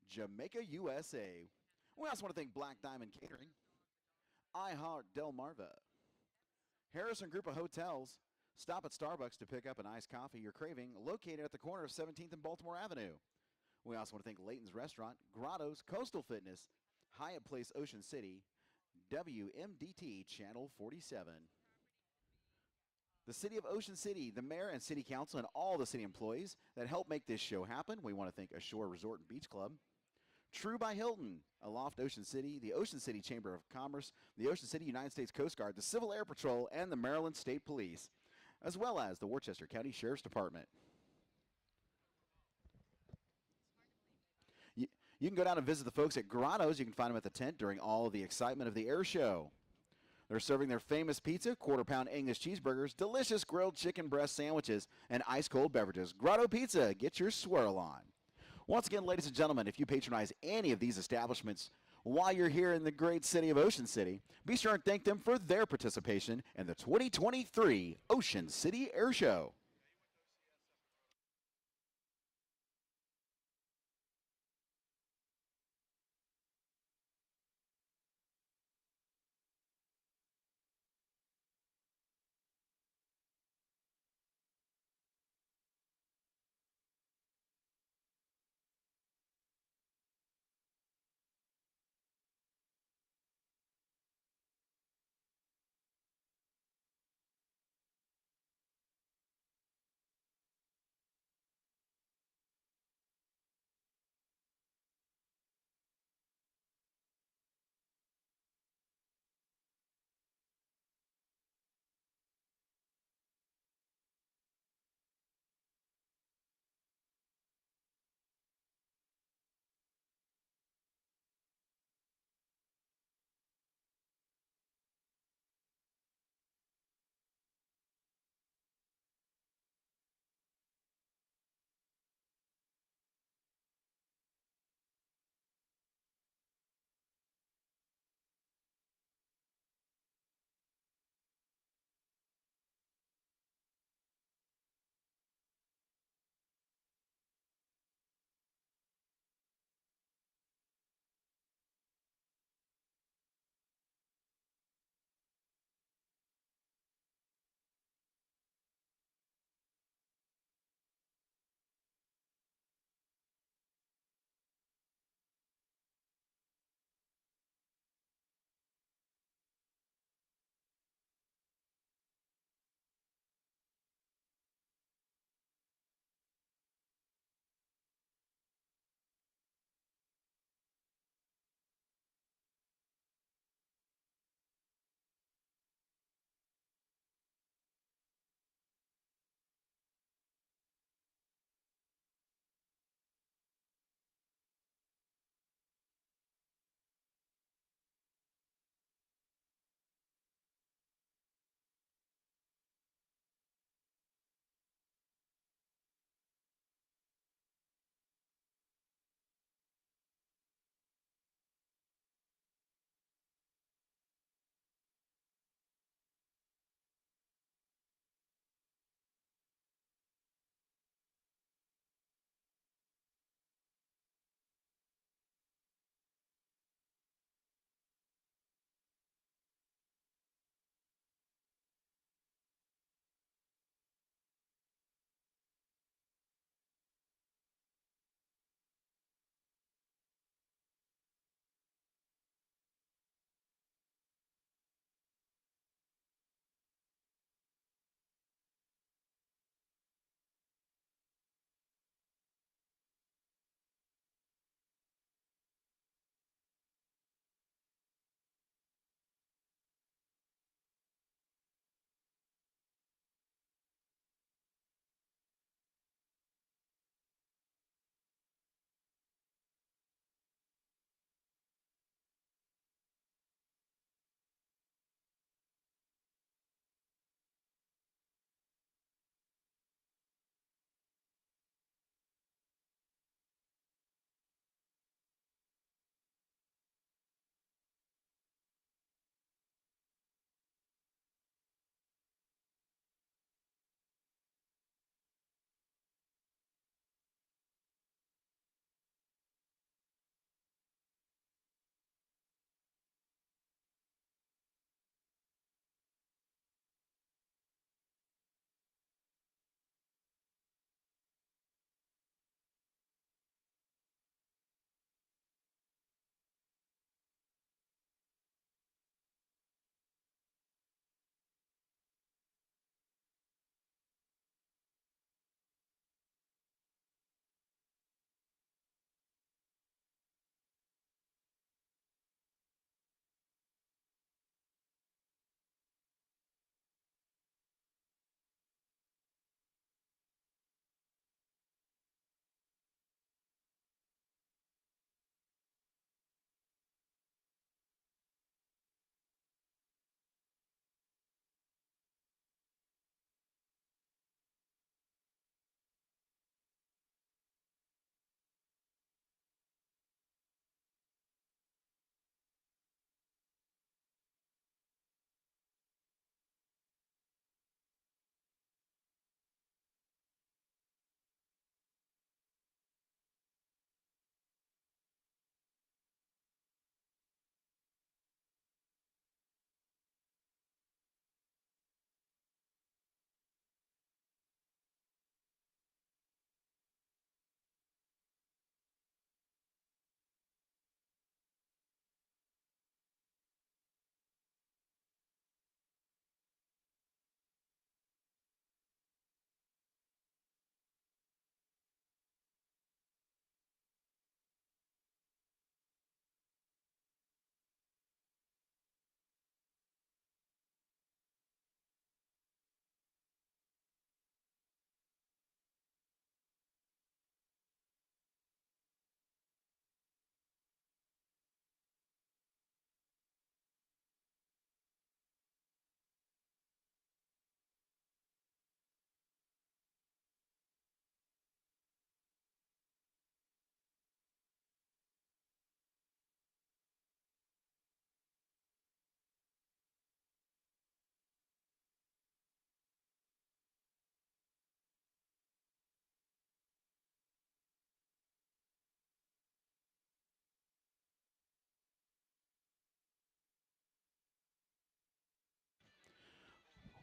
Jamaica, USA. We also want to thank Black Diamond Catering, iHeart Delmarva, Harrison Group of Hotels. Stop at Starbucks to pick up an iced coffee you're craving, located at the corner of 17th and Baltimore Avenue. We also want to thank Layton's Restaurant, Grotto's, Coastal Fitness, Hyatt Place Ocean City, WMDT Channel 47. The City of Ocean City, the Mayor and City Council, and all the city employees that help make this show happen. We want to thank Ashore Resort and Beach Club. True by Hilton, Aloft Ocean City, the Ocean City Chamber of Commerce, the Ocean City United States Coast Guard, the Civil Air Patrol, and the Maryland State Police, as well as the Worcester County Sheriff's Department. You can go down and visit the folks at Grotto's. You can find them at the tent during all of the excitement of the air show. They're serving their famous pizza, quarter-pound English cheeseburgers, delicious grilled chicken breast sandwiches, and ice-cold beverages. Grotto Pizza, get your swirl on. Once again, ladies and gentlemen, if you patronize any of these establishments while you're here in the great city of Ocean City, be sure and thank them for their participation in the 2023 Ocean City Air Show.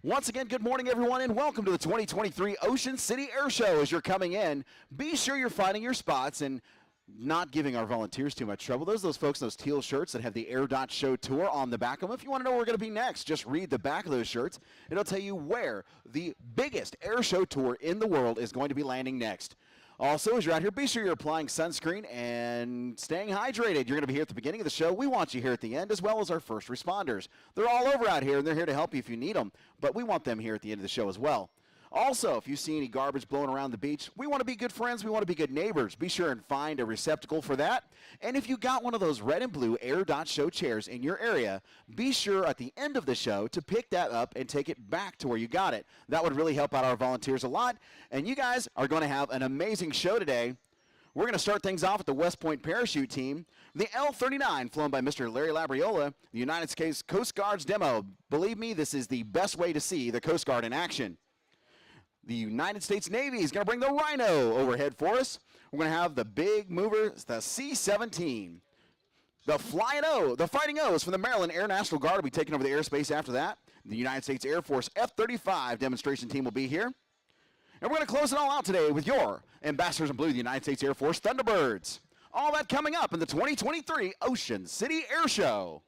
Once again, good morning, everyone, and welcome to the 2023 Ocean City Air Show. As you're coming in, be sure you're finding your spots and not giving our volunteers too much trouble. Those folks in those teal shirts that have the Air Dot Show Tour on the back of them. If you want to know where we're going to be next, just read the back of those shirts. It'll tell you where the biggest air show tour in the world is going to be landing next. Also, as you're out here, be sure you're applying sunscreen and staying hydrated. You're going to be here at the beginning of the show. We want you here at the end, as well as our first responders. They're all over out here, and they're here to help you if you need them, but we want them here at the end of the show as well. Also, if you see any garbage blowing around the beach, we want to be good friends. We want to be good neighbors. Be sure and find a receptacle for that. And if you got one of those red and blue Air Dot Show chairs in your area, be sure at the end of the show to pick that up and take it back to where you got it. That would really help out our volunteers a lot. And you guys are going to have an amazing show today. We're going to start things off with the West Point Parachute Team. The L-39, flown by Mr. Larry Labriola, the United States Coast Guard's Demo. Believe me, this is the best way to see the Coast Guard in action. The United States Navy is going to bring the Rhino overhead for us. We're going to have the big mover, the C-17. The Fighting O's from the Maryland Air National Guard will be taking over the airspace after that. The United States Air Force F-35 demonstration team will be here. And we're going to close it all out today with your Ambassadors in Blue, the United States Air Force Thunderbirds. All that coming up in the 2023 Ocean City Air Show.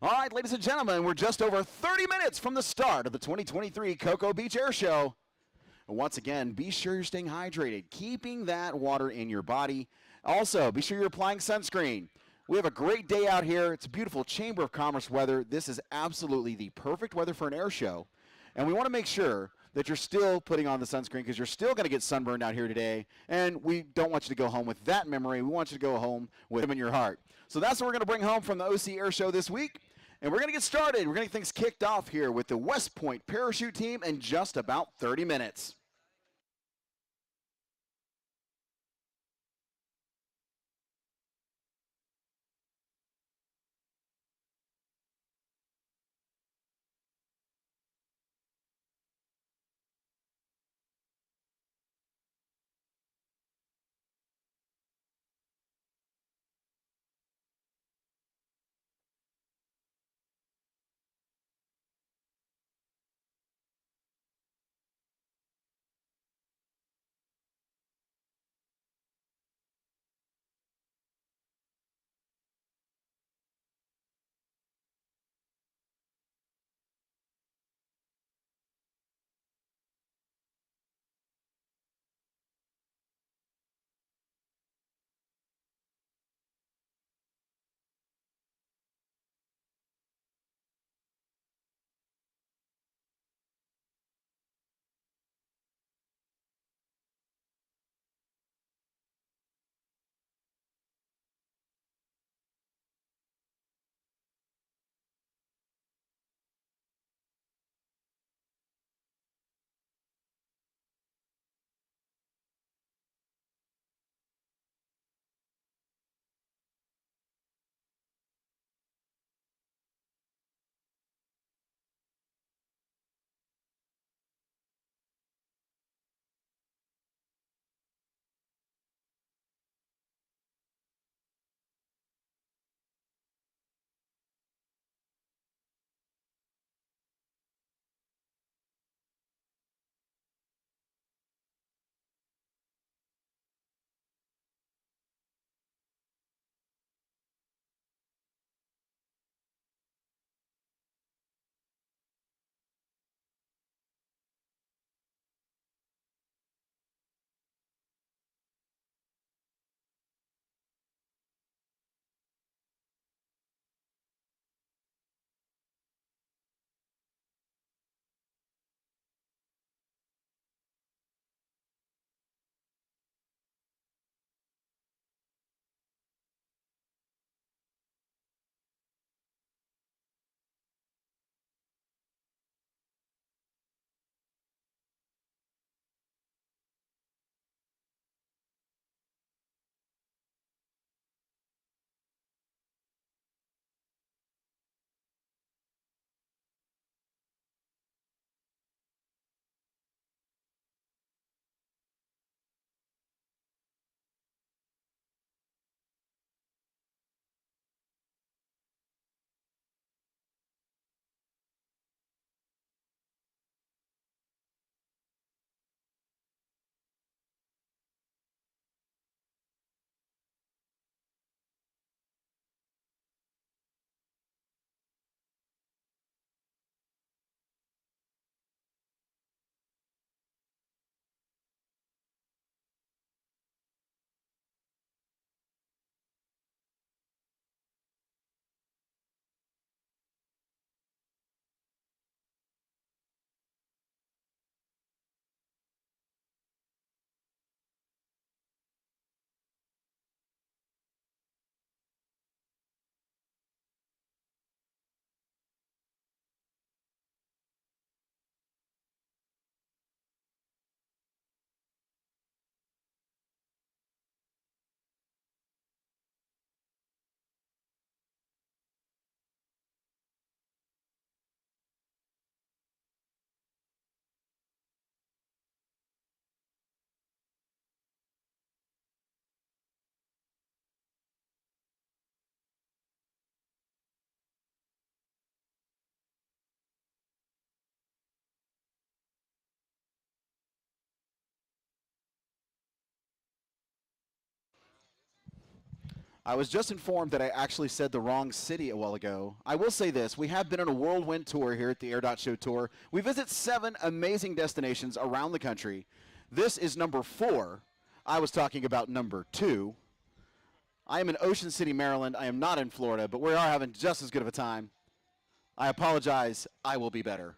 All right, ladies and gentlemen, we're just over 30 minutes from the start of the 2023 Cocoa Beach Air Show. And once again, be sure you're staying hydrated, keeping that water in your body. Also, be sure you're applying sunscreen. We have a great day out here. It's beautiful Chamber of Commerce weather. This is absolutely the perfect weather for an air show. And we want to make sure that you're still putting on the sunscreen because you're still going to get sunburned out here today. And we don't want you to go home with that memory. We want you to go home with them in your heart. So that's what we're going to bring home from the OC Air Show this week. And we're going to get started. We're going to get things kicked off here with the West Point Parachute Team in just about 30 minutes. I was just informed that I actually said the wrong city a while ago. I will say this. We have been on a whirlwind tour here at the Air Show Tour. We visit 7 amazing destinations around the country. This is number 4. I was talking about number 2. I am in Ocean City, Maryland. I am not in Florida, but we are having just as good of a time. I apologize. I will be better.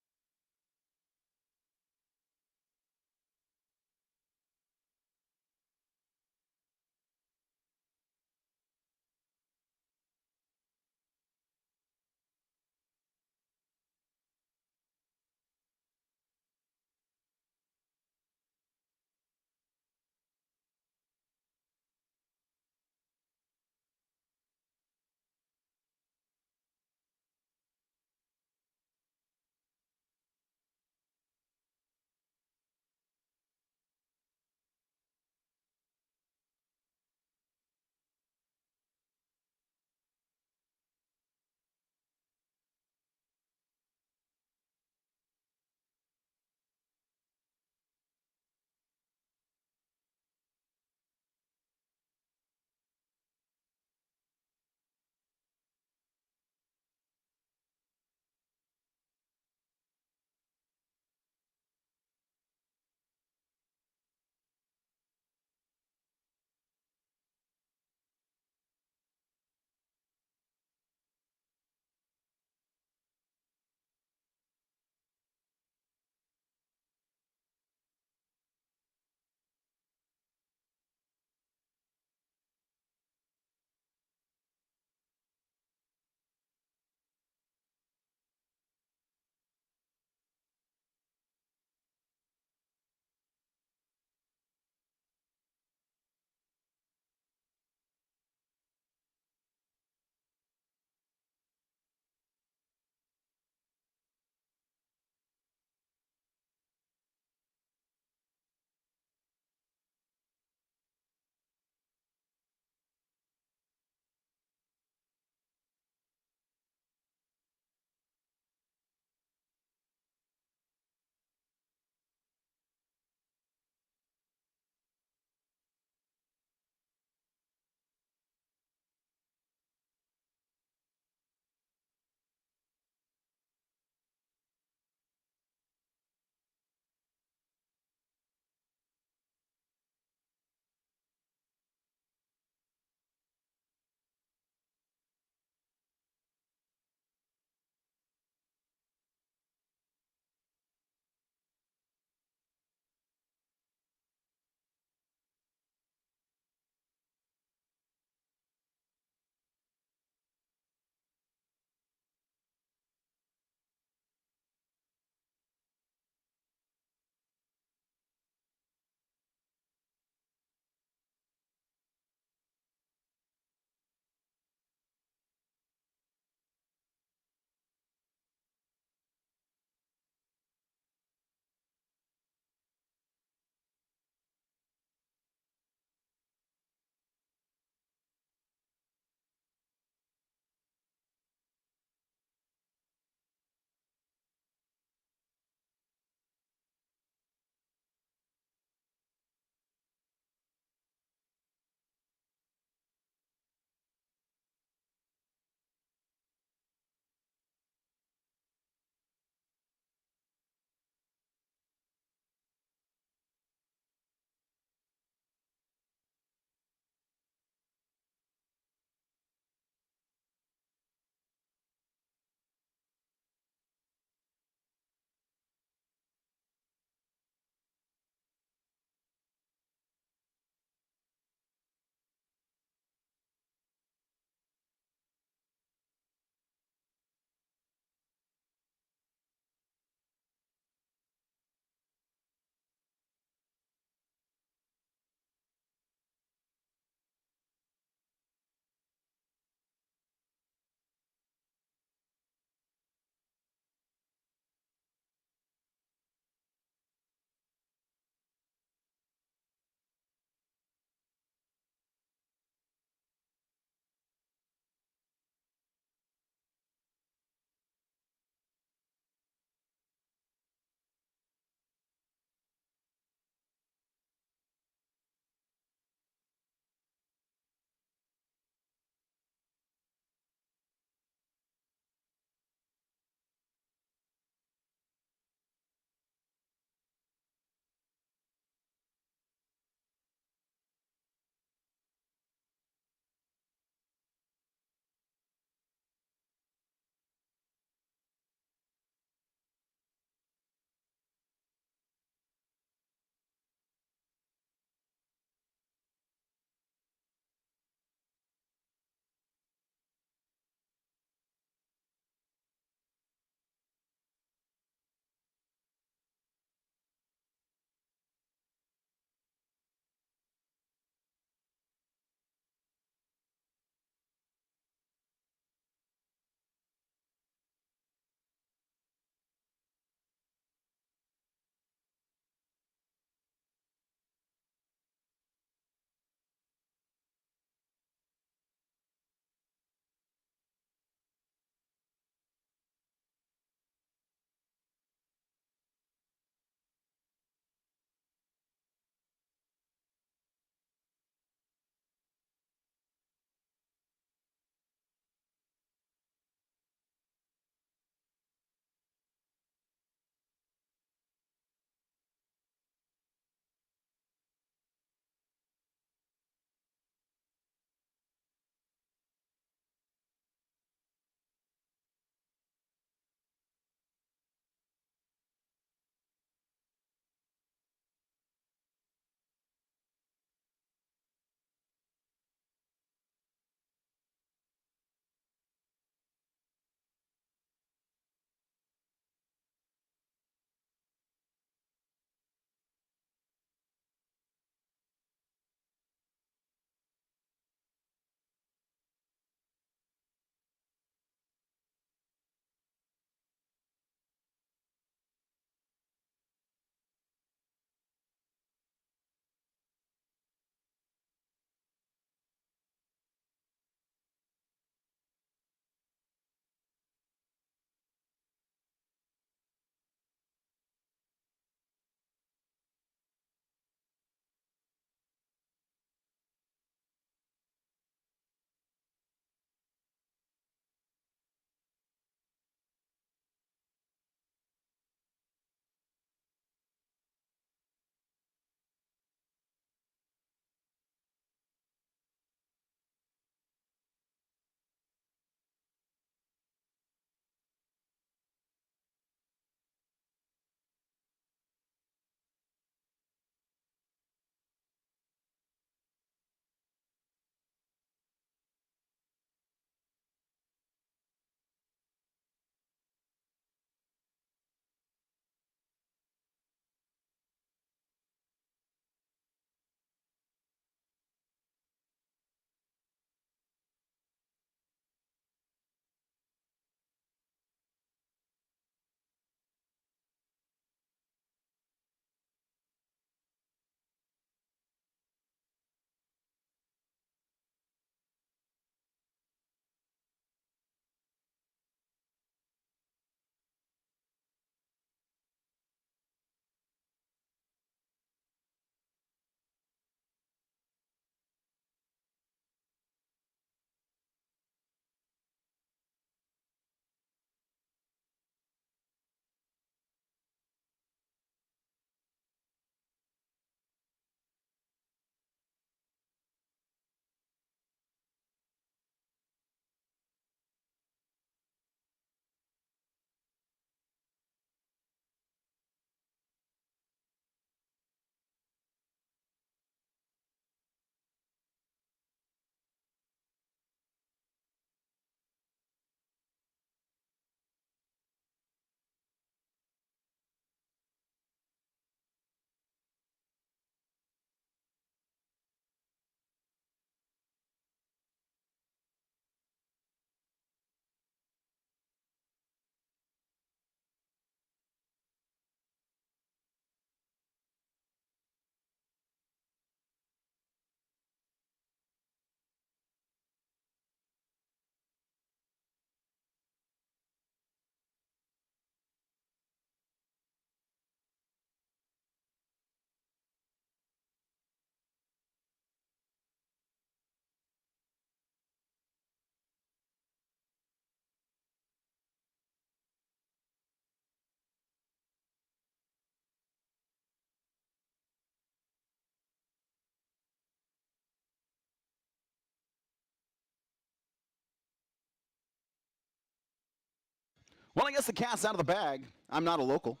Well, I guess the cat's out of the bag. I'm not a local.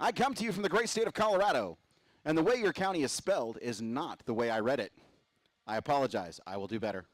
I come to you from the great state of Colorado, and the way your county is spelled is not the way I read it. I apologize. I will do better.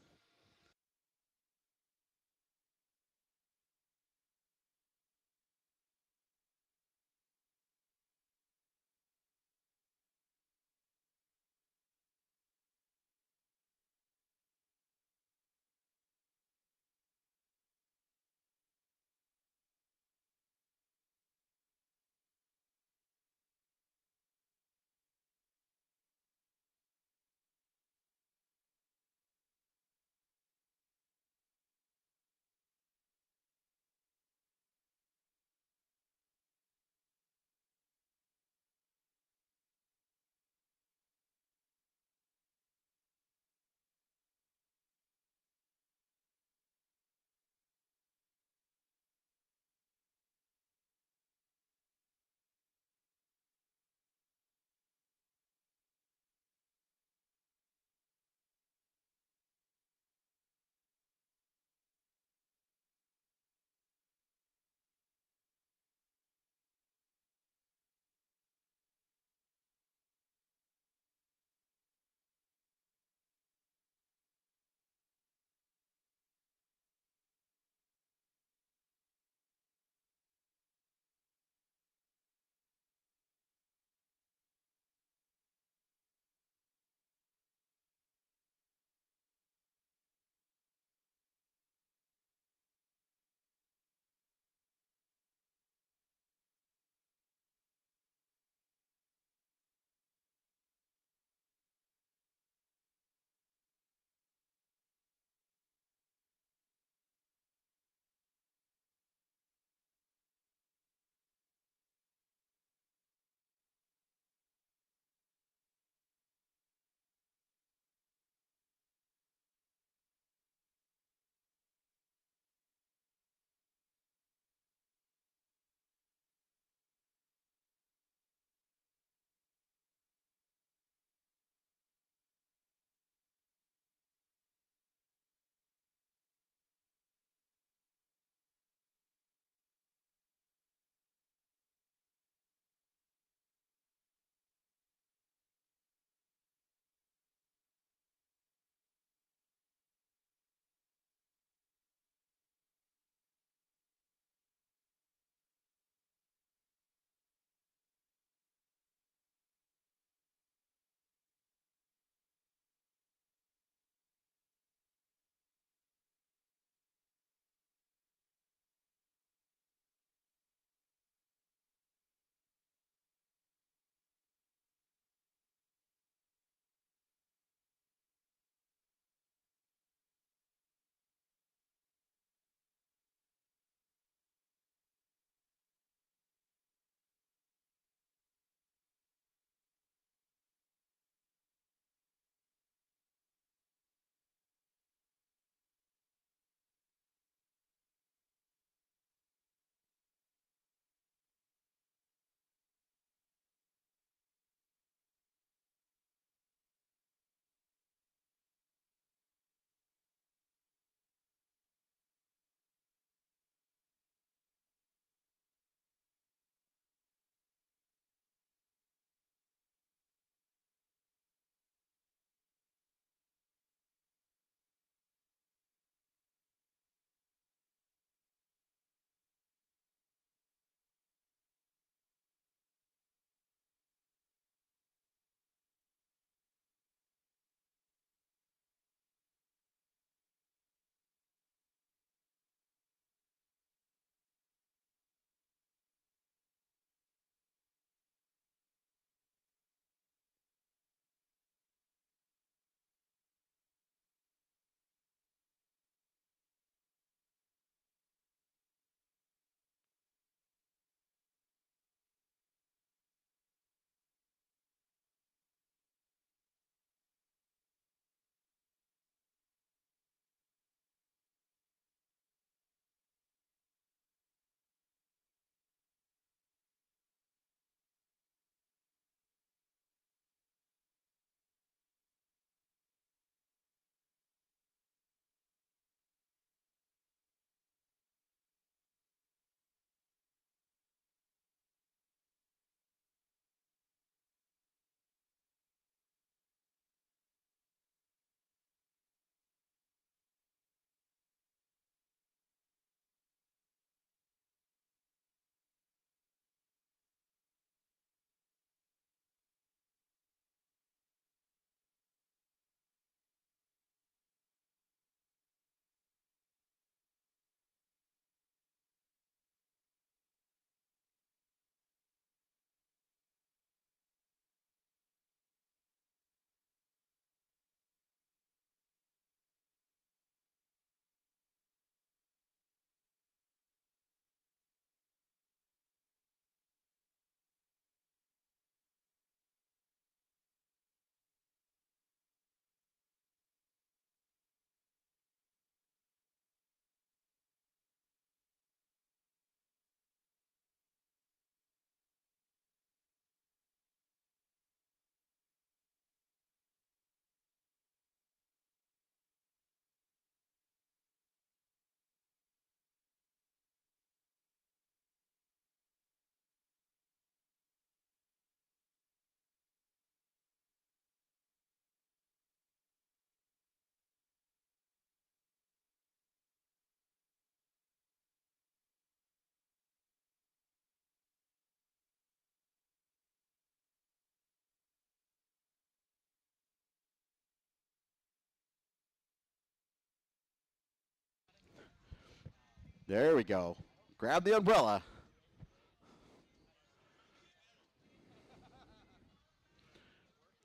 There we go. Grab the umbrella.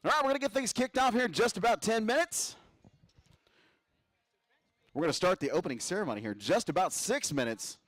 All right, we're going to get things kicked off here in just about 10 minutes. We're going to start the opening ceremony here in just about 6 minutes.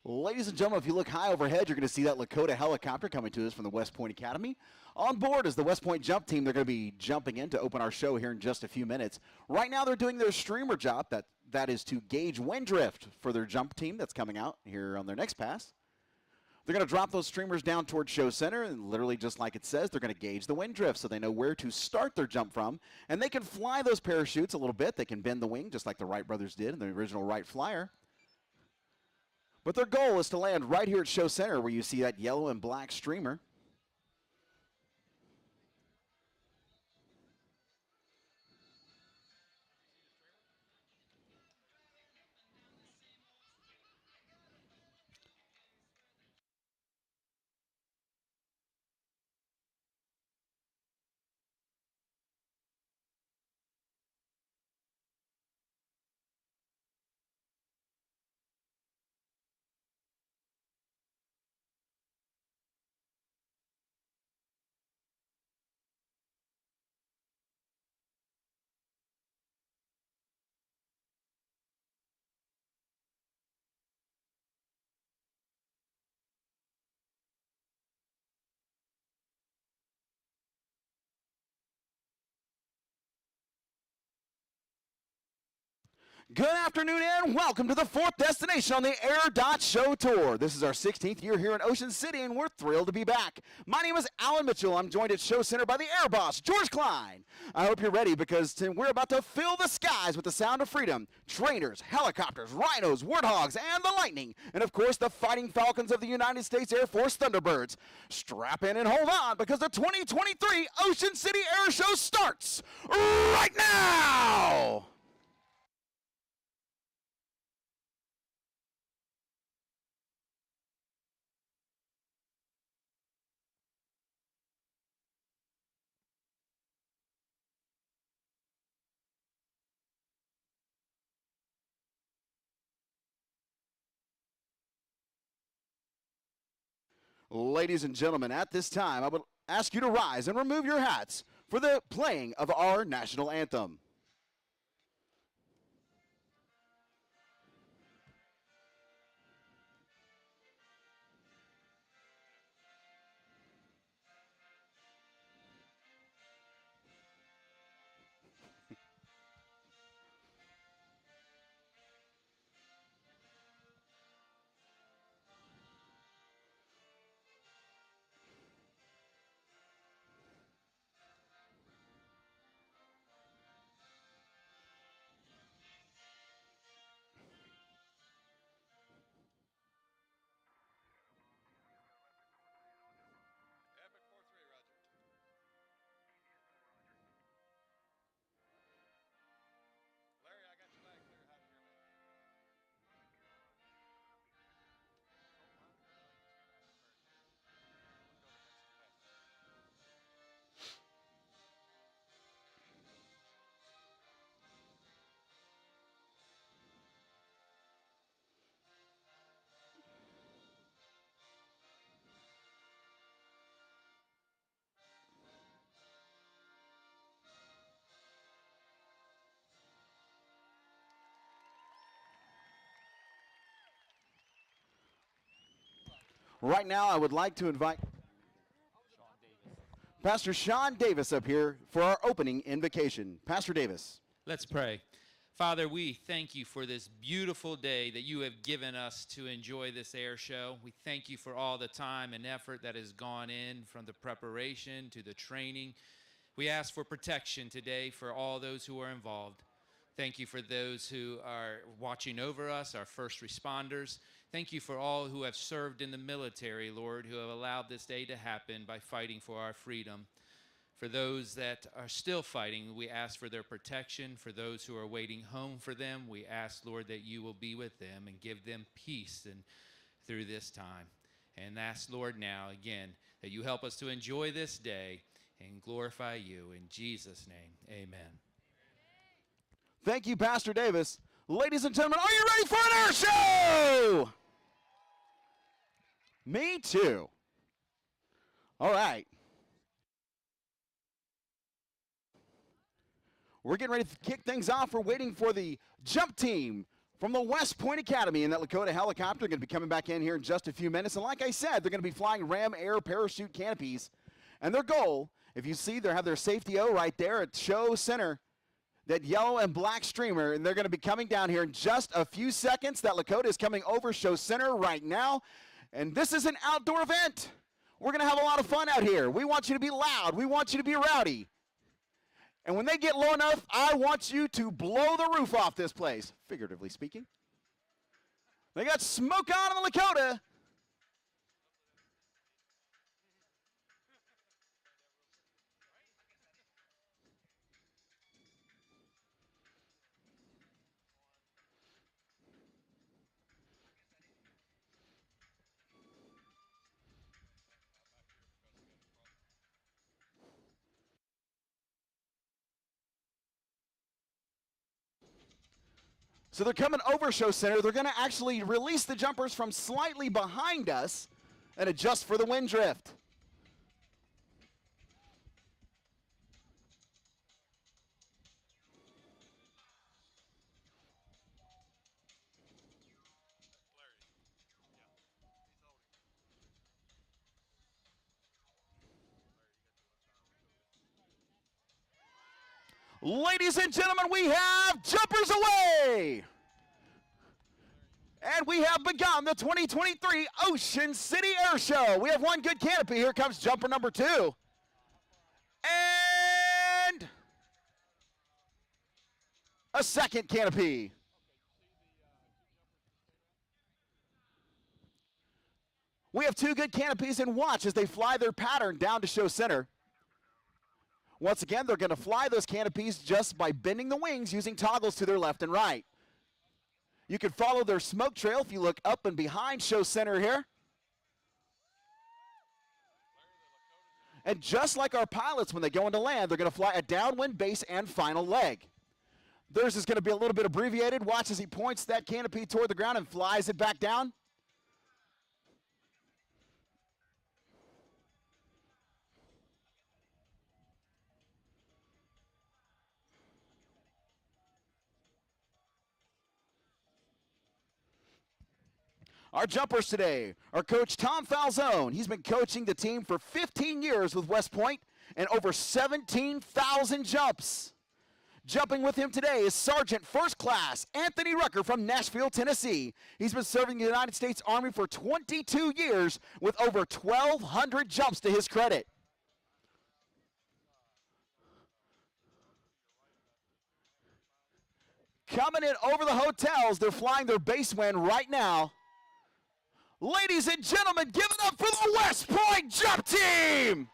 Ladies and gentlemen, if you look high overhead, you're going to see that Lakota helicopter coming to us from the West Point Academy. On board is the West Point jump team. They're going to be jumping in to open our show here in just a few minutes. Right now, they're doing their streamer job. That is to gauge wind drift for their jump team that's coming out here on their next pass. They're going to drop those streamers down towards Show Center, and literally just like it says, they're going to gauge the wind drift so they know where to start their jump from. And they can fly those parachutes a little bit. They can bend the wing just like the Wright brothers did in the original Wright Flyer. But their goal is to land right here at Show Center where you see that yellow and black streamer. Good afternoon and welcome to the fourth destination on the Air Dot Show Tour. This is our 16th year here in Ocean City, and we're thrilled to be back. My name is Alan Mitchell. I'm joined at Show Center by the Air Boss, George Klein. I hope you're ready because we're about to fill the skies with the sound of freedom. Trainers, helicopters, rhinos, warthogs, and the lightning. And of course, the Fighting Falcons of the United States Air Force Thunderbirds. Strap in and hold on because the 2023 Ocean City Air Show starts right now! Ladies and gentlemen, at this time, I would ask you to rise and remove your hats for the playing of our national anthem. Right now, I would like to invite Pastor Sean Davis up here for our opening invocation. Pastor Davis. Let's pray. Father, we thank you for this beautiful day that you have given us to enjoy this air show. We thank you for all the time and effort that has gone in from the preparation to the training. We ask for protection today for all those who are involved. Thank you for those who are watching over us, our first responders. Thank you for all who have served in the military, Lord, who have allowed this day to happen by fighting for our freedom. For those that are still fighting, we ask for their protection. For those who are waiting home for them, we ask, Lord, that you will be with them and give them peace through this time. And ask, Lord, now, again, that you help us to enjoy this day and glorify you. In Jesus' name, amen. Thank you, Pastor Davis. Ladies and gentlemen, are you ready for an air show? Me too. All right. We're getting ready to kick things off. We're waiting for the jump team from the West Point Academy in that Lakota helicopter. Going to be coming back in here in just a few minutes. And like I said, they're going to be flying Ram Air parachute canopies. And their goal, if you see, they have their safety O right there at show center, that yellow and black streamer, and they're going to be coming down here in just a few seconds. That Lakota is coming over show center right now. And this is an outdoor event. We're going to have a lot of fun out here. We want you to be loud. We want you to be rowdy. And when they get low enough, I want you to blow the roof off this place, figuratively speaking. They got smoke on the Lakota. So they're coming over show center. They're going to actually release the jumpers from slightly behind us and adjust for the wind drift. Ladies and gentlemen, we have jumpers away. And we have begun the 2023 Ocean City Air Show. We have one good canopy. Here comes jumper number 2. And a second canopy. We have 2 good canopies, and watch as they fly their pattern down to show center. Once again, they're going to fly those canopies just by bending the wings using toggles to their left and right. You can follow their smoke trail if you look up and behind show center here. And just like our pilots, when they go into land, they're going to fly a downwind base and final leg. Theirs is going to be a little bit abbreviated. Watch as he points that canopy toward the ground and flies it back down. Our jumpers today are Coach Tom Falzone. He's been coaching the team for 15 years with West Point and over 17,000 jumps. Jumping with him today is Sergeant First Class Anthony Rucker from Nashville, Tennessee. He's been serving the United States Army for 22 years with over 1,200 jumps to his credit. Coming in over the hotels, they're flying their base wind right now. Ladies and gentlemen, give it up for the West Point Jump Team!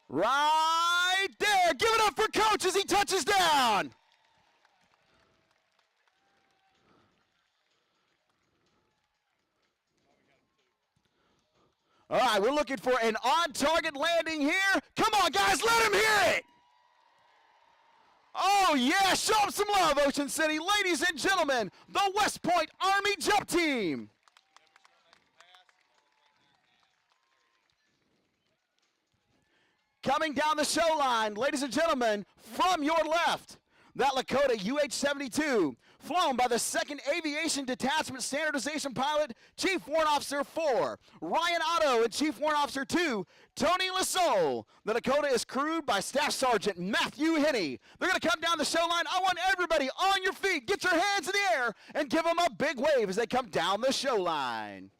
Right there. Give it up for Coach as he touches down. All right, we're looking for an on-target landing here. Come on, guys, let him hear it. Oh, yeah, show them some love, Ocean City. Ladies and gentlemen, the West Point Army Jump Team. Coming down the show line, ladies and gentlemen, from your left, that Lakota UH-72, flown by the 2nd Aviation Detachment Standardization Pilot, Chief Warrant Officer 4, Ryan Otto, and Chief Warrant Officer 2, Tony Lasole. The Dakota is crewed by Staff Sergeant Matthew Henney. They're going to come down the show line. I want everybody on your feet. Get your hands in the air and give them a big wave as they come down the show line.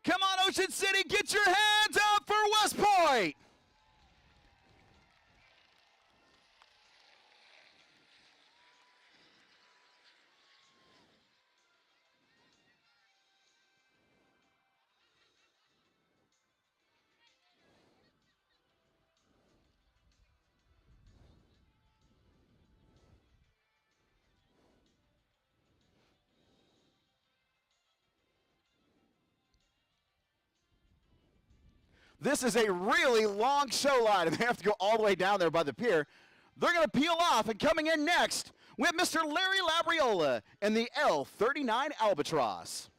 Come on, Ocean City, get your hands up for West Point. This is a really long show line, and they have to go all the way down there by the pier. They're going to peel off, and coming in next, we have Mr. Larry Labriola in the L-39 Albatross.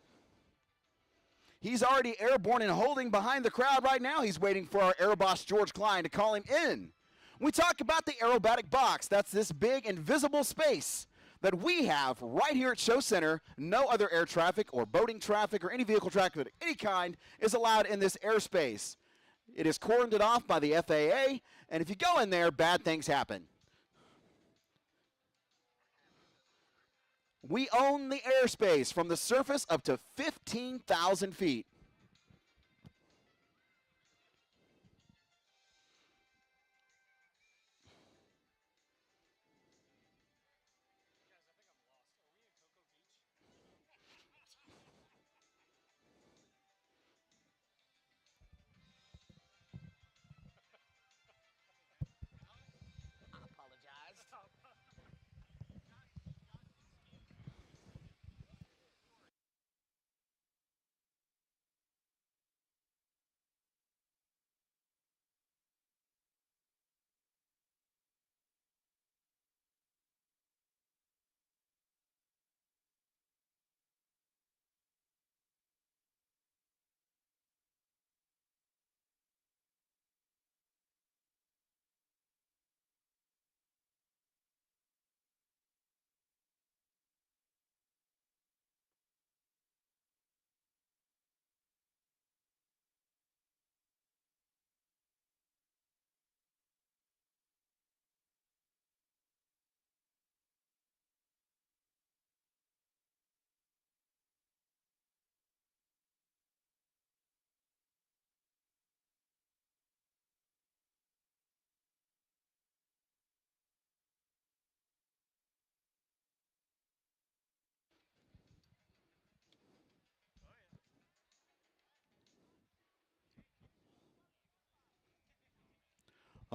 He's already airborne and holding behind the crowd right now. He's waiting for our air boss, George Klein, to call him in. We talk about the aerobatic box. That's this big invisible space that we have right here at Show Center. No other air traffic or boating traffic or any vehicle traffic of any kind is allowed in this airspace. It is cordoned off by the FAA, and if you go in there, bad things happen. We own the airspace from the surface up to 15,000 feet.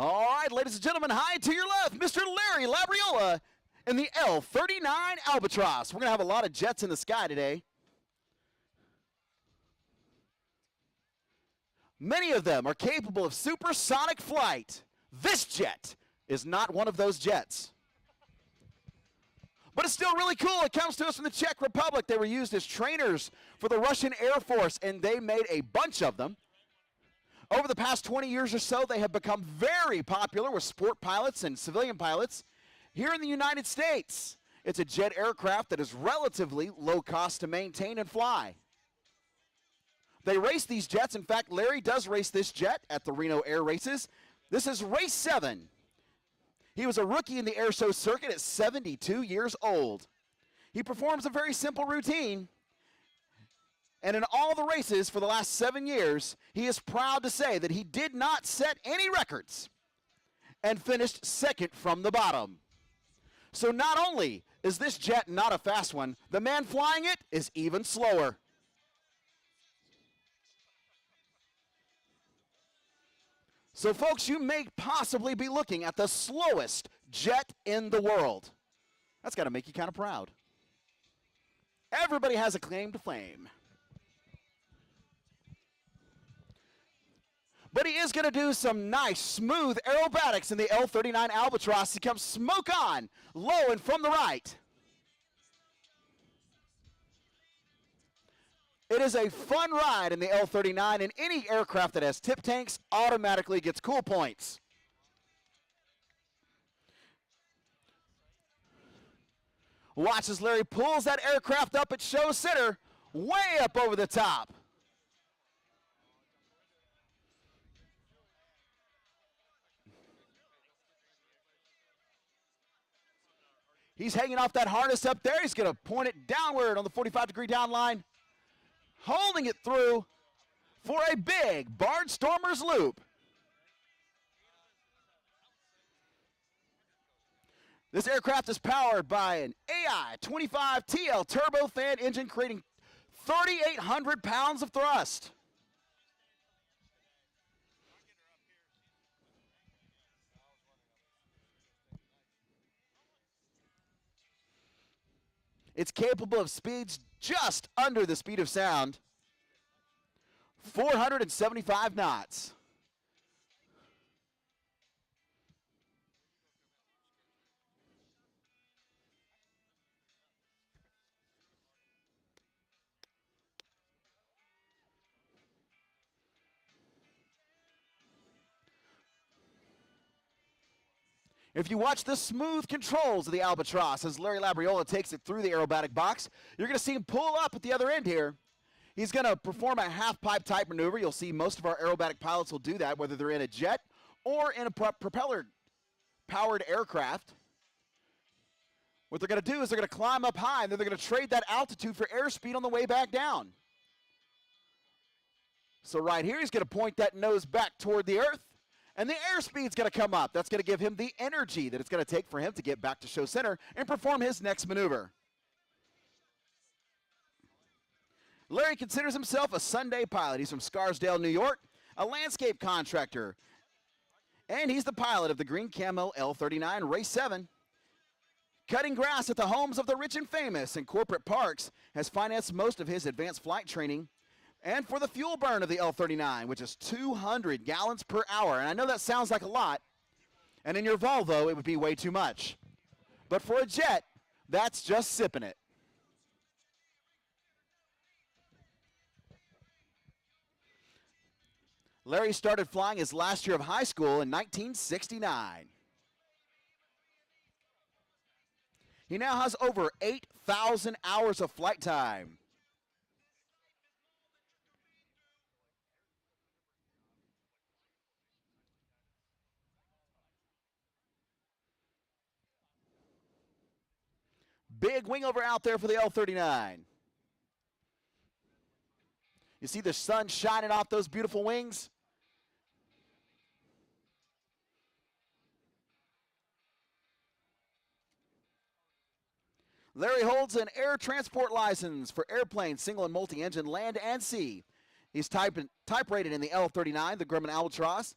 All right, ladies and gentlemen, hi to your left, Mr. Larry Labriola in the L-39 Albatross. We're going to have a lot of jets in the sky today. Many of them are capable of supersonic flight. This jet is not one of those jets. But it's still really cool. It comes to us from the Czech Republic. They were used as trainers for the Russian Air Force, and they made a bunch of them. Over the past 20 years or so, they have become very popular with sport pilots and civilian pilots. Here in the United States, it's a jet aircraft that is relatively low cost to maintain and fly. They race these jets. In fact, Larry does race this jet at the Reno Air Races. This is race 7. He was a rookie in the air show circuit at 72 years old. He performs a very simple routine. And in all the races for the last 7 years, he is proud to say that he did not set any records and finished second from the bottom. So not only is this jet not a fast one, the man flying it is even slower. So folks, you may possibly be looking at the slowest jet in the world. That's got to make you kind of proud. Everybody has a claim to fame. But he is going to do some nice, smooth aerobatics in the L-39 Albatross. He comes smoke on, low and from the right. It is a fun ride in the L-39, and any aircraft that has tip tanks automatically gets cool points. Watch as Larry pulls that aircraft up at Show Center, way up over the top. He's hanging off that harness up there. He's going to point it downward on the 45-degree down line, holding it through for a big barnstormer's loop. This aircraft is powered by an AI-25 TL turbofan engine, creating 3,800 pounds of thrust. It's capable of speeds just under the speed of sound, 475 knots. If you watch the smooth controls of the Albatross as Larry Labriola takes it through the aerobatic box, you're going to see him pull up at the other end here. He's going to perform a half-pipe type maneuver. You'll see most of our aerobatic pilots will do that, whether they're in a jet or in a propeller-powered aircraft. What they're going to do is they're going to climb up high, and then they're going to trade that altitude for airspeed on the way back down. So right here, he's going to point that nose back toward the earth, and the airspeed's going to come up. That's going to give him the energy that it's going to take for him to get back to show center and perform his next maneuver. Larry considers himself a Sunday pilot. He's from Scarsdale, New York, a landscape contractor, and he's the pilot of the Green Camo L-39 Race 7. Cutting grass at the homes of the rich and famous and corporate parks has financed most of his advanced flight training. And for the fuel burn of the L-39, which is 200 gallons per hour. And I know that sounds like a lot, and in your Volvo, it would be way too much. But for a jet, that's just sipping it. Larry started flying his last year of high school in 1969. He now has over 8,000 hours of flight time. Big wing over out there for the L-39. You see the sun shining off those beautiful wings? Larry holds an air transport license for airplanes, single and multi-engine, land and sea. He's type rated in the L-39, the Grumman Albatross,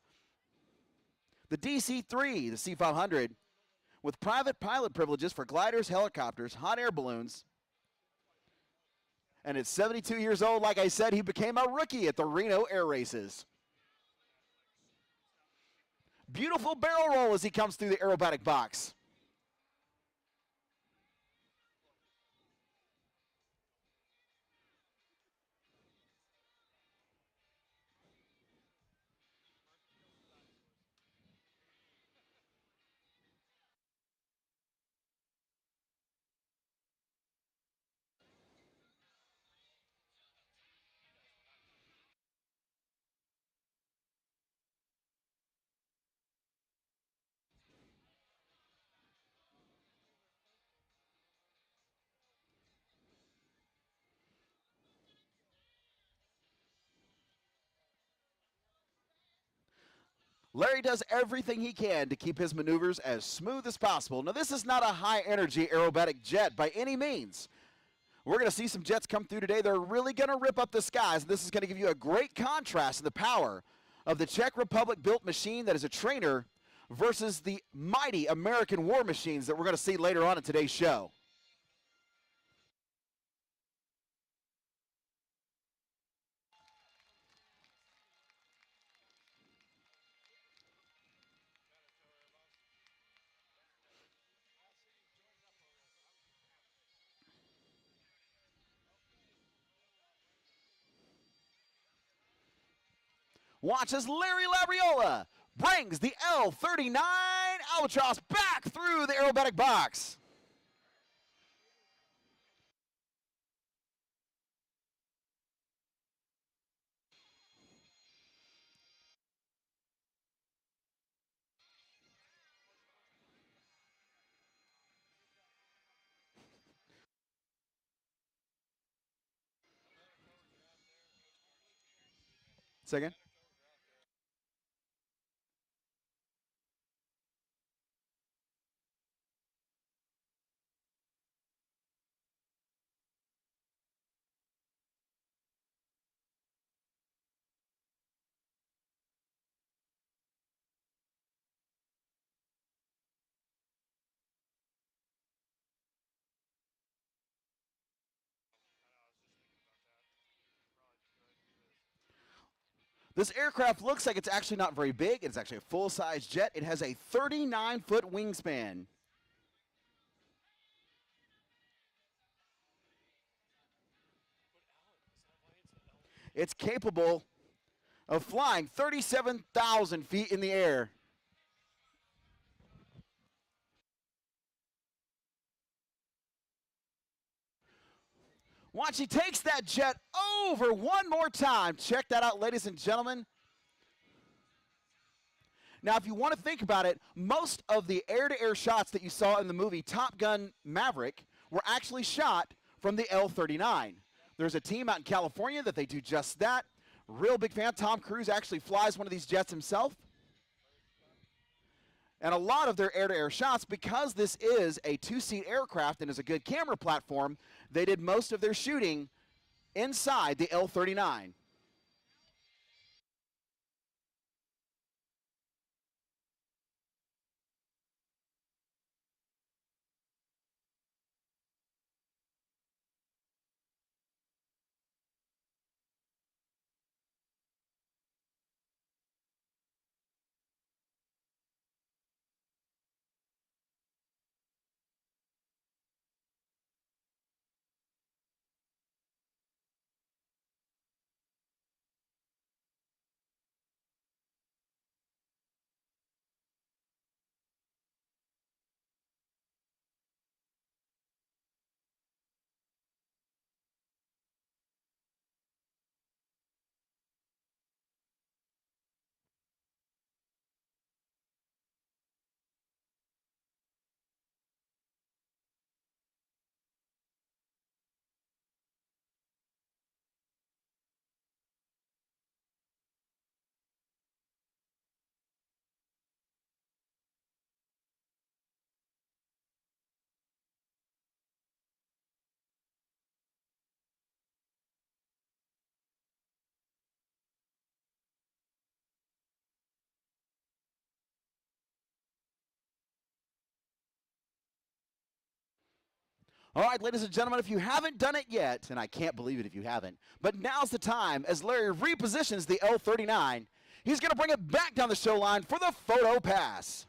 the DC-3, the C-500, with private pilot privileges for gliders, helicopters, hot air balloons. And at 72 years old, like I said, he became a rookie at the Reno Air Races. Beautiful barrel roll as he comes through the aerobatic box. Larry does everything he can to keep his maneuvers as smooth as possible. Now, this is not a high-energy aerobatic jet by any means. We're going to see some jets come through today. They're really going to rip up the skies. This is going to give you a great contrast in the power of the Czech Republic-built machine that is a trainer versus the mighty American war machines that we're going to see later on in today's show. Watch as Larry Labriola brings the L-39 Albatross back through the aerobatic box. Second. This aircraft looks like it's actually not very big. It's actually a full-size jet. It has a 39-foot wingspan. It's capable of flying 37,000 feet in the air. Watch, he takes that jet over one more time. Check that out, ladies and gentlemen. Now, if you want to think about it, most of the air-to-air shots that you saw in the movie Top Gun Maverick were actually shot from the L-39. There's a team out in California that they do just that. Real big fan. Tom Cruise actually flies one of these jets himself. And a lot of their air-to-air shots, because this is a two-seat aircraft and is a good camera platform, they did most of their shooting inside the L-39. All right, ladies and gentlemen, if you haven't done it yet, and I can't believe it if you haven't, but now's the time as Larry repositions the L-39. He's going to bring it back down the show line for the photo pass.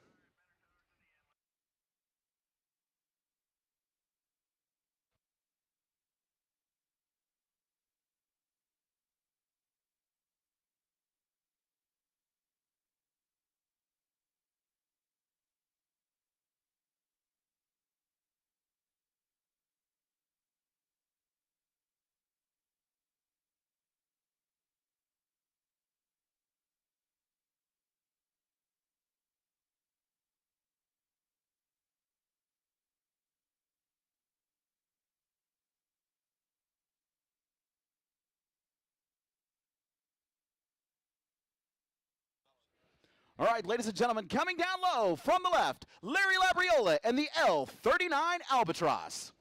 All right, ladies and gentlemen, coming down low from the left, Larry Labriola and the L-39 Albatross.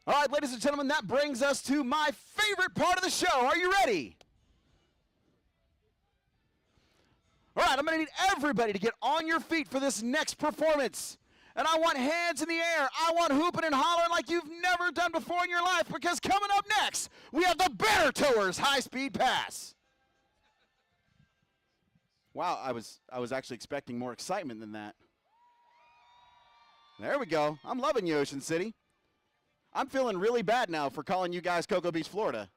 All right, ladies and gentlemen, that brings us to my favorite part of the show. Are you ready? All right, I'm going to need everybody to get on your feet for this next performance. And I want hands in the air. I want hooping and hollering like you've never done before in your life, because coming up next, we have the Banner Towers High-Speed Pass. Wow, I was actually expecting more excitement than that. There we go. I'm loving you, Ocean City. I'm feeling really bad now for calling you guys Cocoa Beach, Florida,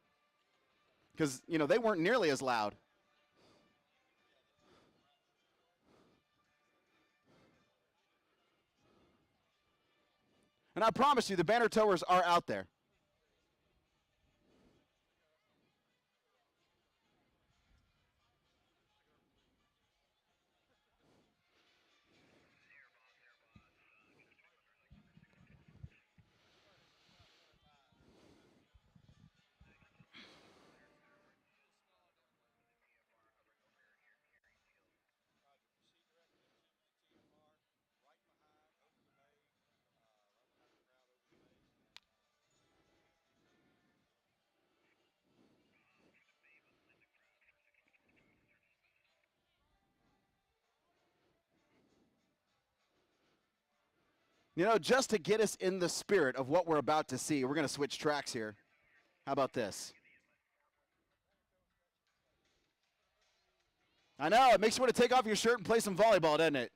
because, you know, they weren't nearly as loud. And I promise you, the banner towers are out there. You know, just to get us in the spirit of what we're about to see, we're going to switch tracks here. How about this? I know, it makes you want to take off your shirt and play some volleyball, doesn't it?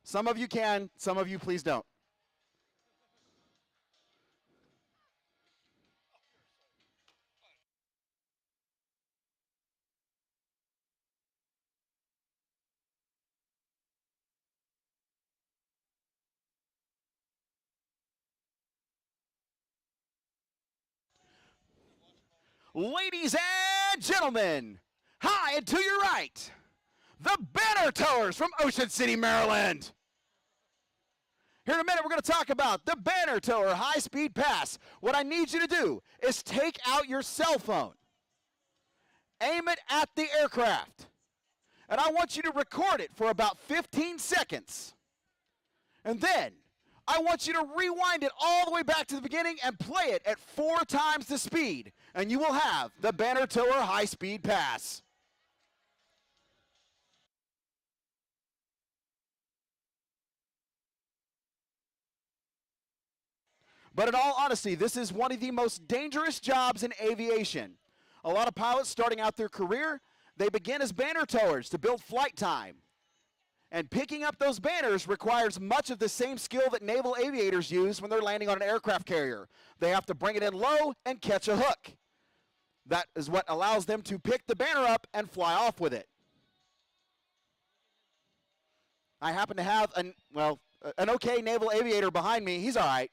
Some of you can, some of you please don't. Ladies and gentlemen, hi and to your right, the Banner Towers from Ocean City, Maryland. Here in a minute, we're going to talk about the Banner Tower high-speed pass. What I need you to do is take out your cell phone, aim it at the aircraft, and I want you to record it for about 15 seconds. And then I want you to rewind it all the way back to the beginning and play it at 4 times the speed, and you will have the Banner Tower high-speed pass. But in all honesty, this is one of the most dangerous jobs in aviation. A lot of pilots starting out their career, they begin as banner towers to build flight time. And picking up those banners requires much of the same skill that naval aviators use when they're landing on an aircraft carrier. They have to bring it in low and catch a hook. That is what allows them to pick the banner up and fly off with it. I happen to have an okay naval aviator behind me. He's all right.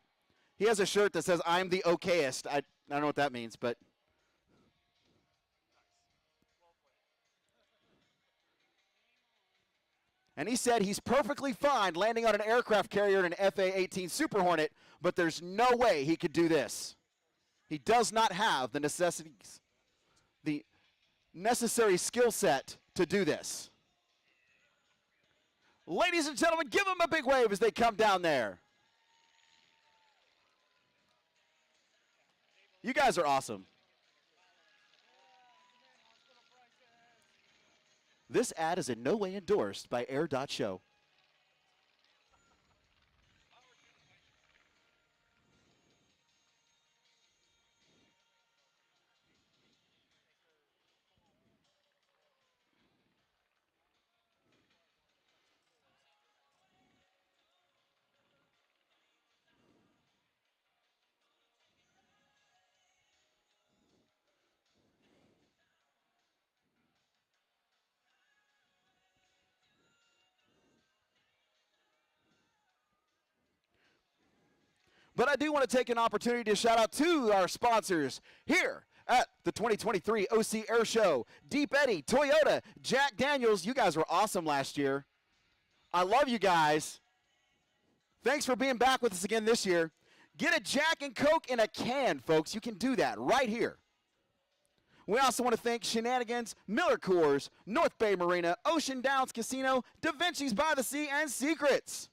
He has a shirt that says, "I'm the okayest." I don't know what that means, but. And he said he's perfectly fine landing on an aircraft carrier in an F-18 Super Hornet, but there's no way he could do this. He does not have the necessary skill set to do this. Ladies and gentlemen, give them a big wave as they come down there. You guys are awesome. This ad is in no way endorsed by Air.show. But I do want to take an opportunity to shout out to our sponsors here at the 2023 OC Air Show. Deep Eddy, Toyota, Jack Daniels. You guys were awesome last year. I love you guys. Thanks for being back with us again this year. Get a Jack and Coke in a can, folks. You can do that right here. We also want to thank Shenanigans, Miller Coors, North Bay Marina, Ocean Downs Casino, Da Vinci's by the Sea, and Secrets.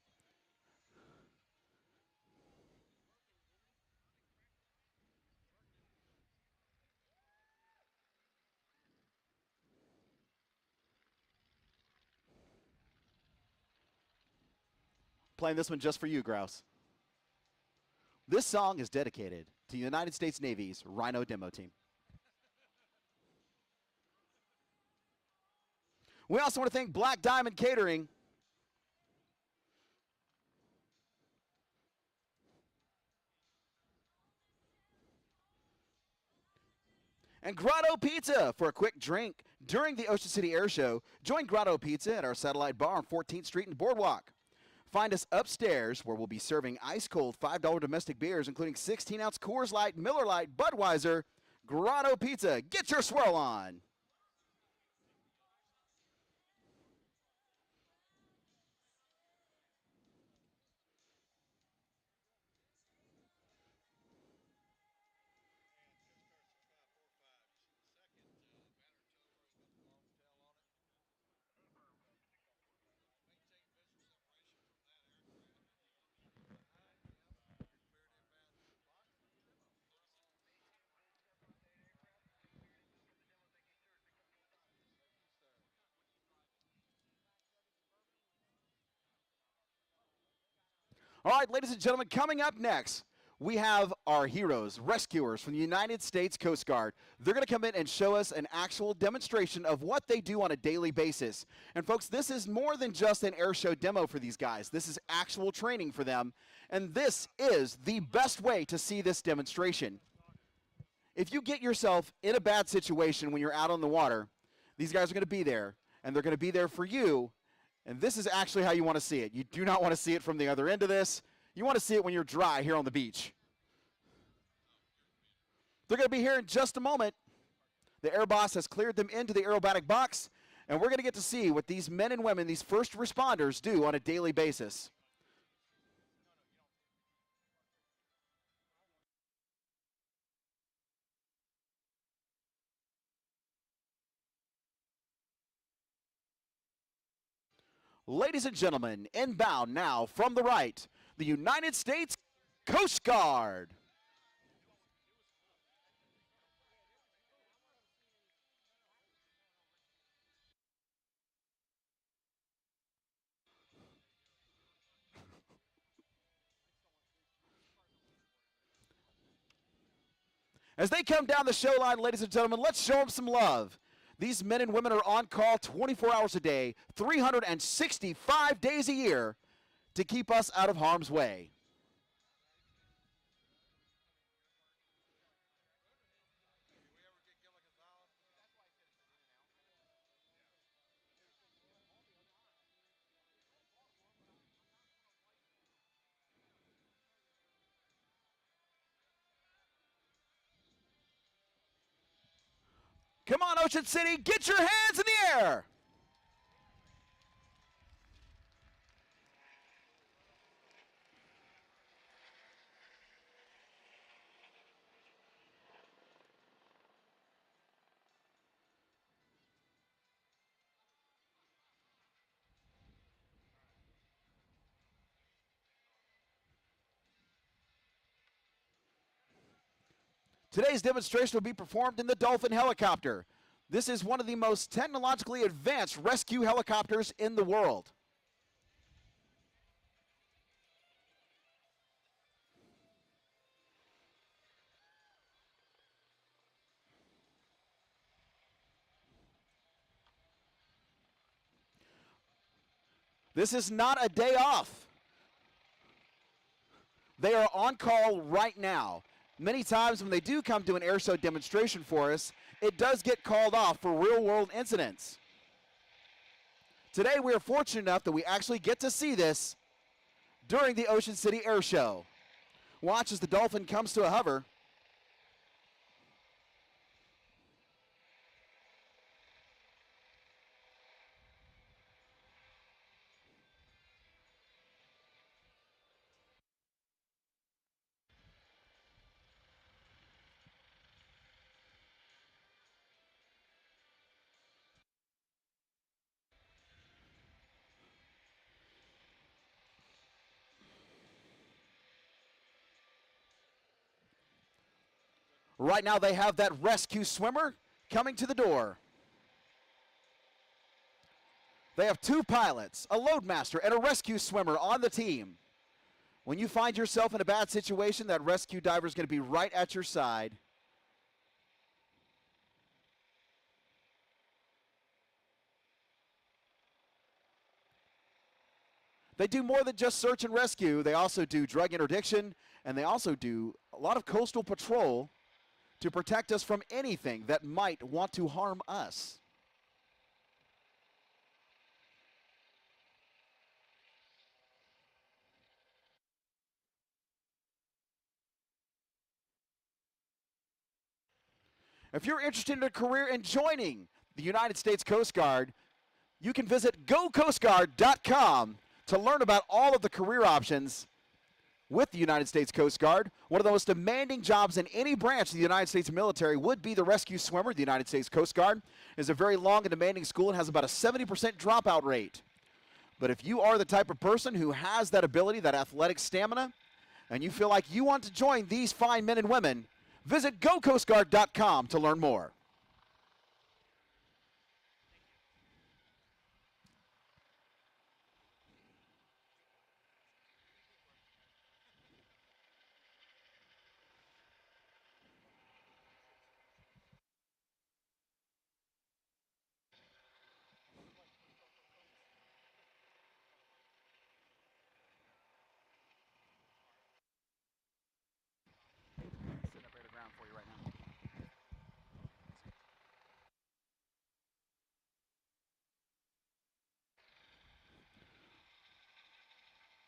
Playing this one just for you, Grouse. This song is dedicated to the United States Navy's Rhino Demo Team. We also want to thank Black Diamond Catering. And Grotto Pizza for a quick drink during the Ocean City Air Show. Join Grotto Pizza at our satellite bar on 14th Street and Boardwalk. Find us upstairs where we'll be serving ice-cold $5 domestic beers, including 16-ounce Coors Light, Miller Lite, Budweiser. Grotto Pizza. Get your swirl on. All right, ladies and gentlemen, coming up next, we have our heroes, rescuers from the United States Coast Guard. They're going to come in and show us an actual demonstration of what they do on a daily basis. And folks, this is more than just an air show demo for these guys. This is actual training for them. And this is the best way to see this demonstration. If you get yourself in a bad situation when you're out on the water, these guys are going to be there, and they're going to be there for you. And this is actually how you want to see it. You do not want to see it from the other end of this. You want to see it when you're dry here on the beach. They're going to be here in just a moment. The Air Boss has cleared them into the aerobatic box, and we're going to get to see what these men and women, these first responders, do on a daily basis. Ladies and gentlemen, inbound now from the right, the United States Coast Guard. As they come down the show line, ladies and gentlemen, let's show them some love. These men and women are on call 24 hours a day, 365 days a year to keep us out of harm's way. Come on, Ocean City, get your hands in the air. Today's demonstration will be performed in the Dolphin helicopter. This is one of the most technologically advanced rescue helicopters in the world. This is not a day off. They are on call right now. Many times when they do come to an air show demonstration for us, it does get called off for real-world incidents. Today we are fortunate enough that we actually get to see this during the Ocean City Air Show. Watch as the Dolphin comes to a hover. Right now they have that rescue swimmer coming to the door. They have two pilots, a loadmaster, and a rescue swimmer on the team. When you find yourself in a bad situation, that rescue diver is going to be right at your side. They do more than just search and rescue. They also do drug interdiction, and they also do a lot of coastal patrol to protect us from anything that might want to harm us. If you're interested in a career in joining the United States Coast Guard, you can visit gocoastguard.com to learn about all of the career options with the United States Coast Guard. One of the most demanding jobs in any branch of the United States military would be the rescue swimmer. The United States Coast Guard is a very long and demanding school and has about a 70% dropout rate. But if you are the type of person who has that ability, that athletic stamina, and you feel like you want to join these fine men and women, visit gocoastguard.com to learn more.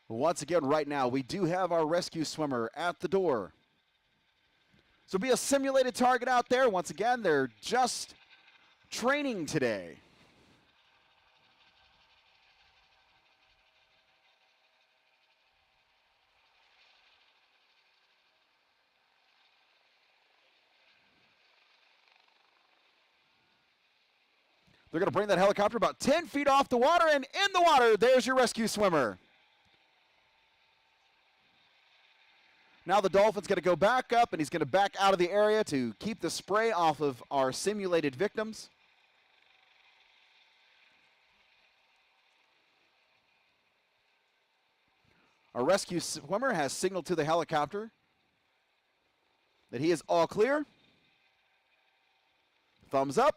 Once again, right now, we do have our rescue swimmer at the door. So be a simulated target out there. Once again, they're just training today. They're going to bring that helicopter about 10 feet off the water, and in the water, there's your rescue swimmer. Now the dolphin's going to go back up, and he's going to back out of the area to keep the spray off of our simulated victims. Our rescue swimmer has signaled to the helicopter that he is all clear. Thumbs up.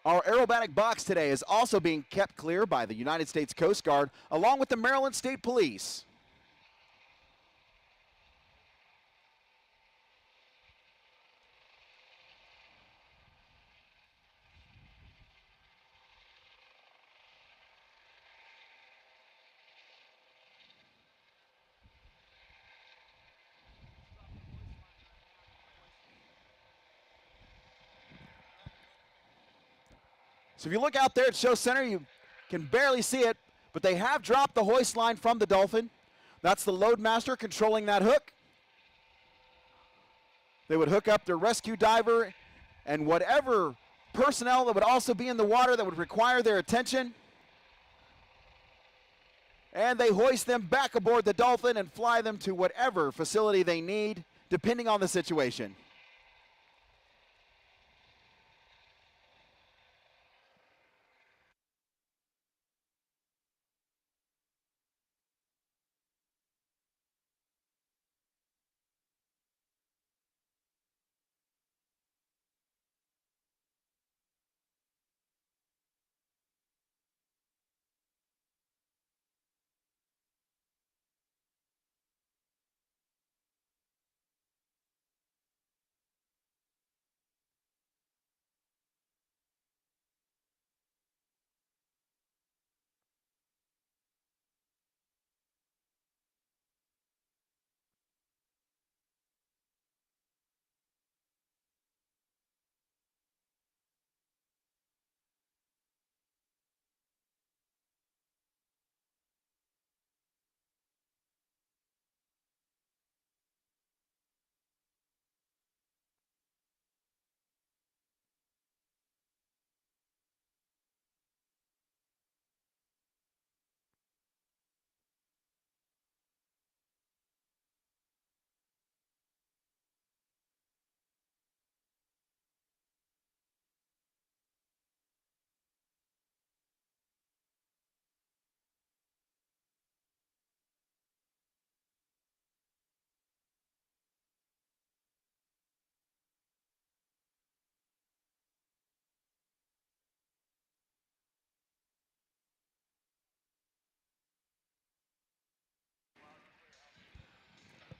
Our aerobatic box today is also being kept clear by the United States Coast Guard along with the Maryland State Police. So if you look out there at Show Center, you can barely see it, but they have dropped the hoist line from the Dolphin. That's the loadmaster controlling that hook. They would hook up their rescue diver and whatever personnel that would also be in the water that would require their attention. And they hoist them back aboard the Dolphin and fly them to whatever facility they need, depending on the situation.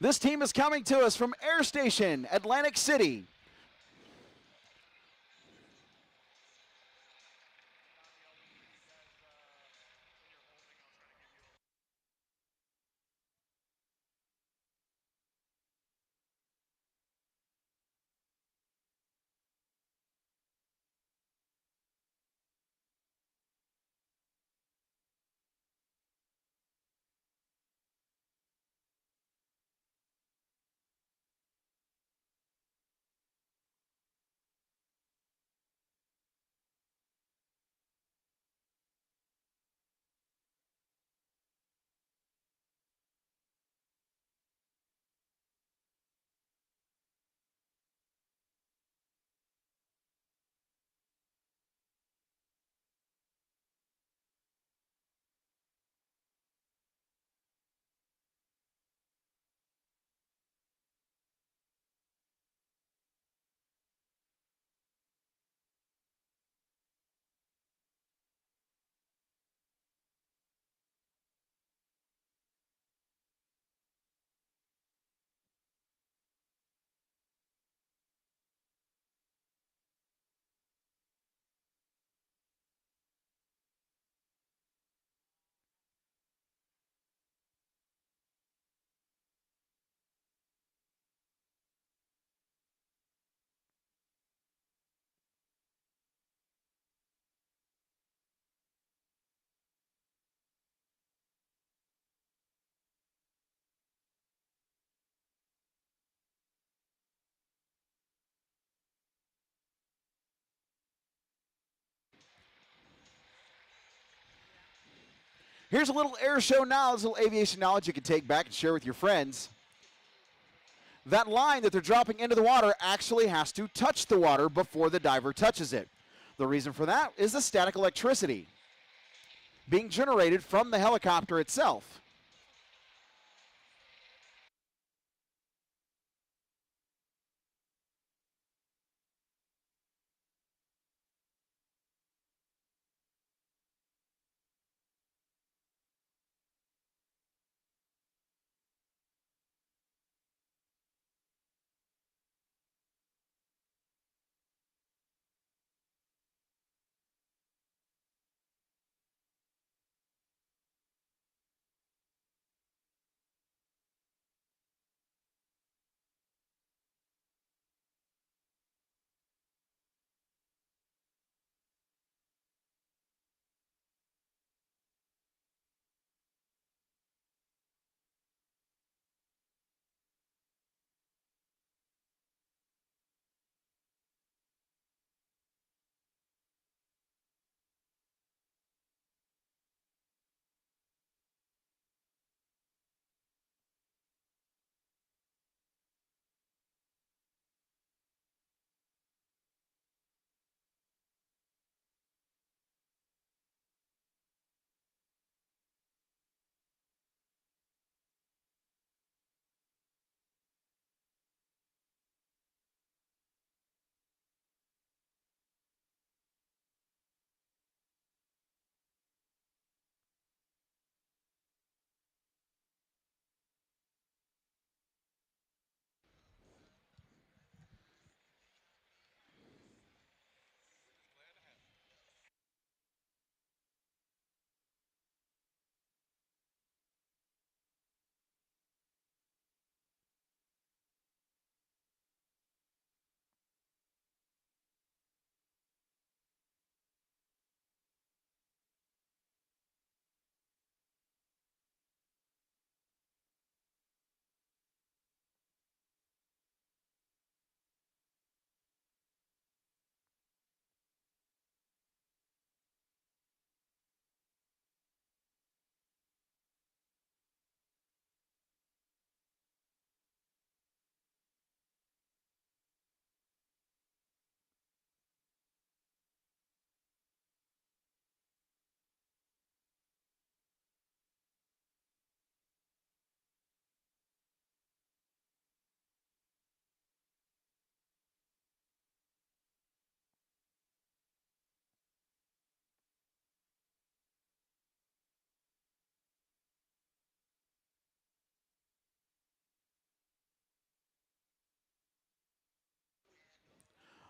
This team is coming to us from Air Station, Atlantic City. Here's a little air show knowledge, a little aviation knowledge you can take back and share with your friends. That line that they're dropping into the water actually has to touch the water before the diver touches it. The reason for that is the static electricity being generated from the helicopter itself.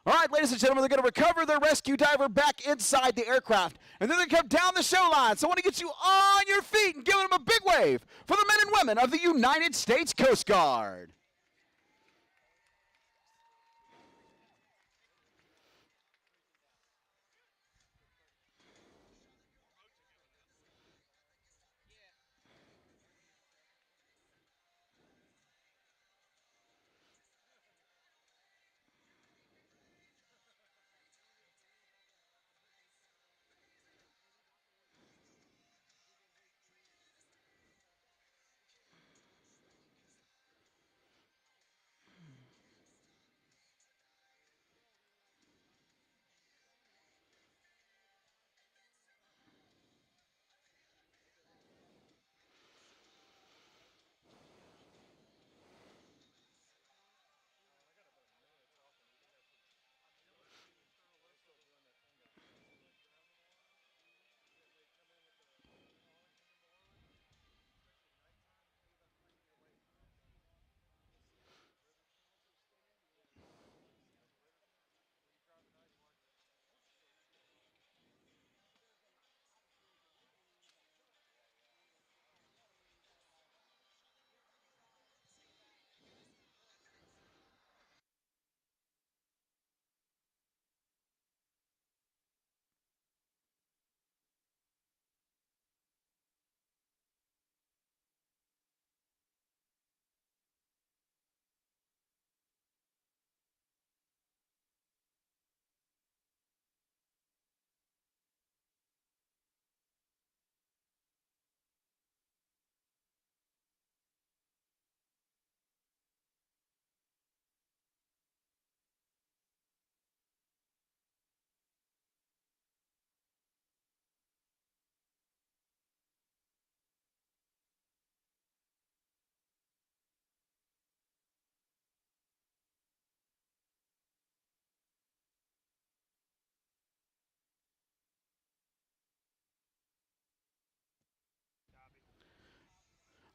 All right, ladies and gentlemen, they're going to recover their rescue diver back inside the aircraft, and then they come down the show line. So I want to get you on your feet and give them a big wave for the men and women of the United States Coast Guard.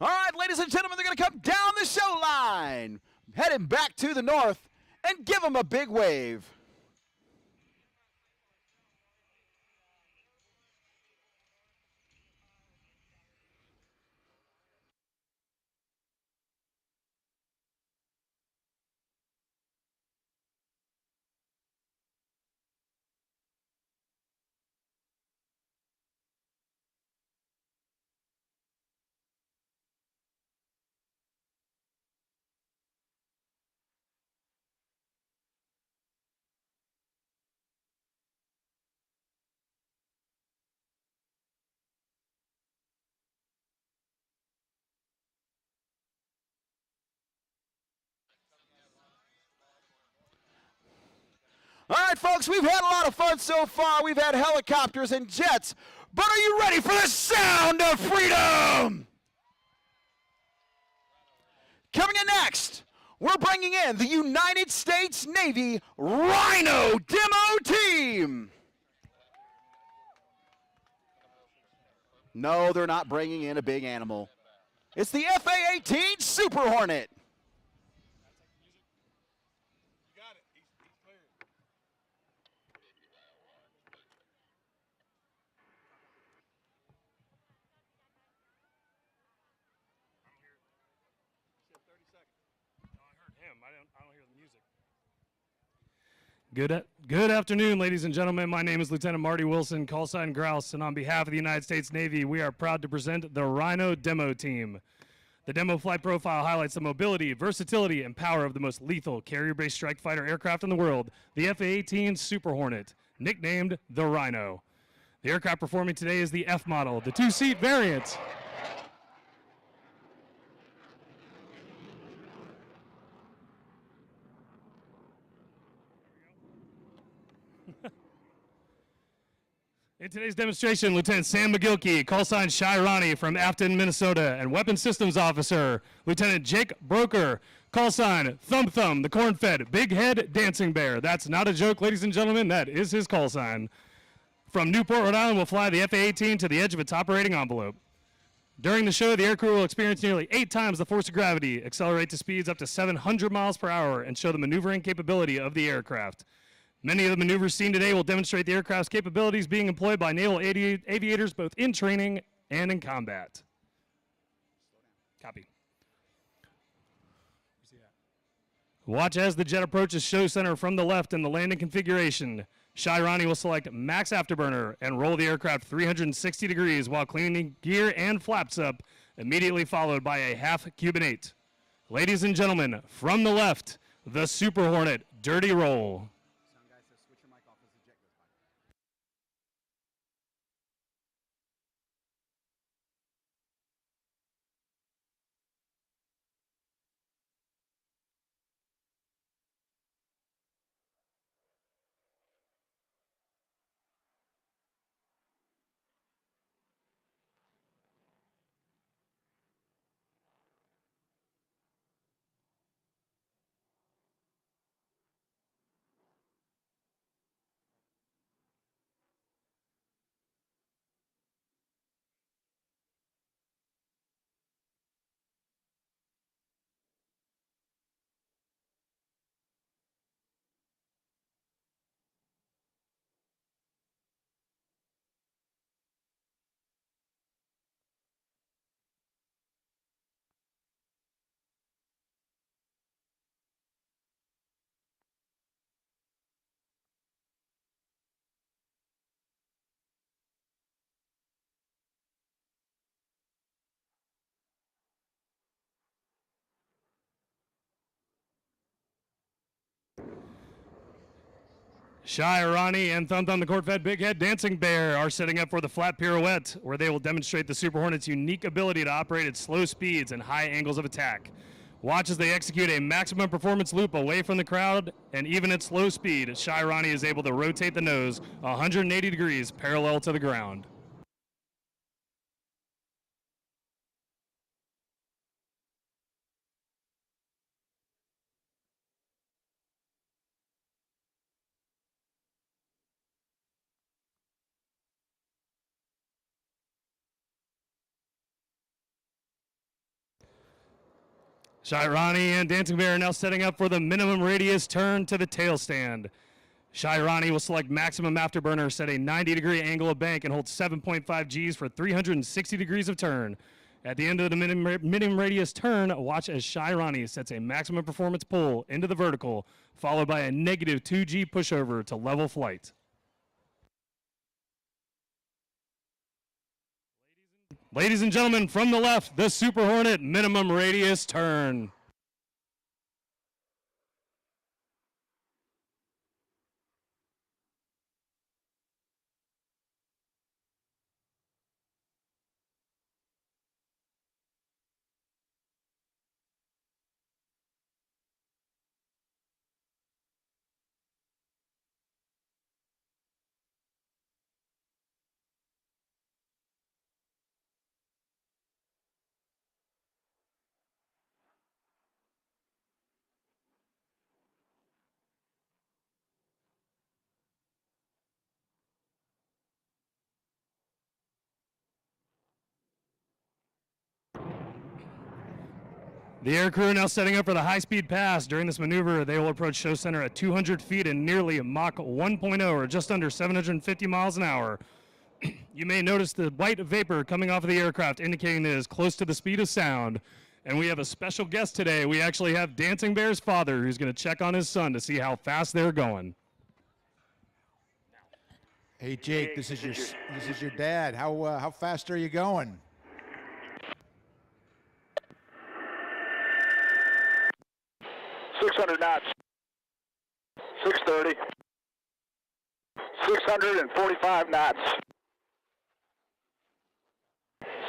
All right, ladies and gentlemen, they're going to come down the show line, heading back to the north, and give them a big wave. All right, folks, we've had a lot of fun so far. We've had helicopters and jets, but are you ready for the sound of freedom? Coming in next, we're bringing in the United States Navy Rhino Demo Team. No, they're not bringing in a big animal. It's the F-18 Super Hornet. Good afternoon, ladies and gentlemen. My name is Lieutenant Marty Wilson, call sign Grouse, and on behalf of the United States Navy, we are proud to present the Rhino Demo Team. The demo flight profile highlights the mobility, versatility, and power of the most lethal carrier-based strike fighter aircraft in the world, the F-18 Super Hornet, nicknamed the Rhino. The aircraft performing today is the F model, the two-seat variant. In today's demonstration, Lieutenant Sam McGilkey, call sign Shy Ronnie from Afton, Minnesota, and Weapons Systems Officer, Lieutenant Jake Broker, call sign Thumb Thumb, the corn-fed, big head dancing bear. That's not a joke, ladies and gentlemen, that is his call sign. From Newport, Rhode Island, we'll fly the F-18 to the edge of its operating envelope. During the show, the aircrew will experience nearly 8 times the force of gravity, accelerate to speeds up to 700 miles per hour, and show the maneuvering capability of the aircraft. Many of the maneuvers seen today will demonstrate the aircraft's capabilities being employed by naval aviators both in training and in combat. Copy. Watch as the jet approaches show center from the left in the landing configuration. Shy Ronnie will select max afterburner and roll the aircraft 360 degrees while cleaning gear and flaps up, immediately followed by a half Cuban 8. Ladies and gentlemen, from the left, the Super Hornet dirty roll. Shy Ronnie and Thumb Thumb the Corn-Fed Big Head Dancing Bear are setting up for the flat pirouette, where they will demonstrate the Super Hornet's unique ability to operate at slow speeds and high angles of attack. Watch as they execute a maximum performance loop away from the crowd, and even at slow speed, Shy Ronnie is able to rotate the nose 180 degrees parallel to the ground. Shairani and Dancing Bear are now setting up for the minimum radius turn to the tail stand. Shairani will select maximum afterburner, set a 90-degree angle of bank, and hold 7.5 Gs for 360 degrees of turn. At the end of the minimum radius turn, watch as Shairani sets a maximum performance pull into the vertical, followed by a negative 2G pushover to level flight. Ladies and gentlemen, from the left, the Super Hornet minimum radius turn. The aircrew now setting up for the high-speed pass. During this maneuver, they will approach show center at 200 feet and nearly Mach 1.0, or just under 750 miles an hour. You may notice the white vapor coming off of the aircraft, indicating that it is close to the speed of sound. And we have a special guest today. We actually have Dancing Bear's father, who's going to check on his son to see how fast they're going. Hey Jake, this is your dad. How fast are you going? Knots, 630, 645 knots,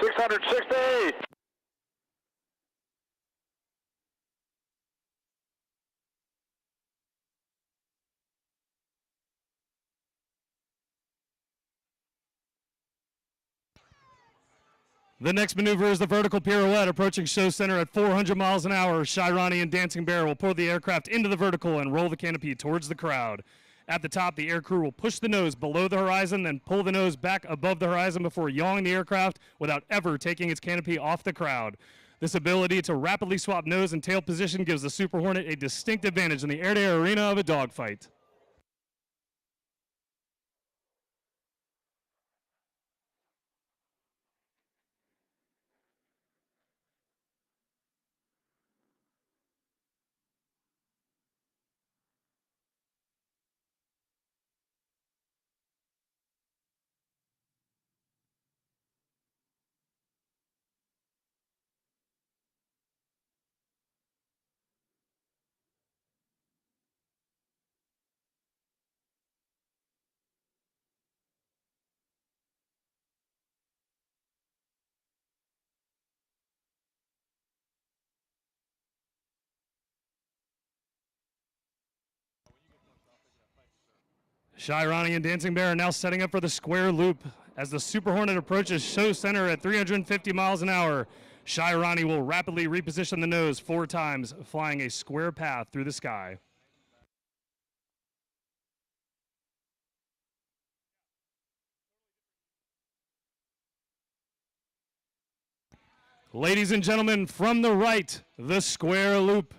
660. The next maneuver is the vertical pirouette, approaching show center at 400 miles an hour. Shairani and Dancing Bear will pull the aircraft into the vertical and roll the canopy towards the crowd. At the top, the aircrew will push the nose below the horizon, then pull the nose back above the horizon before yawing the aircraft without ever taking its canopy off the crowd. This ability to rapidly swap nose and tail position gives the Super Hornet a distinct advantage in the air-to-air arena of a dogfight. Shairani and Dancing Bear are now setting up for the square loop. As the Super Hornet approaches show center at 350 miles an hour, Shairani will rapidly reposition the nose 4 times, flying a square path through the sky. Ladies and gentlemen, from the right, the square loop.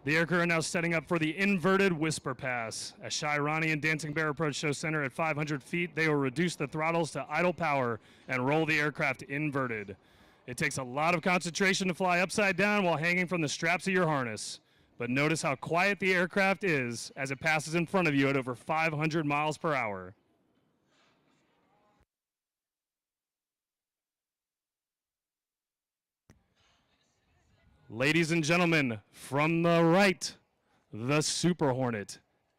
The aircrew are now setting up for the inverted whisper pass. As Shy Ronnie and Dancing Bear approach show center at 500 feet, they will reduce the throttles to idle power and roll the aircraft inverted. It takes a lot of concentration to fly upside down while hanging from the straps of your harness. But notice how quiet the aircraft is as it passes in front of you at over 500 miles per hour. Ladies and gentlemen, from the right, the Super Hornet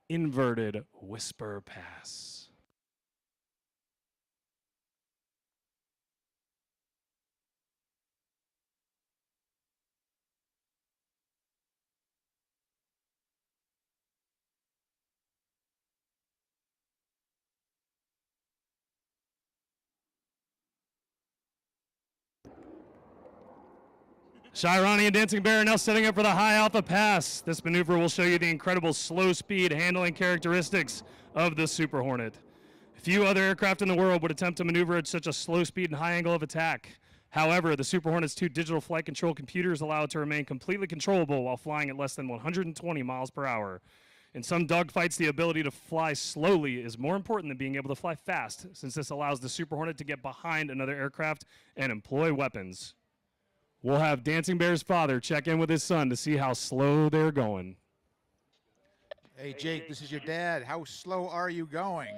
inverted whisper pass. Shy Ronnie and Dancing Bear are now setting up for the high alpha pass. This maneuver will show you the incredible slow speed handling characteristics of the Super Hornet. Few other aircraft in the world would attempt to maneuver at such a slow speed and high angle of attack. However, the Super Hornet's 2 digital flight control computers allow it to remain completely controllable while flying at less than 120 miles per hour. In some dogfights, the ability to fly slowly is more important than being able to fly fast, since this allows the Super Hornet to get behind another aircraft and employ weapons. We'll have Dancing Bear's father check in with his son to see how slow they're going. Hey, Jake, this is your dad. How slow are you going?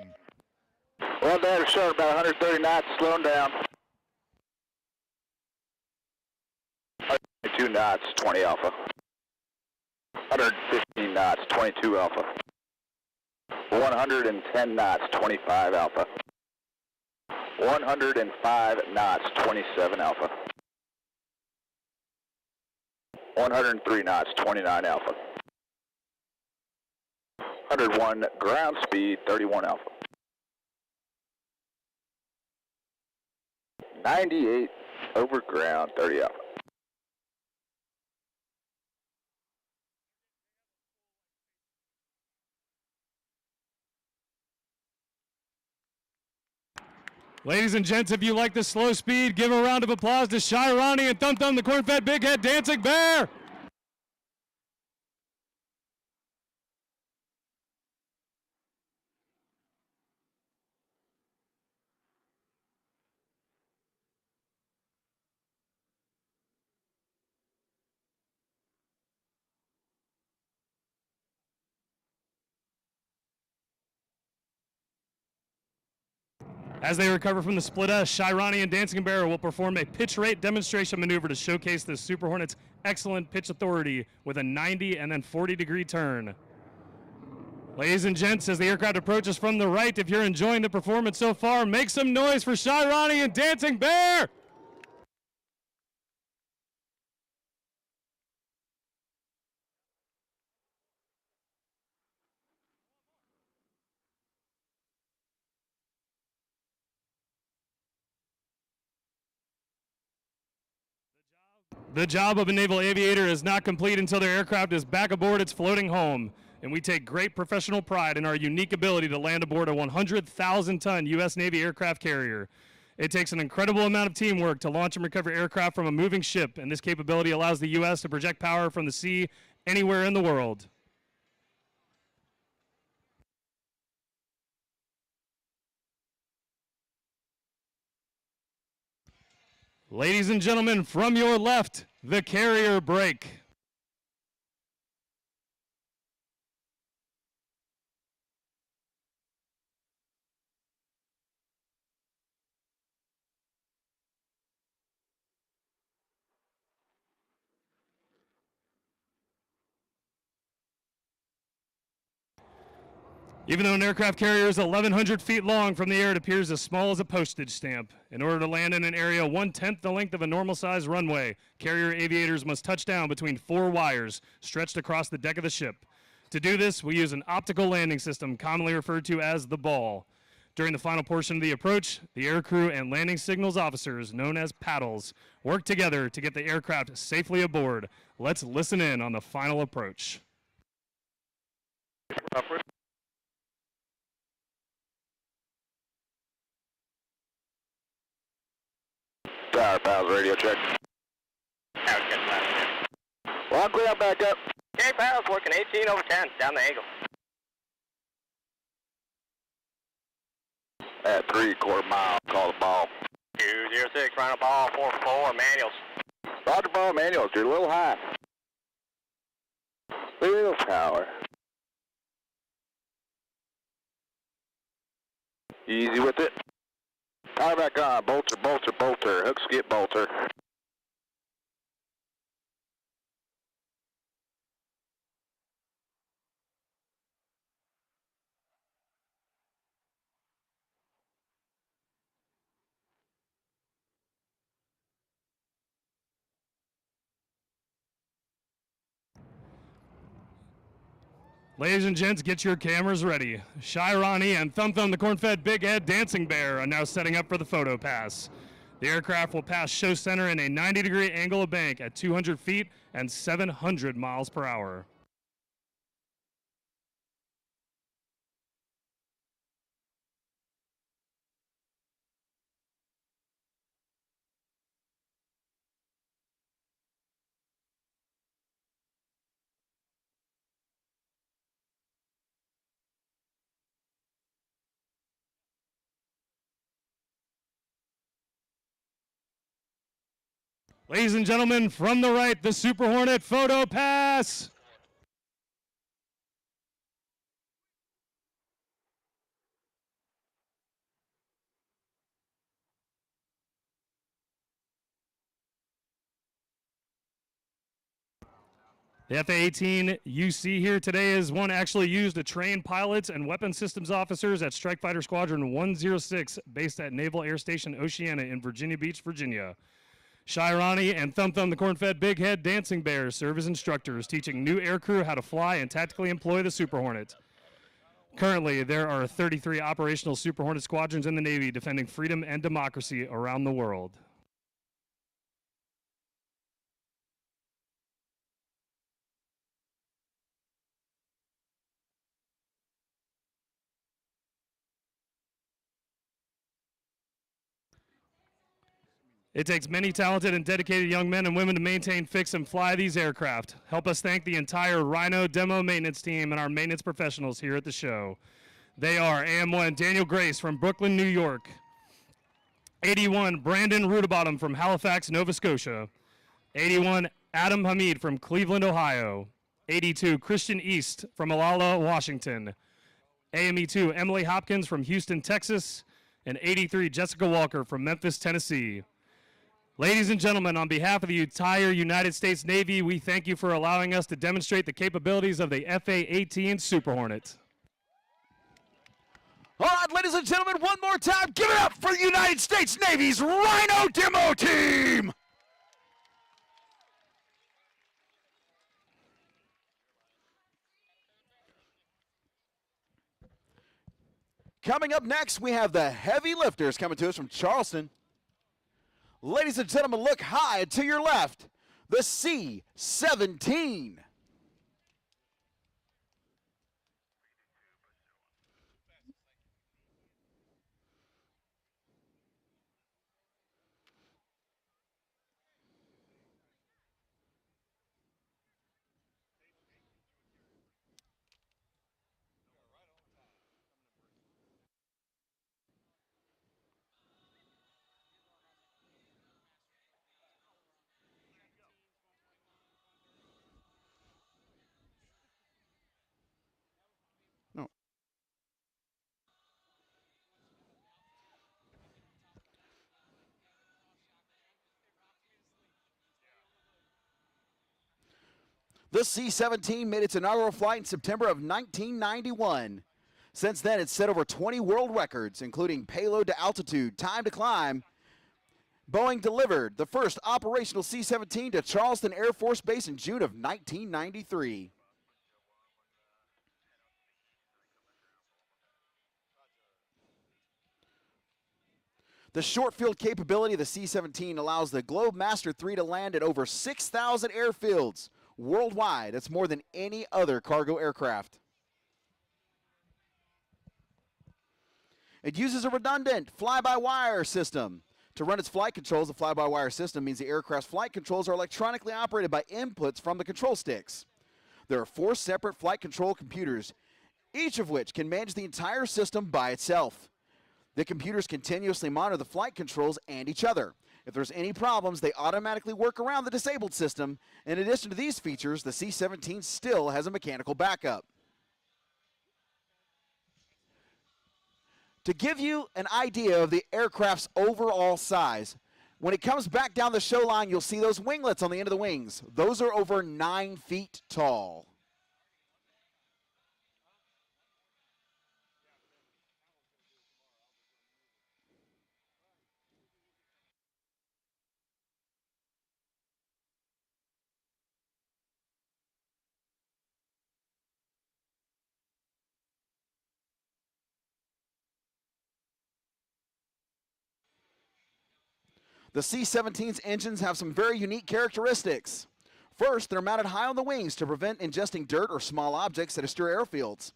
Well, Dad, it's showing about 130 knots, slowing down. 122 knots, 20 alpha. 115 knots, 22 alpha. 110 knots, 25 alpha. 105 knots, 27 alpha. 103 knots, 29 alpha. 101 ground speed, 31 alpha. 98 over ground, 30 alpha. Ladies and gents, if you like the slow speed, give a round of applause to Shy Ronnie and Thumb Thumb, the corn-fed big head Dancing Bear. As they recover from the split S, Shy Ronnie and Dancing Bear will perform a pitch rate demonstration maneuver to showcase the Super Hornet's excellent pitch authority with a 90 and then 40-degree turn. Ladies and gents, as the aircraft approaches from the right, if you're enjoying the performance so far, make some noise for Shy Ronnie and Dancing Bear! The job of a naval aviator is not complete until their aircraft is back aboard its floating home, and we take great professional pride in our unique ability to land aboard a 100,000-ton U.S. Navy aircraft carrier. It takes an incredible amount of teamwork to launch and recover aircraft from a moving ship, and this capability allows the U.S. to project power from the sea anywhere in the world. Ladies and gentlemen, from your left, the carrier brake. Even though an aircraft carrier is 1,100 feet long from the air, it appears as small as a postage stamp. In order to land in an area 1/10 the length of a normal-sized runway, carrier aviators must touch down between 4 wires stretched across the deck of the ship. To do this, we use an optical landing system, commonly referred to as the ball. During the final portion of the approach, the aircrew and landing signals officers, known as paddles, work together to get the aircraft safely aboard. Let's listen in on the final approach. Tower, pals, radio check. Well, I'm clear, back up. Okay, pilots working 18 over 10, down the angle. At 3/4 mile, call the ball. 206, final ball, 4-4, manuals. Roger ball, manuals, you're a little high. Little power. Easy with it. Power back on, bolter, bolter, bolter, hook skip, bolter. Ladies and gents, get your cameras ready. Shy Ronnie and Thumb Thumb the corn-fed big head dancing bear are now setting up for the photo pass. The aircraft will pass show center in a 90-degree angle of bank at 200 feet and 700 miles per hour. Ladies and gentlemen, from the right, the Super Hornet photo pass. The F-18 you see here today is one actually used to train pilots and weapons systems officers at Strike Fighter Squadron 106, based at Naval Air Station Oceana in Virginia Beach, Virginia. Shy Ronnie and Thumb Thumb the corn-fed big head dancing bear serve as instructors, teaching new aircrew how to fly and tactically employ the Super Hornet. Currently, there are 33 operational Super Hornet squadrons in the Navy defending freedom and democracy around the world. It takes many talented and dedicated young men and women to maintain, fix, and fly these aircraft. Help us thank the entire Rhino Demo maintenance team and our maintenance professionals here at the show. They are AM1 Daniel Grace from Brooklyn, New York. 81 Brandon Rudabottom from Halifax, Nova Scotia. 81 Adam Hamid from Cleveland, Ohio. 82 Christian East from Olalla, Washington. AME2 Emily Hopkins from Houston, Texas. And 83 Jessica Walker from Memphis, Tennessee. Ladies and gentlemen, on behalf of the entire United States Navy, we thank you for allowing us to demonstrate the capabilities of the F-18 Super Hornet. All right, ladies and gentlemen, one more time, give it up for the United States Navy's Rhino Demo team! Coming up next, we have the heavy lifters coming to us from Charleston. Ladies and gentlemen, look high to your left, the C-17. No. The C-17 made its inaugural flight in September of 1991. Since then, it's set over 20 world records, including payload to altitude, time to climb. Boeing delivered the first operational C-17 to Charleston Air Force Base in June of 1993. The short field capability of the C-17 allows the Globemaster III to land at over 6,000 airfields worldwide. That's more than any other cargo aircraft. It uses a redundant fly-by-wire system. To run its flight controls, the fly-by-wire system means the aircraft's flight controls are electronically operated by inputs from the control sticks. There are 4 separate flight control computers, each of which can manage the entire system by itself. The computers continuously monitor the flight controls and each other. If there's any problems, they automatically work around the disabled system. In addition to these features, the C-17 still has a mechanical backup. To give you an idea of the aircraft's overall size, when it comes back down the show line, you'll see those winglets on the end of the wings. Those are over 9 feet tall. The C-17's engines have some very unique characteristics. First, they're mounted high on the wings to prevent ingesting dirt or small objects at austere airfields.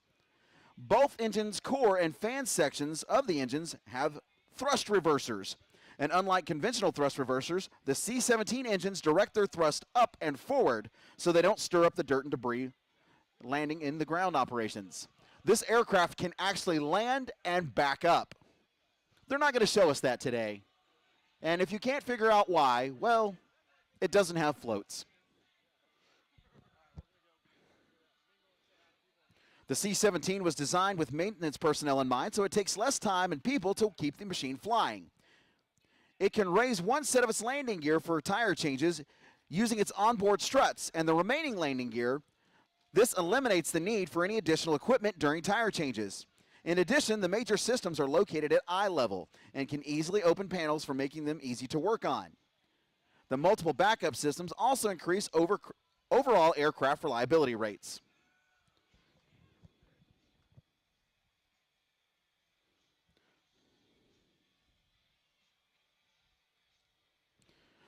Both engines' core and fan sections of the engines have thrust reversers. And unlike conventional thrust reversers, the C-17 engines direct their thrust up and forward so they don't stir up the dirt and debris landing in the ground operations. This aircraft can actually land and back up. They're not going to show us that today. And if you can't figure out why, well, it doesn't have floats. The C-17 was designed with maintenance personnel in mind, so it takes less time and people to keep the machine flying. It can raise one set of its landing gear for tire changes using its onboard struts, and the remaining landing gear, this eliminates the need for any additional equipment during tire changes. In addition, the major systems are located at eye level and can easily open panels for making them easy to work on. The multiple backup systems also increase overall aircraft reliability rates.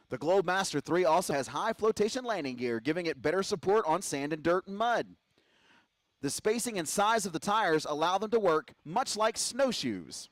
The Globemaster III also has high flotation landing gear, giving it better support on sand and dirt and mud. The spacing and size of the tires allow them to work much like snowshoes.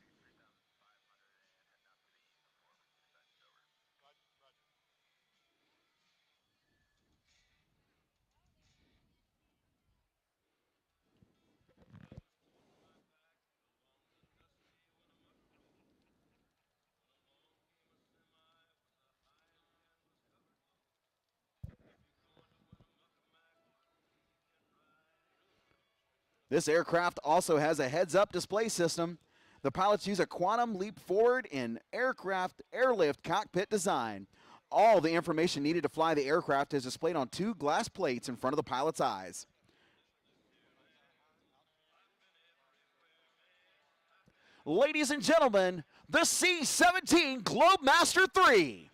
This aircraft also has a heads-up display system. The pilots use a quantum leap forward in aircraft airlift cockpit design. All the information needed to fly the aircraft is displayed on 2 glass plates in front of the pilot's eyes. Ladies and gentlemen, the C-17 Globemaster III.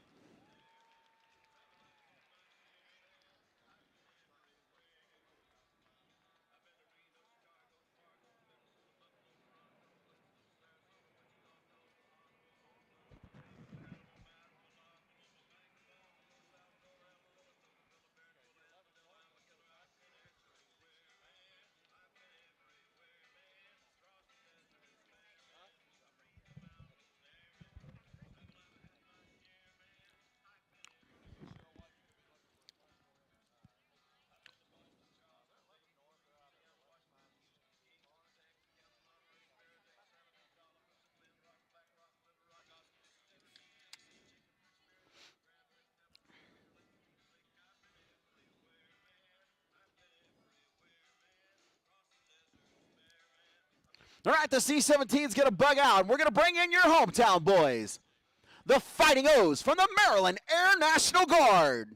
All right, the C-17's going to bug out, and we're going to bring in your hometown boys, the Fighting O's from the Maryland Air National Guard.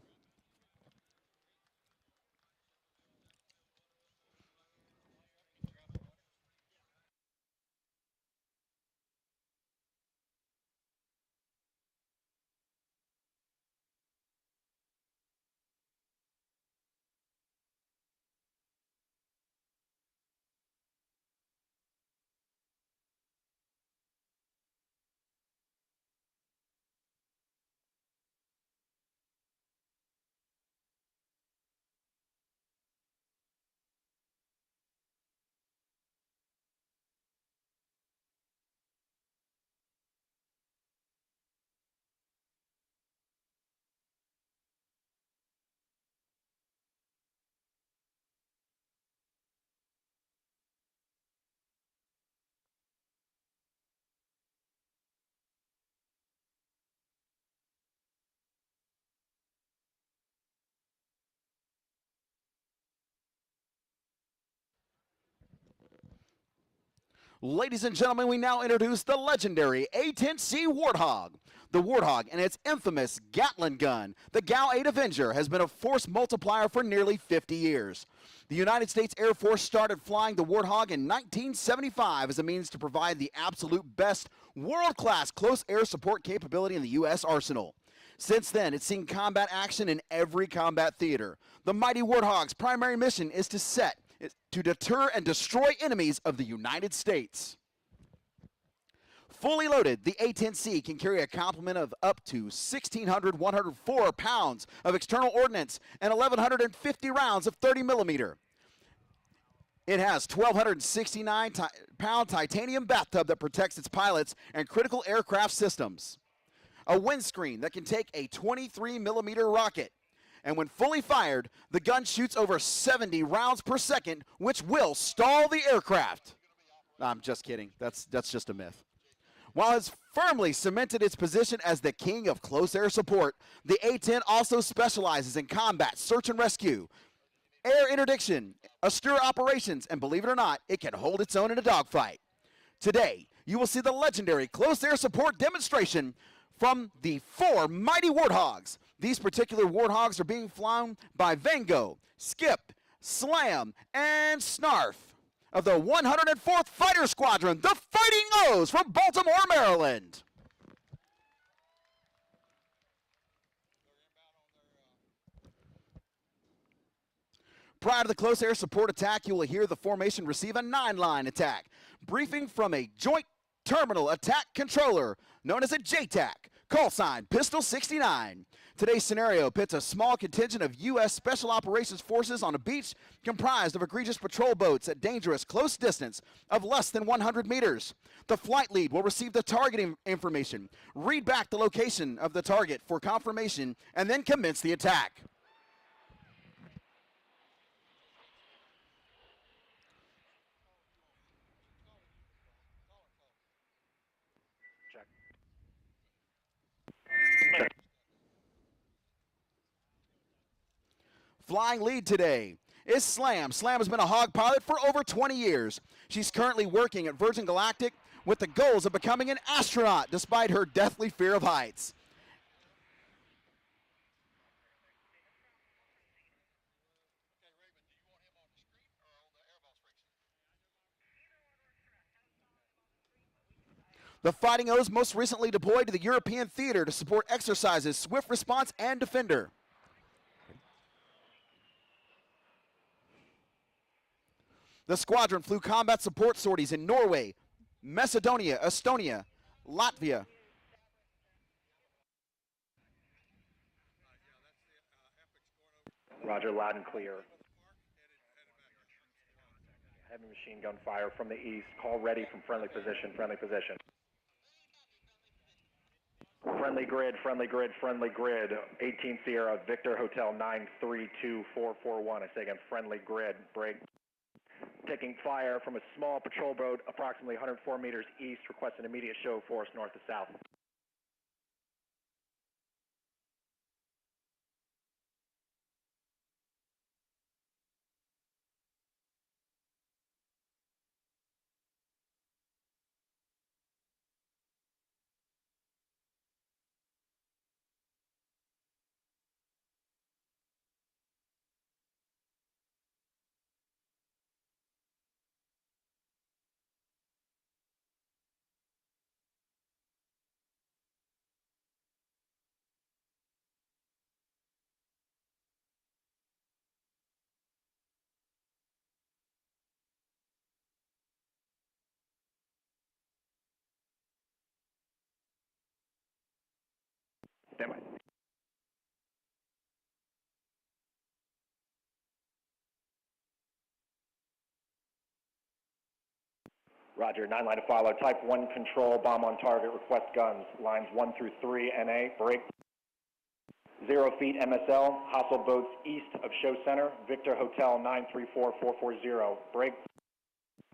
Ladies and gentlemen, we now introduce the legendary A-10C Warthog. The Warthog and its infamous Gatling gun, the GAL-8 Avenger, has been a force multiplier for nearly 50 years. The United States Air Force started flying the Warthog in 1975 as a means to provide the absolute best world-class close air support capability in the U.S. arsenal. Since then, it's seen combat action in every combat theater. The mighty Warthog's primary mission is to deter and destroy enemies of the United States. Fully loaded, the A-10C can carry a complement of up to 1,104 pounds of external ordnance and 1,150 rounds of 30 millimeter. It has 1,269-pound titanium bathtub that protects its pilots and critical aircraft systems. A windscreen that can take a 23 millimeter rocket. And when fully fired, the gun shoots over 70 rounds per second, which will stall the aircraft. I'm just kidding. That's just a myth. While it's firmly cemented its position as the king of close air support, the A-10 also specializes in combat, search and rescue, air interdiction, austere operations, and believe it or not, it can hold its own in a dogfight. Today, you will see the legendary close air support demonstration from the 4 mighty Warthogs. These particular Warthogs are being flown by Vango, Skip, Slam, and Snarf of the 104th Fighter Squadron, the Fighting O's from Baltimore, Maryland. Prior to the close air support attack, you will hear the formation receive a 9-line attack. Briefing from a Joint Terminal Attack Controller, known as a JTAC, call sign Pistol 69. Today's scenario pits a small contingent of U.S. Special Operations Forces on a beach comprised of egregious patrol boats at dangerous close distance of less than 100 meters. The flight lead will receive the targeting information, read back the location of the target for confirmation, and then commence the attack. Flying lead today is Slam. Slam has been a Hog pilot for over 20 years. She's currently working at Virgin Galactic with the goals of becoming an astronaut despite her deathly fear of heights. The Fighting O's most recently deployed to the European theater to support exercises Swift Response and Defender. The squadron flew combat support sorties in Norway, Macedonia, Estonia, Latvia. Roger, loud and clear. Heavy machine gun fire from the east. Call ready from friendly position, friendly position. Friendly grid, friendly grid, friendly grid. 18 Sierra, Victor Hotel 932441. I say again, friendly grid. Break. Taking fire from a small patrol boat approximately 104 meters east. Request an immediate show of force north to south. Stand by. Roger, 9-line to follow. Type 1 control, bomb on target, request guns. Lines 1 through 3, NA, break. 0 feet MSL, hostile boats east of show center, Victor Hotel 934440, break.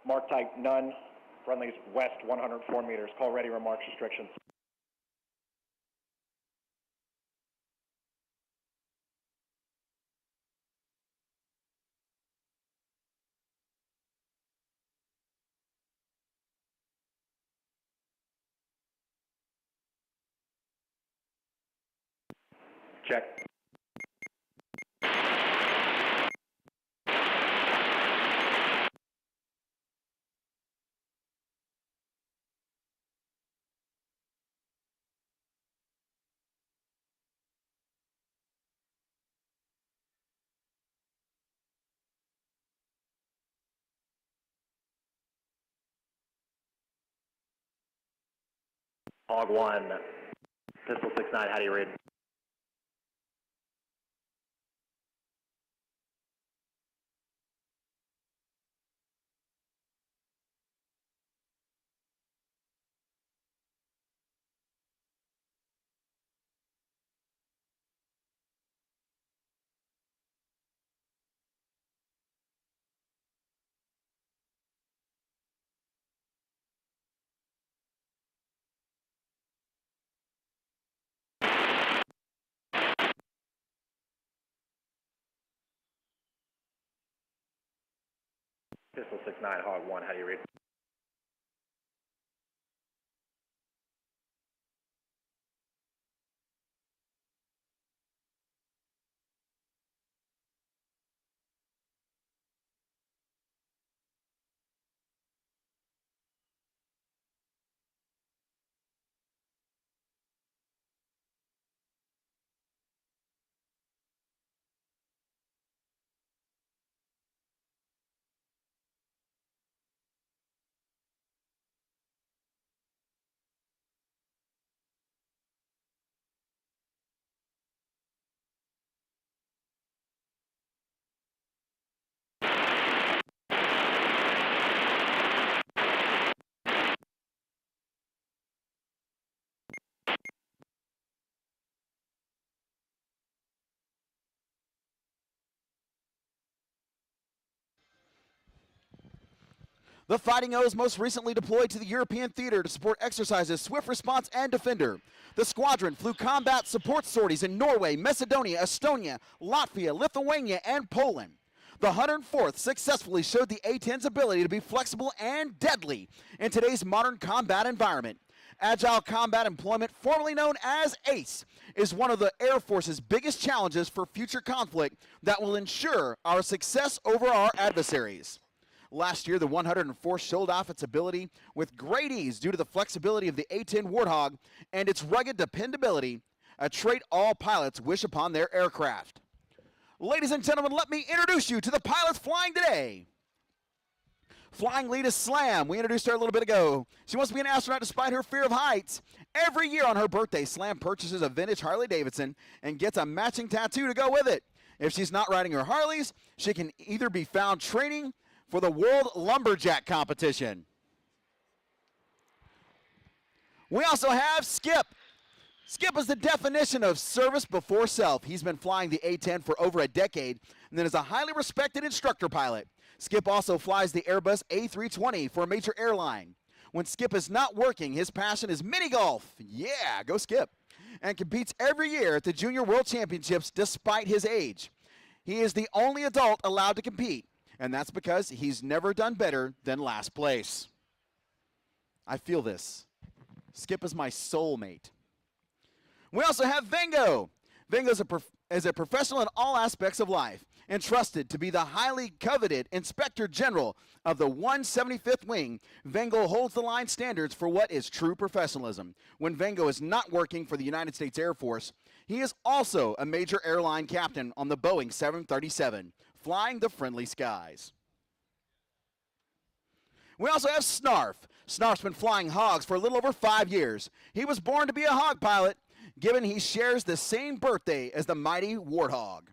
Mark type none, friendlies west 104 meters. Call ready, remarks, restrictions. Check. Hog 1, Pistol 6-9, how do you read? Pistol 6-9, Hog 1, how do you read? The Fighting O's most recently deployed to the European theater to support exercises Swift Response and Defender. The squadron flew combat support sorties in Norway, Macedonia, Estonia, Latvia, Lithuania, and Poland. The 104th successfully showed the A-10's ability to be flexible and deadly in today's modern combat environment. Agile combat employment, formerly known as ACE, is one of the Air Force's biggest challenges for future conflict that will ensure our success over our adversaries. Last year, the 104 showed off its ability with great ease due to the flexibility of the A-10 Warthog and its rugged dependability, a trait all pilots wish upon their aircraft. Ladies and gentlemen, let me introduce you to the pilots flying today. Flying lead is Slam. We introduced her a little bit ago. She wants to be an astronaut despite her fear of heights. Every year on her birthday, Slam purchases a vintage Harley-Davidson and gets a matching tattoo to go with it. If she's not riding her Harleys, she can either be found training for the World Lumberjack Competition. We also have Skip. Skip is the definition of service before self. He's been flying the A-10 for over a decade and then is a highly respected instructor pilot. Skip also flies the Airbus A320 for a major airline. When Skip is not working, his passion is mini golf. Yeah, go Skip. And competes every year at the Junior World Championships despite his age. He is the only adult allowed to compete, and that's because he's never done better than last place. I feel this. Skip is my soulmate. We also have Vengo. Vengo is a professional in all aspects of life, entrusted to be the highly coveted Inspector General of the 175th Wing. Vengo holds the line standards for what is true professionalism. When Vengo is not working for the United States Air Force, he is also a major airline captain on the Boeing 737, flying the friendly skies. We also have Snarf. Snarf's been flying hogs for a little over 5 years. He was born to be a hog pilot, given he shares the same birthday as the mighty Warthog.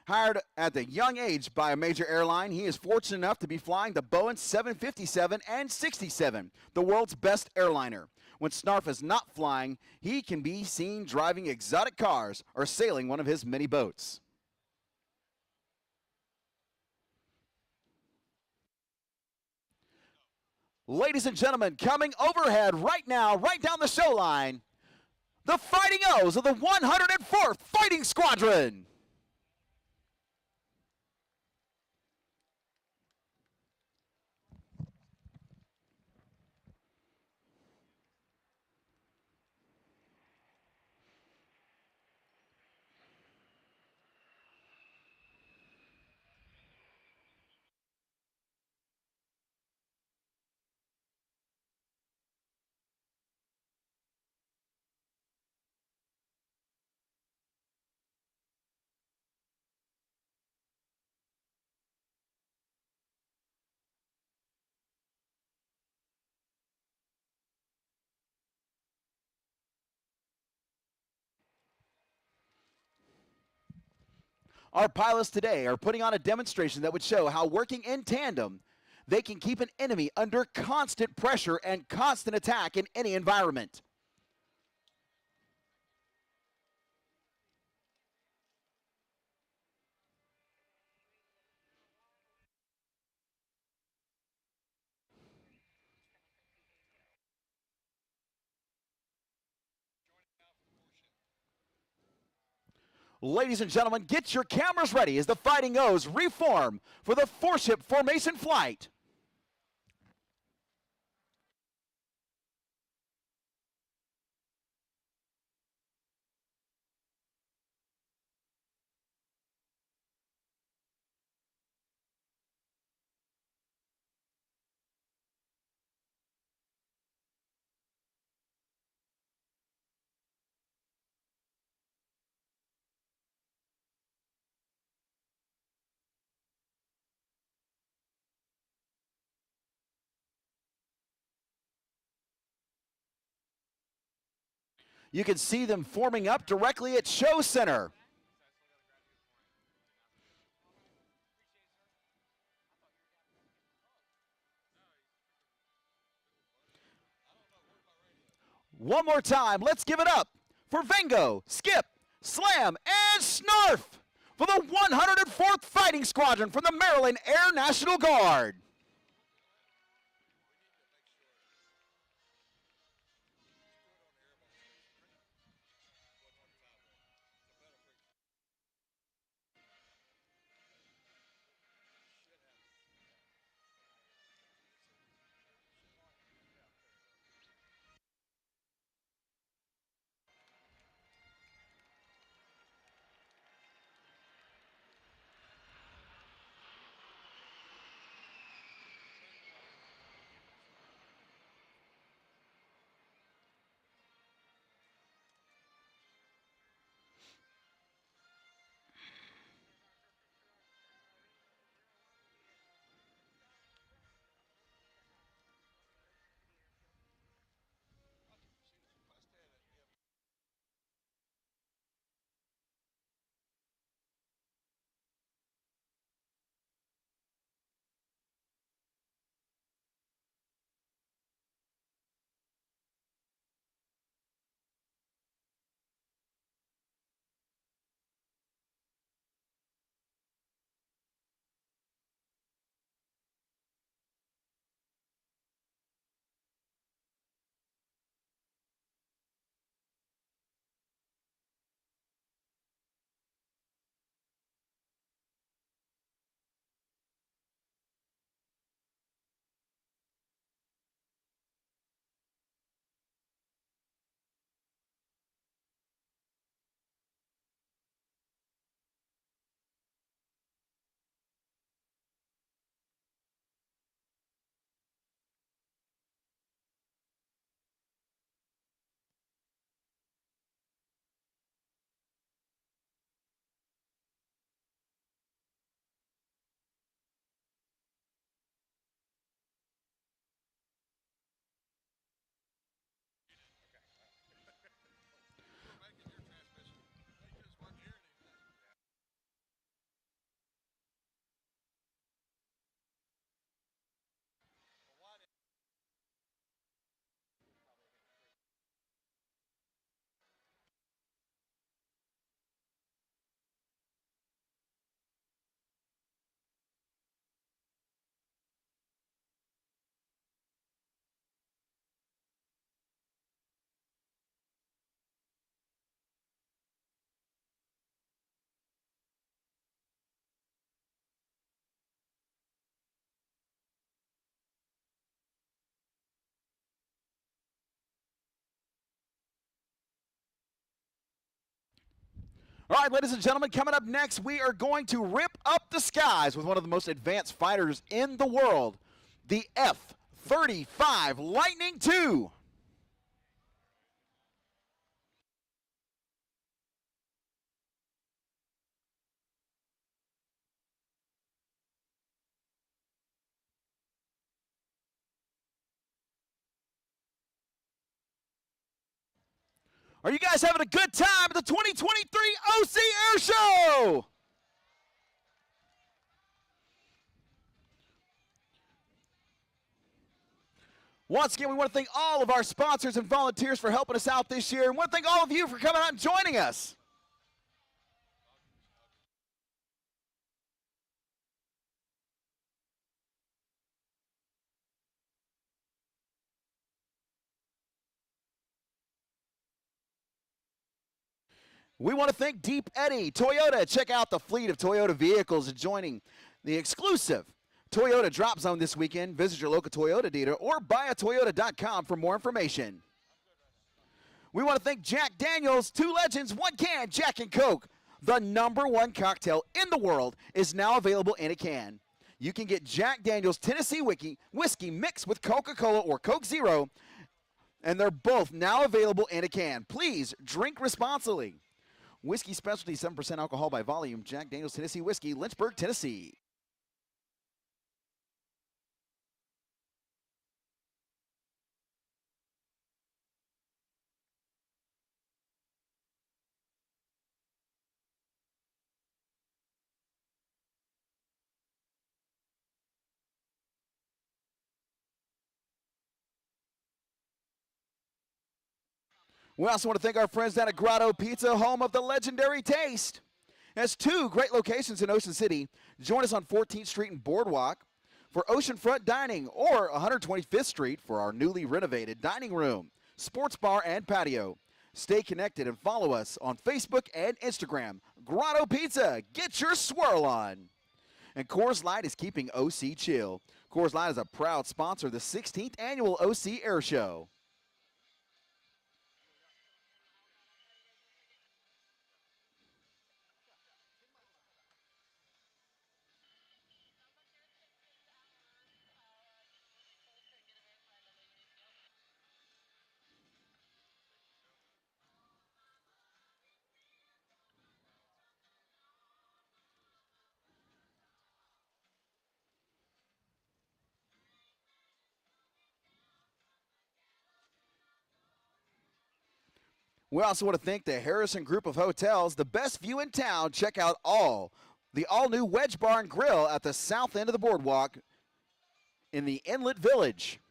Hired at the young age by a major airline, he is fortunate enough to be flying the Boeing 757 and 67, the world's best airliner. When Snarf is not flying, he can be seen driving exotic cars or sailing one of his many boats. Ladies and gentlemen, coming overhead right now, right down the show line, the Fighting O's of the 104th Fighting Squadron. Our pilots today are putting on a demonstration that would show how working in tandem, they can keep an enemy under constant pressure and constant attack in any environment. Ladies and gentlemen, get your cameras ready as the Fighting O's reform for the four-ship formation flight. You can see them forming up directly at Show Center. One more time, let's give it up for Vengo, Skip, Slam, and Snarf for the 104th Fighting Squadron from the Maryland Air National Guard. All right, ladies and gentlemen, coming up next, we are going to rip up the skies with one of the most advanced fighters in the world, the F-35 Lightning II. Are you guys having a good time at the 2023 OC Air Show? Once again, we want to thank all of our sponsors and volunteers for helping us out this year. And we want to thank all of you for coming out and joining us. We want to thank Deep Eddy Toyota. Check out the fleet of Toyota vehicles joining the exclusive Toyota Drop Zone this weekend. Visit your local Toyota dealer or buyatoyota.com for more information. We want to thank Jack Daniels, 2 legends, 1 can, Jack and Coke. The #1 cocktail in the world is now available in a can. You can get Jack Daniels Tennessee whiskey mixed with Coca-Cola or Coke Zero, and they're both now available in a can. Please drink responsibly. Whiskey specialty, 7% alcohol by volume. Jack Daniels Tennessee Whiskey, Lynchburg, Tennessee. We also want to thank our friends down at Grotto Pizza, home of the legendary taste. It has 2 great locations in Ocean City. Join us on 14th Street and Boardwalk for oceanfront dining, or 125th Street for our newly renovated dining room, sports bar, and patio. Stay connected and follow us on Facebook and Instagram. Grotto Pizza, get your swirl on. And Coors Light is keeping OC chill. Coors Light is a proud sponsor of the 16th Annual OC Air Show. We also want to thank the Harrison Group of Hotels, the best view in town. Check out the all-new Wedge Bar and Grill at the south end of the boardwalk in the Inlet Village.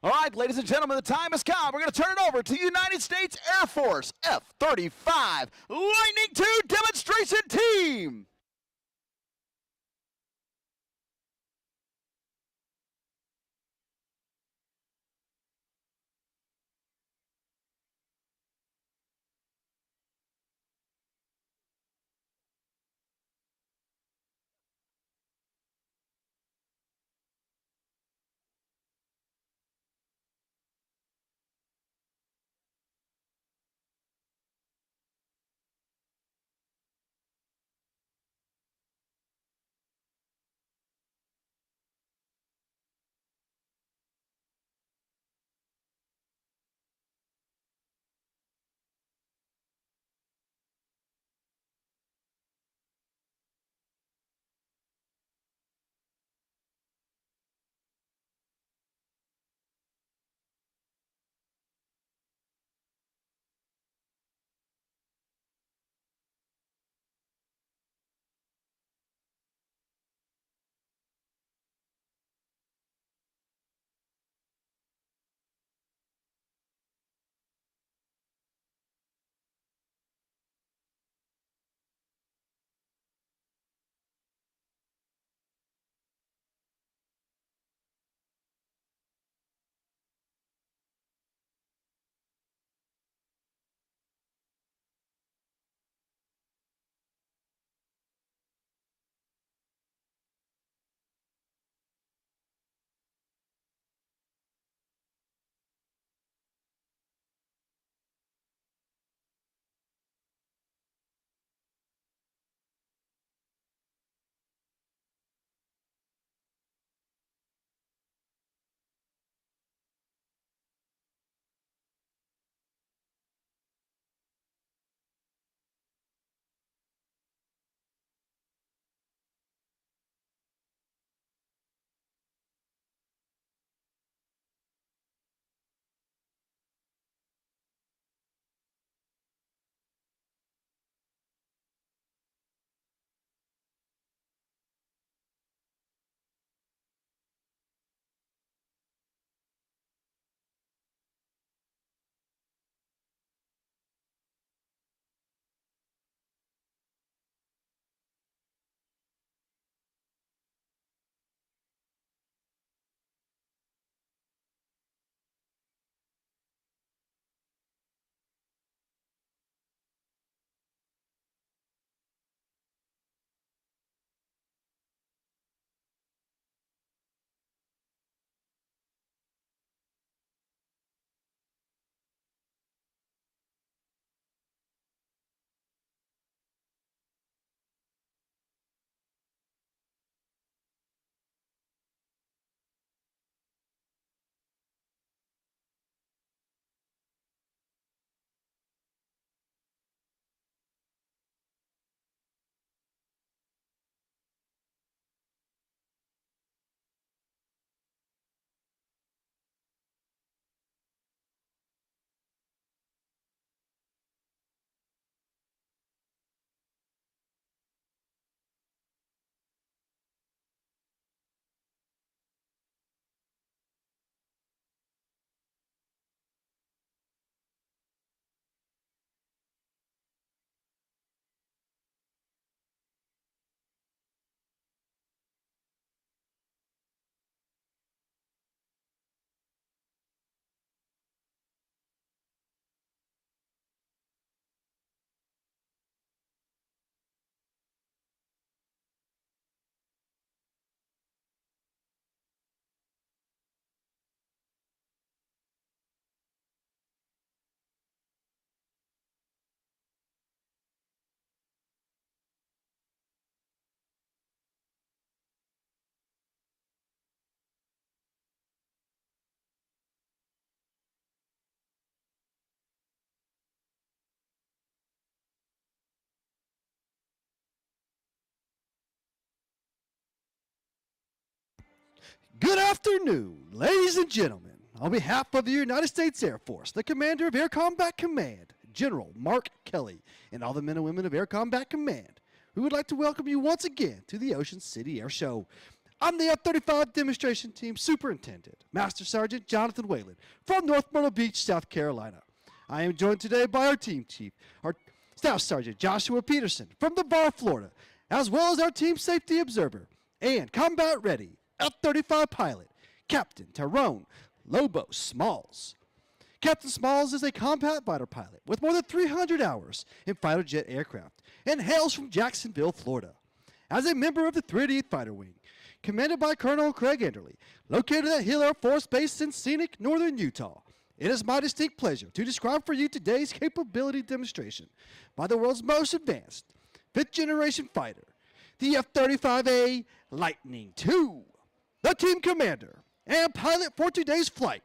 All right, ladies and gentlemen, the time has come. We're going to turn it over to United States Air Force F-35 Lightning II demonstration team. Good afternoon, ladies and gentlemen. On behalf of the United States Air Force, the Commander of Air Combat Command, General Mark Kelly, and all the men and women of Air Combat Command, we would like to welcome you once again to the Ocean City Air Show. I'm the F-35 Demonstration Team Superintendent, Master Sergeant Jonathan Whalen from North Myrtle Beach, South Carolina. I am joined today by our Team Chief, our Staff Sergeant Joshua Peterson from the Bar, Florida, as well as our Team Safety Observer and Combat Ready F-35 Pilot, Captain Tyrone Lobo Smalls. Captain Smalls is a combat fighter pilot with more than 300 hours in fighter jet aircraft and hails from Jacksonville, Florida. As a member of the 388th Fighter Wing, commanded by Colonel Craig Enderly, located at Hill Air Force Base in scenic northern Utah, it is my distinct pleasure to describe for you today's capability demonstration by the world's most advanced 5th-generation fighter, the F-35A Lightning II. The team commander and pilot for today's flight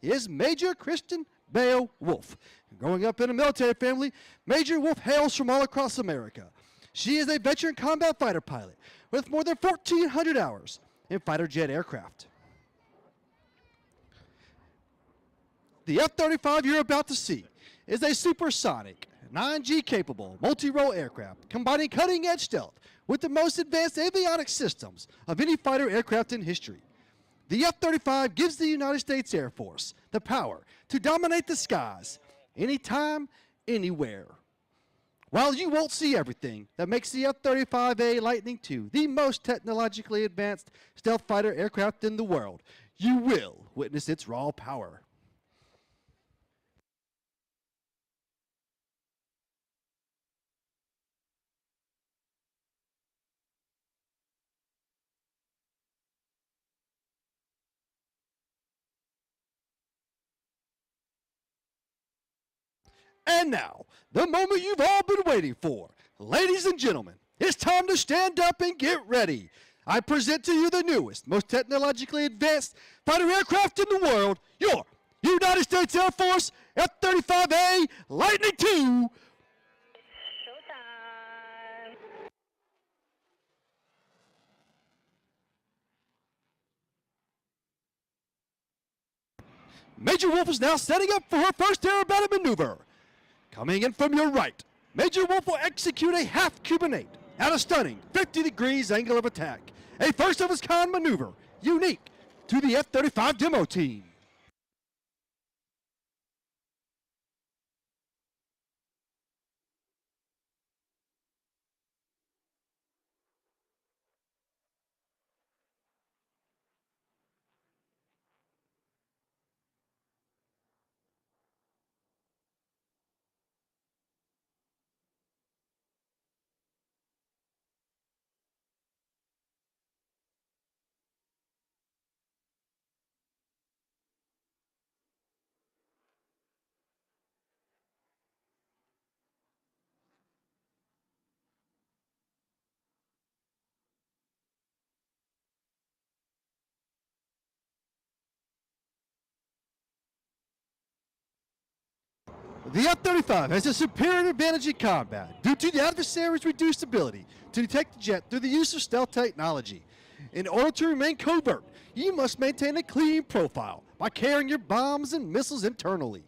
is Major Kristen Bale Wolf. Growing up in a military family, Major Wolf hails from all across America. She is a veteran combat fighter pilot with more than 1,400 hours in fighter jet aircraft. The F-35 you're about to see is a supersonic, 9G capable multi-role aircraft combining cutting-edge stealth with the most advanced avionics systems of any fighter aircraft in history. The F-35 gives the United States Air Force the power to dominate the skies anytime, anywhere. While you won't see everything that makes the F-35A Lightning II the most technologically advanced stealth fighter aircraft in the world, you will witness its raw power. And now, the moment you've all been waiting for. Ladies and gentlemen, it's time to stand up and get ready. I present to you the newest, most technologically advanced fighter aircraft in the world, your United States Air Force F-35A Lightning II. Showtime. Major Wolf is now setting up for her first aerobatic maneuver. Coming in from your right, Major Wolf will execute a half Cuban 8 at a stunning 50 degrees angle of attack. A first of its kind maneuver, unique to the F-35 Demo team. The F-35 has a superior advantage in combat due to the adversary's reduced ability to detect the jet through the use of stealth technology. In order to remain covert, you must maintain a clean profile by carrying your bombs and missiles internally.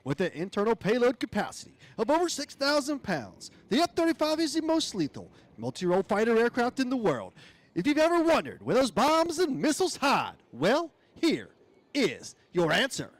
With an internal payload capacity of over 6,000 pounds, the F-35 is the most lethal multi-role fighter aircraft in the world. If you've ever wondered where those bombs and missiles hide, well, here is your answer.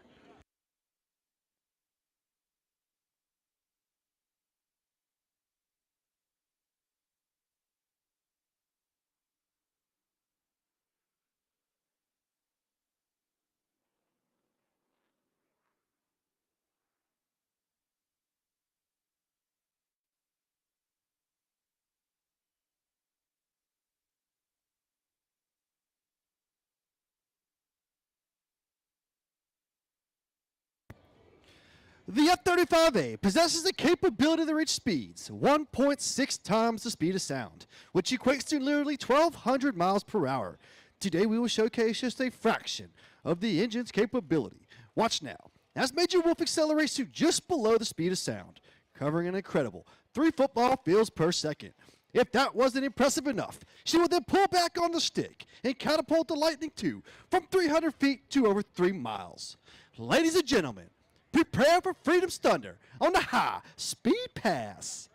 The F-35A possesses the capability to reach speeds 1.6 times the speed of sound, which equates to nearly 1,200 miles per hour. Today we will showcase just a fraction of the engine's capability. Watch now, as Major Wolf accelerates to just below the speed of sound, covering an incredible 3 football fields per second. If that wasn't impressive enough, she would then pull back on the stick and catapult the Lightning II from 300 feet to over 3 miles. Ladies and gentlemen, prepare for Freedom's Thunder on the High Speed Pass.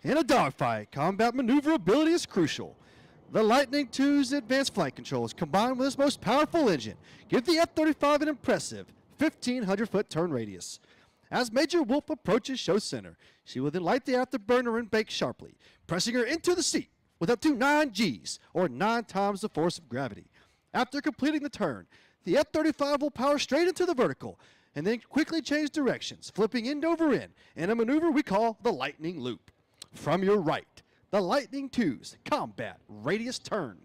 In a dogfight, combat maneuverability is crucial. The Lightning II's advanced flight controls, combined with its most powerful engine, give the F-35 an impressive 1,500-foot turn radius. As Major Wolf approaches show center, she will then light the afterburner and bake sharply, pressing her into the seat with up to 9 Gs, or 9 times the force of gravity. After completing the turn, the F-35 will power straight into the vertical, and then quickly change directions, flipping end over end in a maneuver we call the Lightning Loop. From your right, the Lightning II's combat radius turn.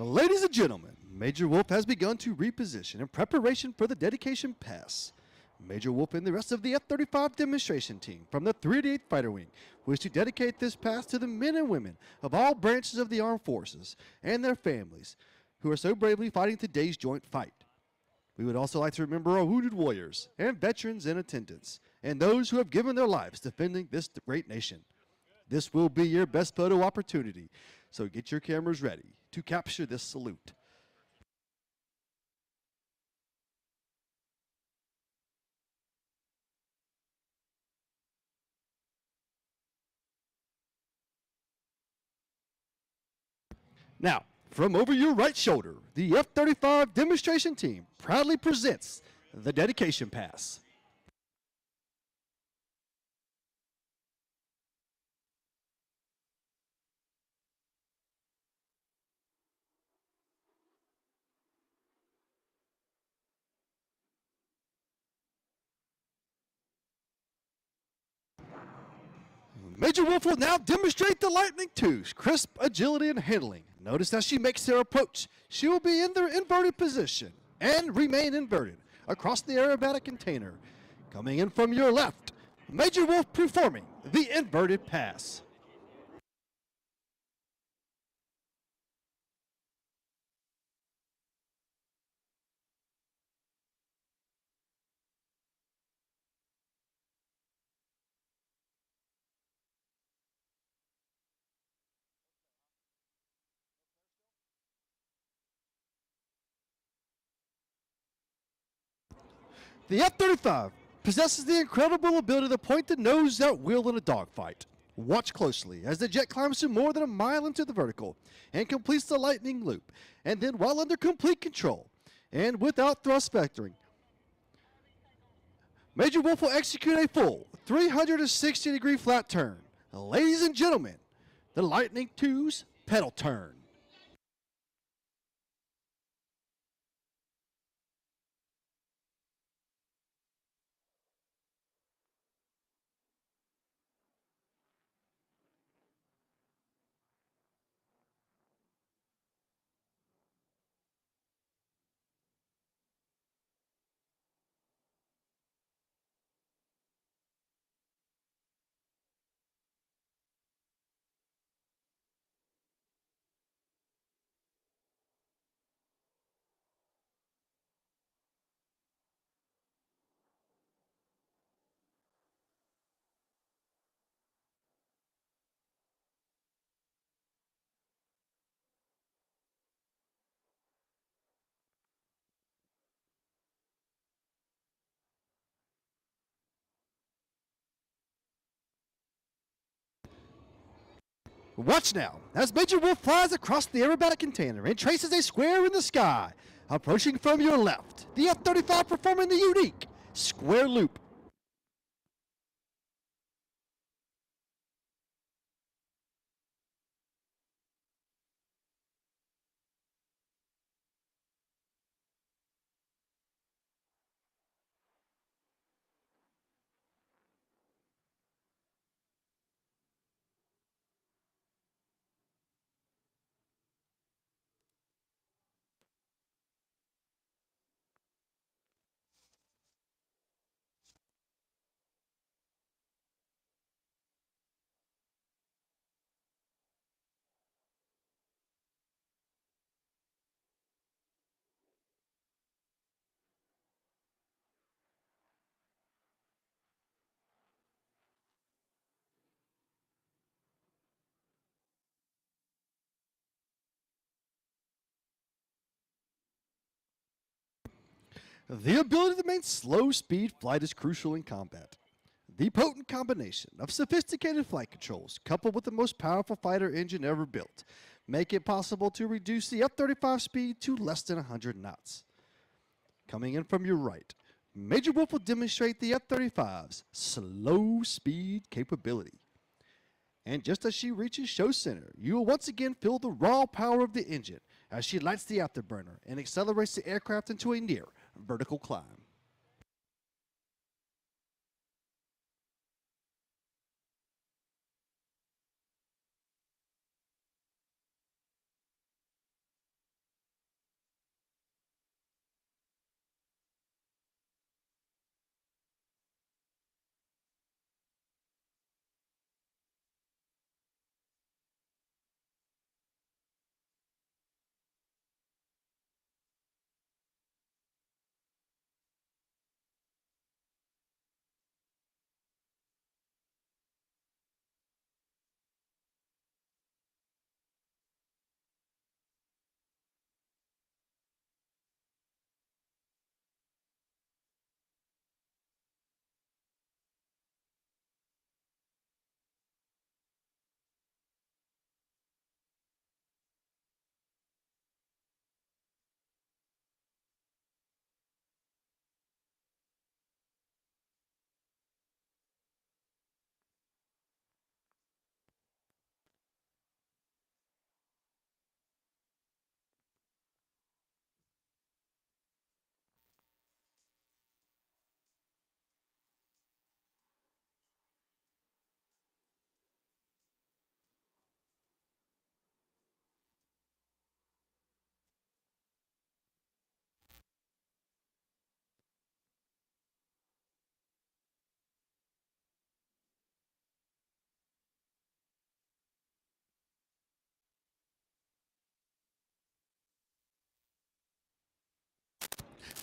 Ladies and gentlemen, Major Wolf has begun to reposition in preparation for the dedication pass. Major Wolf and the rest of the F-35 demonstration team from the 388th Fighter Wing wish to dedicate this pass to the men and women of all branches of the armed forces and their families who are so bravely fighting today's joint fight. We would also like to remember our wounded warriors and veterans in attendance and those who have given their lives defending this great nation. This will be your best photo opportunity, so get your cameras ready to capture this salute. Now, from over your right shoulder, the F-35 demonstration team proudly presents the dedication pass. Major Wolf will now demonstrate the Lightning II's crisp agility and handling. Notice as she makes her approach, she will be in the inverted position and remain inverted across the aerobatic container. Coming in from your left, Major Wolf performing the inverted pass. The F-35 possesses the incredible ability to point the nose at will in a dogfight. Watch closely as the jet climbs to more than a mile into the vertical and completes the Lightning Loop, and then while under complete control and without thrust vectoring, Major Wolf will execute a full 360-degree flat turn. Ladies and gentlemen, the Lightning II's pedal turn. Watch now as Major Wolf flies across the aerobatic container and traces a square in the sky. Approaching from your left, the F-35 performing the unique square loop. The ability to maintain slow speed flight is crucial in combat. The potent combination of sophisticated flight controls coupled with the most powerful fighter engine ever built make it possible to reduce the F-35 speed to less than 100 knots. Coming in from your right, Major Wolf will demonstrate the F-35's slow speed capability. And just as she reaches show center, you will once again feel the raw power of the engine as she lights the afterburner and accelerates the aircraft into a near vertical climb.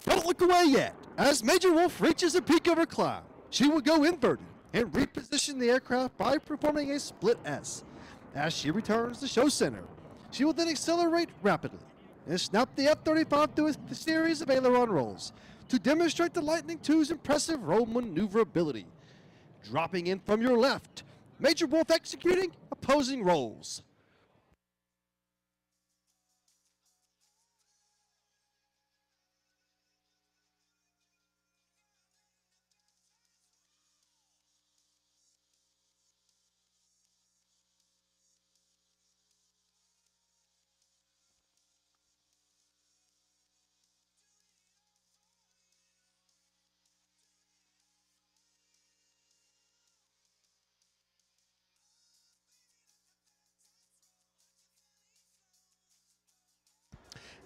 Don't look away yet. As Major Wolf reaches the peak of her climb, she will go inverted and reposition the aircraft by performing a split S. As she returns to show center, she will then accelerate rapidly and snap the F-35 through a series of aileron rolls to demonstrate the Lightning II's impressive roll maneuverability. Dropping in from your left, Major Wolf executing opposing rolls.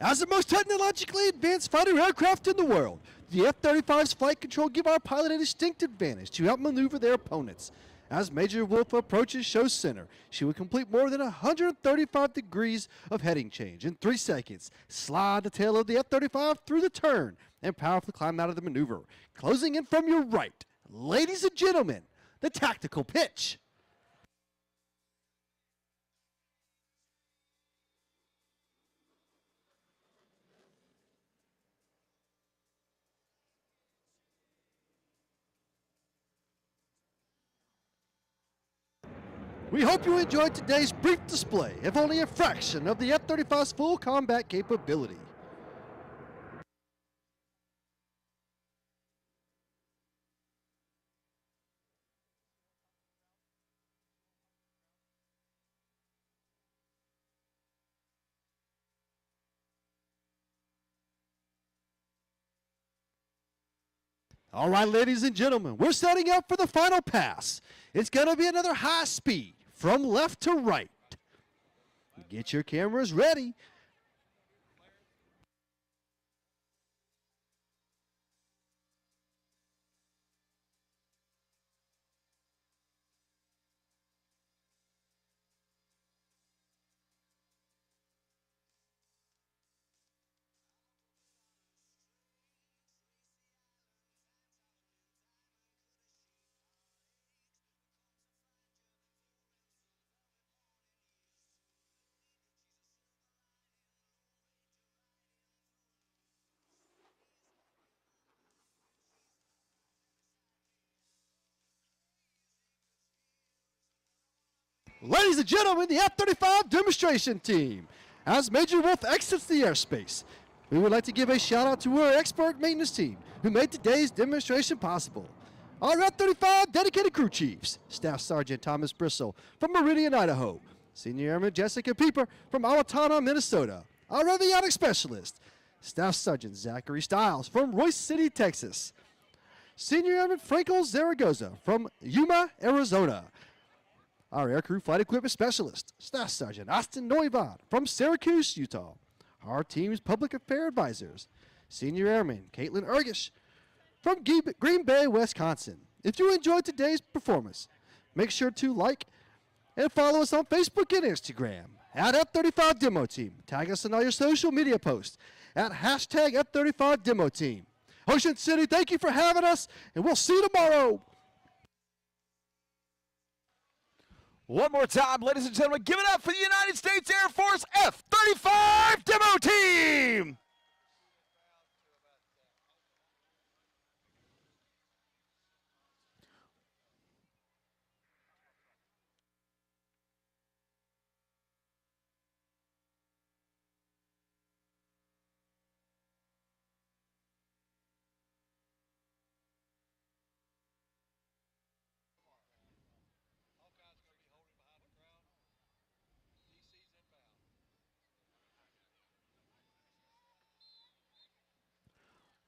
As the most technologically advanced fighter aircraft in the world, the F-35's flight control give our pilot a distinct advantage to outmaneuver their opponents. As Major Wolf approaches show center, she will complete more than 135 degrees of heading change in 3 seconds, slide the tail of the F-35 through the turn, and powerfully climb out of the maneuver. Closing in from your right, ladies and gentlemen, the tactical pitch. We hope you enjoyed today's brief display of only a fraction of the F-35's full combat capability. All right, ladies and gentlemen, we're setting up for the final pass. It's going to be another high speed from left to right. Get your cameras ready. Ladies and gentlemen, the F-35 demonstration team. As Major Wolf exits the airspace, we would like to give a shout out to our expert maintenance team who made today's demonstration possible. Our F-35 dedicated crew chiefs, Staff Sergeant Thomas Bristol from Meridian, Idaho, Senior Airman Jessica Pieper from Owatonna, Minnesota, our avionics specialist, Staff Sergeant Zachary Stiles from Royce City, Texas, Senior Airman Franco Zaragoza from Yuma, Arizona, our aircrew flight equipment specialist, Staff Sergeant Austin Neuvad from Syracuse, Utah. Our team's public affairs advisors, Senior Airman Caitlin Ergish from Green Bay, Wisconsin. If you enjoyed today's performance, make sure to like and follow us on Facebook and Instagram at F-35 Demo Team. Tag us in all your social media posts at hashtag F-35 Demo Team. Ocean City, thank you for having us, and we'll see you tomorrow. One more time, ladies and gentlemen, give it up for the United States Air Force F-35 Demo Team!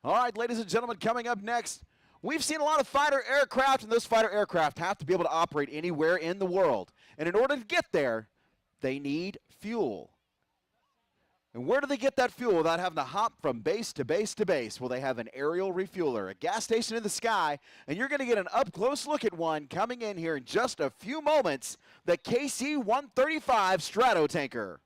All right, ladies and gentlemen, coming up next, we've seen a lot of fighter aircraft, and those fighter aircraft have to be able to operate anywhere in the world. And in order to get there, they need fuel. And where do they get that fuel without having to hop from base to base to base? Well, they have an aerial refueler, a gas station in the sky, and you're going to get an up-close look at one coming in here in just a few moments, the KC-135 Stratotanker.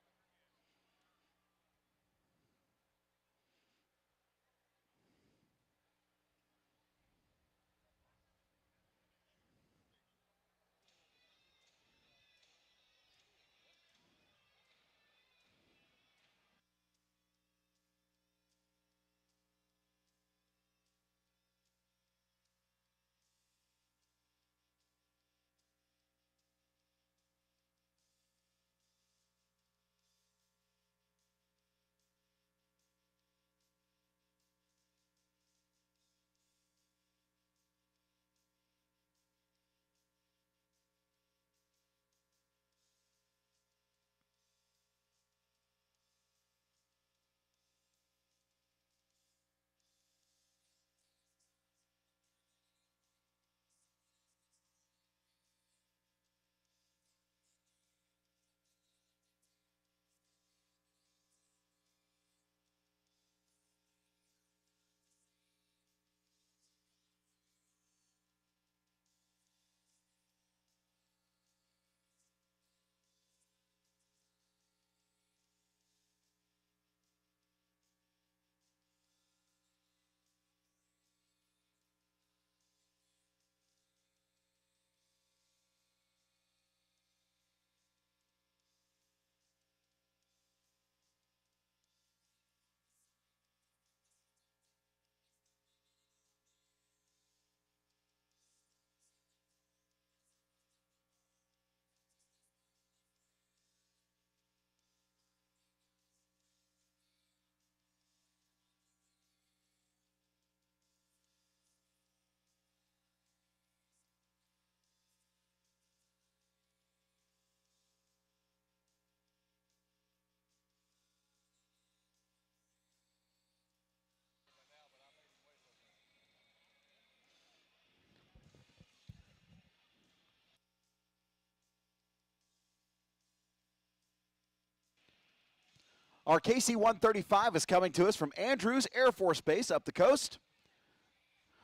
Our KC-135 is coming to us from Andrews Air Force Base up the coast.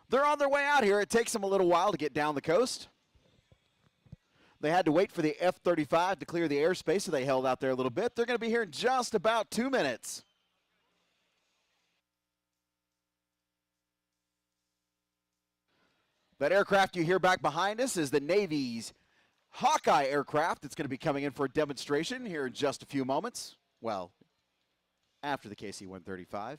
They're on their way out here. It takes them a little while to get down the coast. They had to wait for the F-35 to clear the airspace, so they held out there a little bit. They're going to be here in just about 2 minutes. That aircraft you hear back behind us is the Navy's Hawkeye aircraft. It's going to be coming in for a demonstration here in just a few moments. Well, after the KC-135.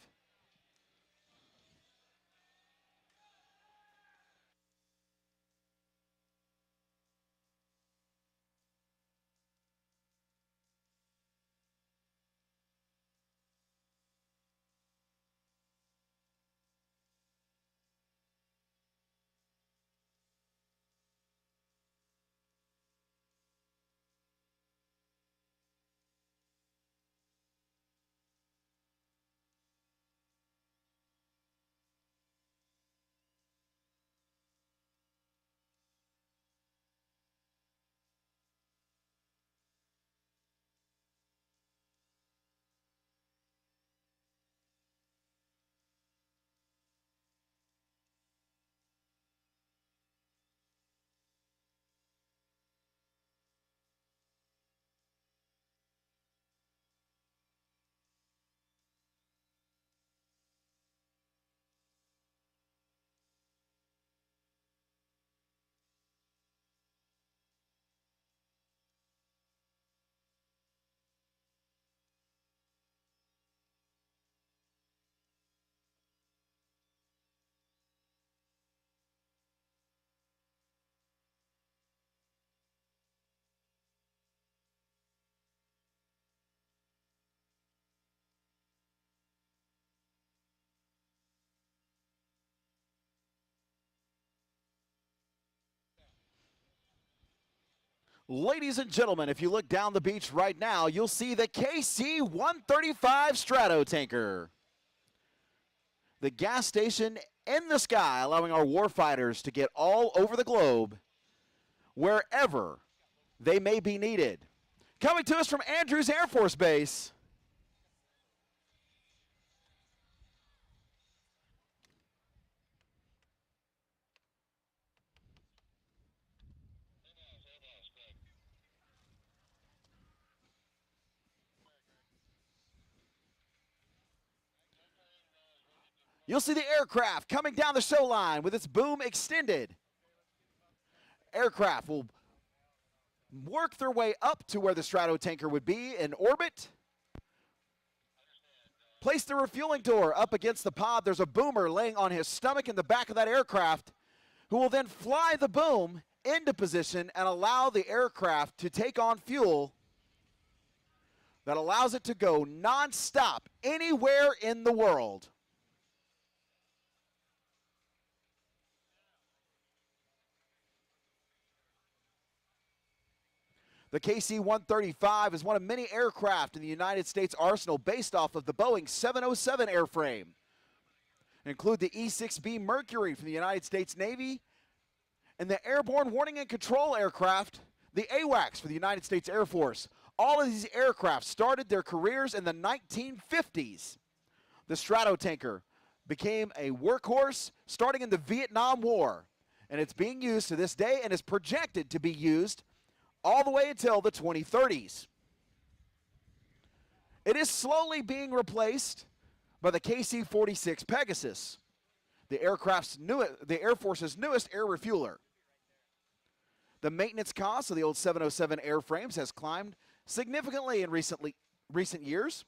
Ladies and gentlemen, if you look down the beach right now, you'll see the KC-135 Strato tanker. The gas station in the sky, allowing our warfighters to get all over the globe, wherever they may be needed. Coming to us from Andrews Air Force Base, you'll see the aircraft coming down the show line with its boom extended. Aircraft will work their way up to where the Strato tanker would be in orbit. Place the refueling door up against the pod. There's a boomer laying on his stomach in the back of that aircraft who will then fly the boom into position and allow the aircraft to take on fuel that allows it to go nonstop anywhere in the world. The KC-135 is one of many aircraft in the United States arsenal based off of the Boeing 707 airframe. Include the E-6B Mercury from the United States Navy and the Airborne Warning and Control aircraft, the AWACS for the United States Air Force. All of these aircraft started their careers in the 1950s. The Strato tanker became a workhorse starting in the Vietnam War, and it's being used to this day and is projected to be used all the way until the 2030s. It is slowly being replaced by the KC-46 Pegasus, the Air Force's newest air refueler. The maintenance cost of the old 707 airframes has climbed significantly in recent years.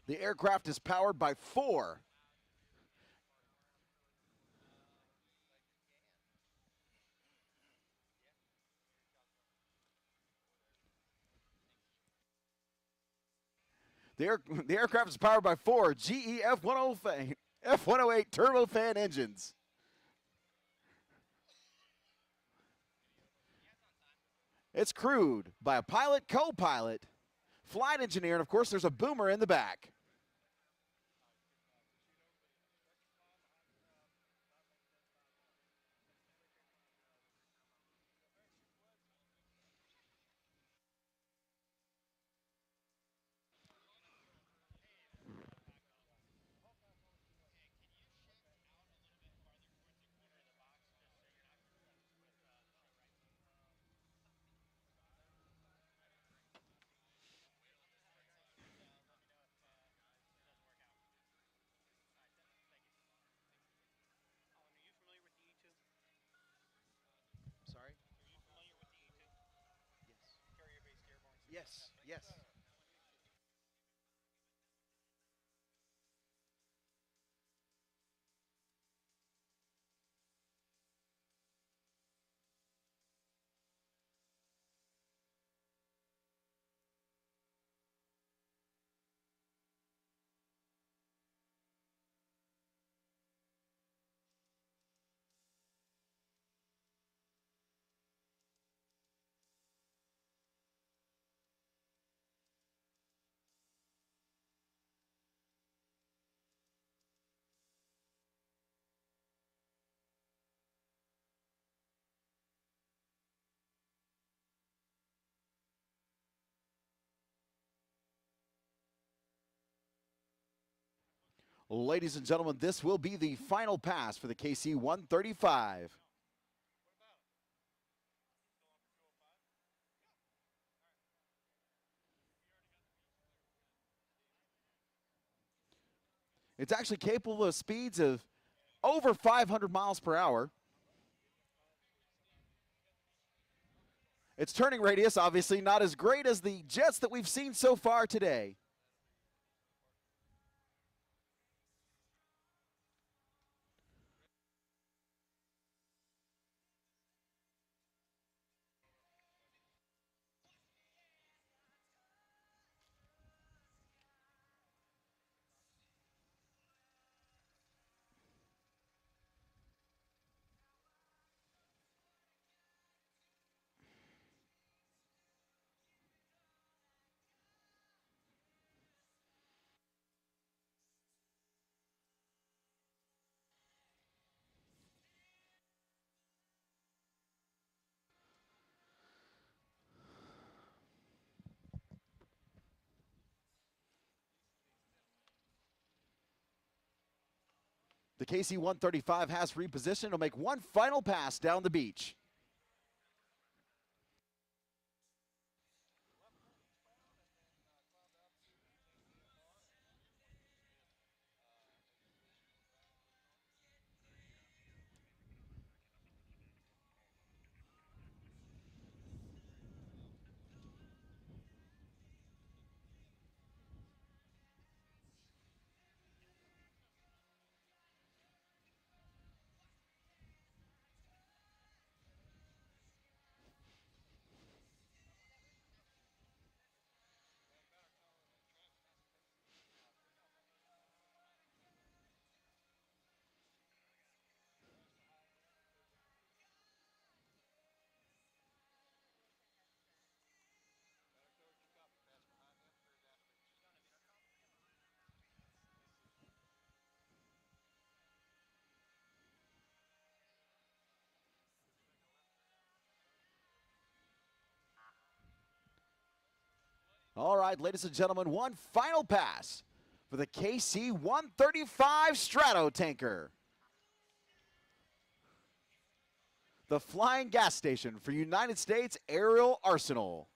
The aircraft is powered by 4. The aircraft is powered by 4 GE F-108 turbofan engines. It's crewed by a pilot, co-pilot, flight engineer, and of course there's a boomer in the back. Sorry? Yes. Yes. Ladies and gentlemen, this will be the final pass for the KC-135. It's actually capable of speeds of over 500 miles per hour. Its turning radius, obviously, not as great as the jets that we've seen so far today. The KC-135 has repositioned to make one final pass down the beach. All right, ladies and gentlemen, one final pass for the KC-135 Strato tanker. The flying gas station for United States Aerial Arsenal.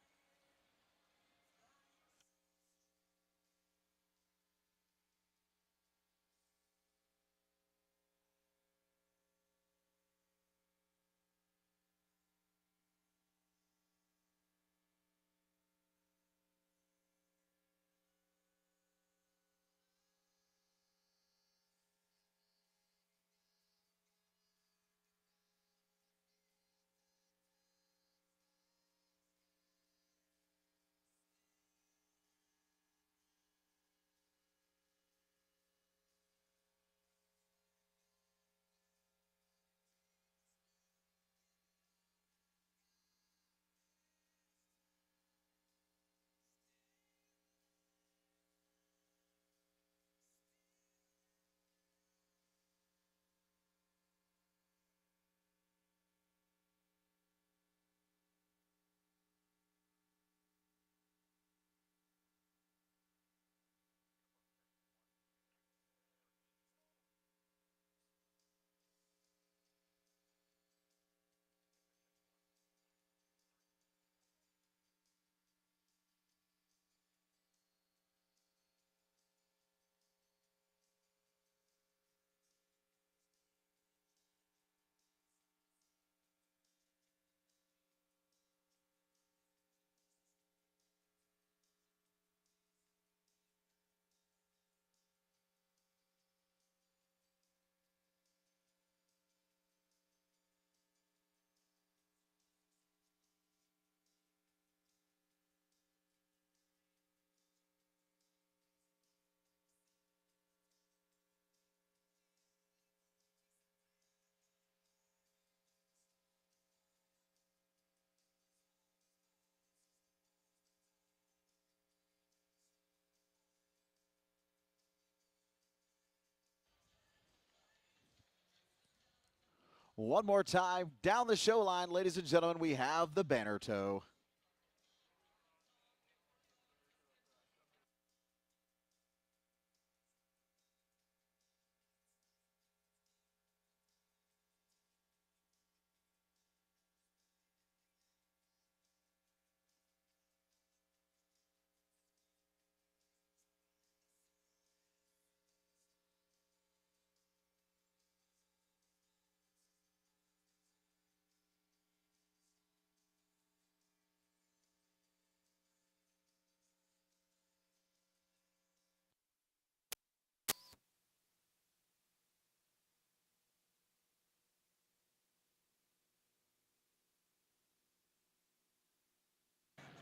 One more time, down the show line, ladies and gentlemen, we have the banner tow.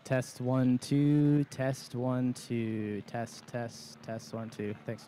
Test 1 2, test 1 2, test 1 2. Thanks.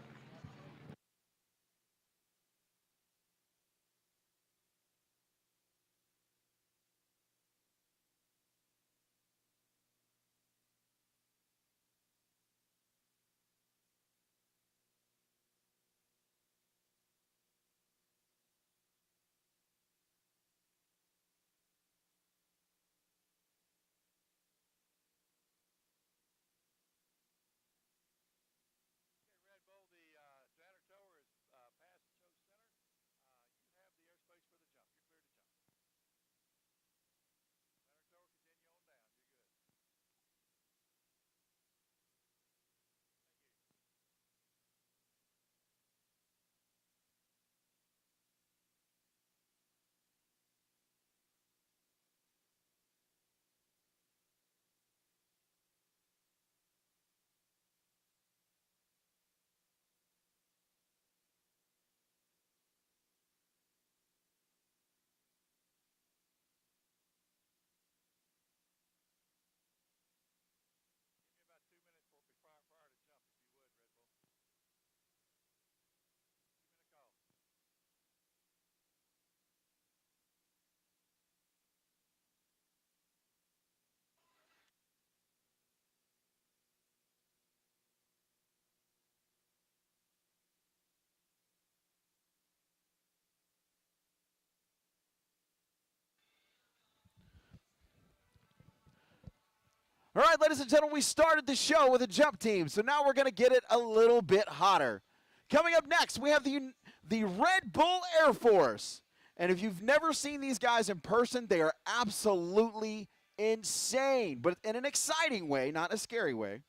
All right, ladies and gentlemen, we started the show with a jump team, so now we're going to get it a little bit hotter. Coming up next, we have the Red Bull Air Force. And if you've never seen these guys in person, they are absolutely insane, but in an exciting way, not in a scary way.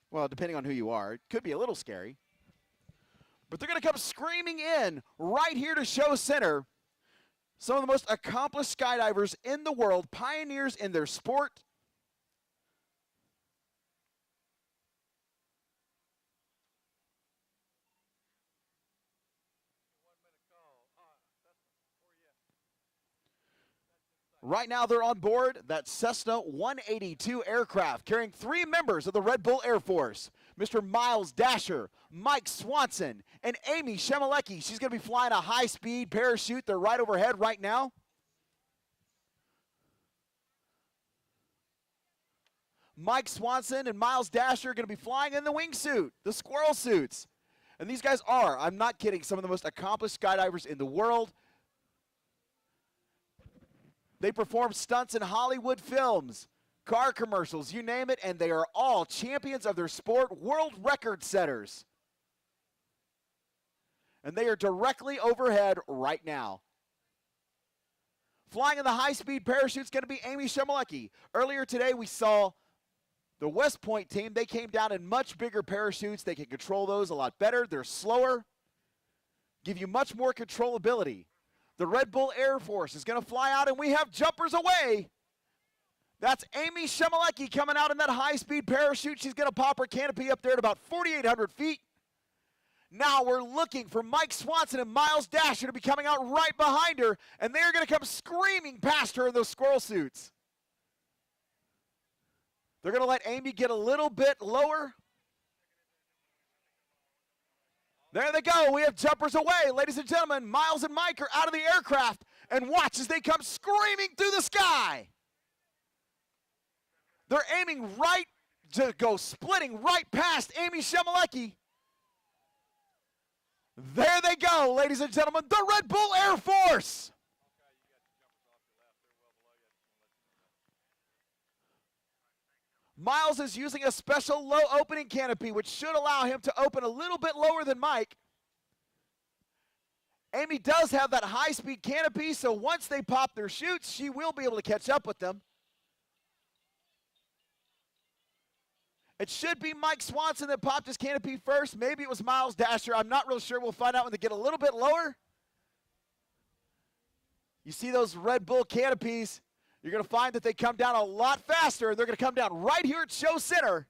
Well, depending on who you are, it could be a little scary. But they're going to come screaming in right here to Show Center. Some of the most accomplished skydivers in the world, pioneers in their sport. Right now they're on board that Cessna 182 aircraft carrying 3 members of the Red Bull Air Force. Mr. Miles Dasher, Mike Swanson, and Amy Shemelecki. She's going to be flying a high-speed parachute. They're right overhead right now. Mike Swanson and Miles Dasher are going to be flying in the wingsuit, the squirrel suits. And these guys are, I'm not kidding, some of the most accomplished skydivers in the world. They perform stunts in Hollywood films, car commercials, you name it, and they are all champions of their sport, world record setters. And they are directly overhead right now. Flying in the high-speed parachute is going to be Amy Shemelecki. Earlier today, we saw the West Point team. They came down in much bigger parachutes. They can control those a lot better. They're slower, give you much more controllability. The Red Bull Air Force is going to fly out, and we have jumpers away. That's Amy Shemelecki coming out in that high-speed parachute. She's going to pop her canopy up there at about 4,800 feet. Now we're looking for Mike Swanson and Miles Dasher to be coming out right behind her, and they're going to come screaming past her in those squirrel suits. They're going to let Amy get a little bit lower. There they go. We have jumpers away. Ladies and gentlemen, Miles and Mike are out of the aircraft, and watch as they come screaming through the sky. They're aiming right to go splitting right past Amy Shemelecki. There they go, ladies and gentlemen, the Red Bull Air Force. Miles is using a special low opening canopy, which should allow him to open a little bit lower than Mike. Amy does have that high-speed canopy, so once they pop their chutes, she will be able to catch up with them. It should be Mike Swanson that popped his canopy first. Maybe it was Miles Dasher. I'm not real sure. We'll find out when they get a little bit lower. You see those Red Bull canopies, you're going to find that they come down a lot faster. They're going to come down right here at Show Center.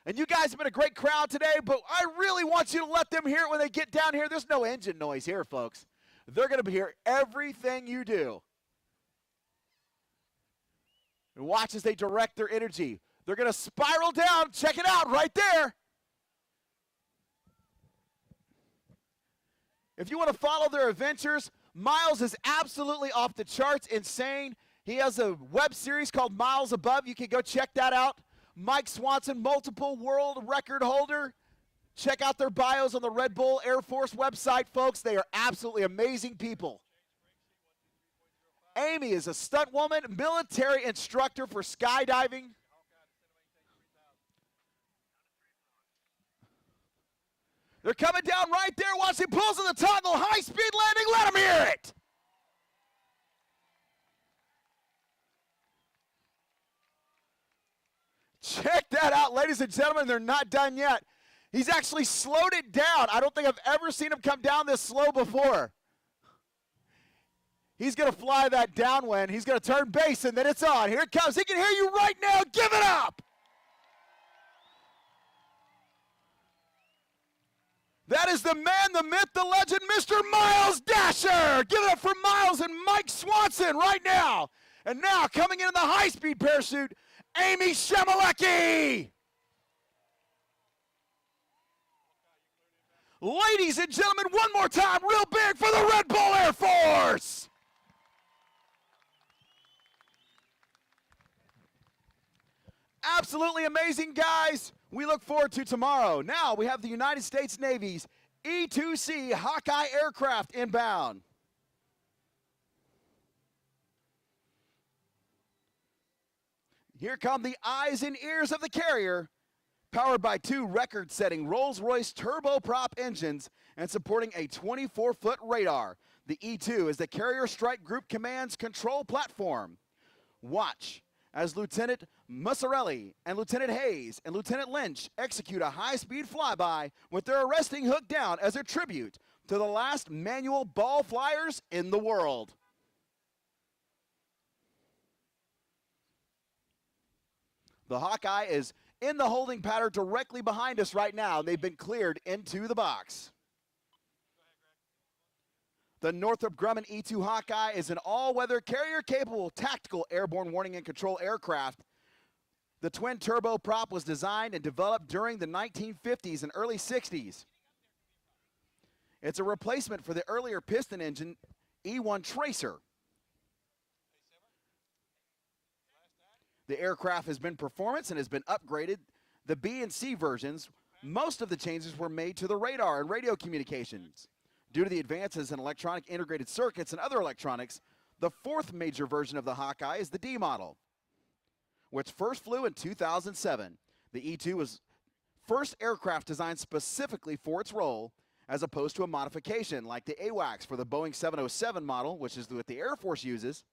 And you guys have been a great crowd today, but I really want you to let them hear it when they get down here. There's no engine noise here, folks. They're going to hear everything you do. And watch as they direct their energy. They're going to spiral down. Check it out right there. If you want to follow their adventures, Miles is absolutely off the charts, insane. He has a web series called Miles Above. You can go check that out. Mike Swanson, multiple world record holder. Check out their bios on the Red Bull Air Force website, folks. They are absolutely amazing people. Amy is a stunt woman, military instructor for skydiving. They're coming down right there. Watch, he pulls on the toggle. High-speed landing. Let him hear it. Check that out, ladies and gentlemen. They're not done yet. He's actually slowed it down. I don't think I've ever seen him come down this slow before. He's going to fly that downwind. He's going to turn base, and then it's on. Here it comes. He can hear you right now. Give it up. That is the man, the myth, the legend, Mr. Miles Dasher. Give it up for Miles and Mike Swanson right now. And now coming in the high-speed parachute, Amy Shemalecki. Ladies and gentlemen, one more time, real big for the Red Bull Air Force. Absolutely amazing, guys. We look forward to tomorrow. Now we have the United States Navy's E-2C Hawkeye aircraft inbound. Here come the eyes and ears of the carrier, powered by two record-setting Rolls-Royce turboprop engines and supporting a 24-foot radar. The E-2 is the Carrier Strike Group Command's control platform. Watch as Lieutenant Musarelli and Lieutenant Hayes and Lieutenant Lynch execute a high-speed flyby with their arresting hook down as a tribute to the last manual ball flyers in the world. The Hawkeye is in the holding pattern directly behind us right now. They've been cleared into the box. The Northrop Grumman E-2 Hawkeye is an all-weather carrier-capable tactical airborne warning and control aircraft. The twin turboprop was designed and developed during the 1950s and early 60s. It's a replacement for the earlier piston engine E-1 Tracer. The aircraft has been performance and has been upgraded. The B and C versions, most of the changes were made to the radar and radio communications. Due to the advances in electronic integrated circuits and other electronics, the fourth major version of the Hawkeye is the D model, which first flew in 2007. The E-2 was first aircraft designed specifically for its role, as opposed to a modification like the AWACS for the Boeing 707 model, which is what the Air Force uses.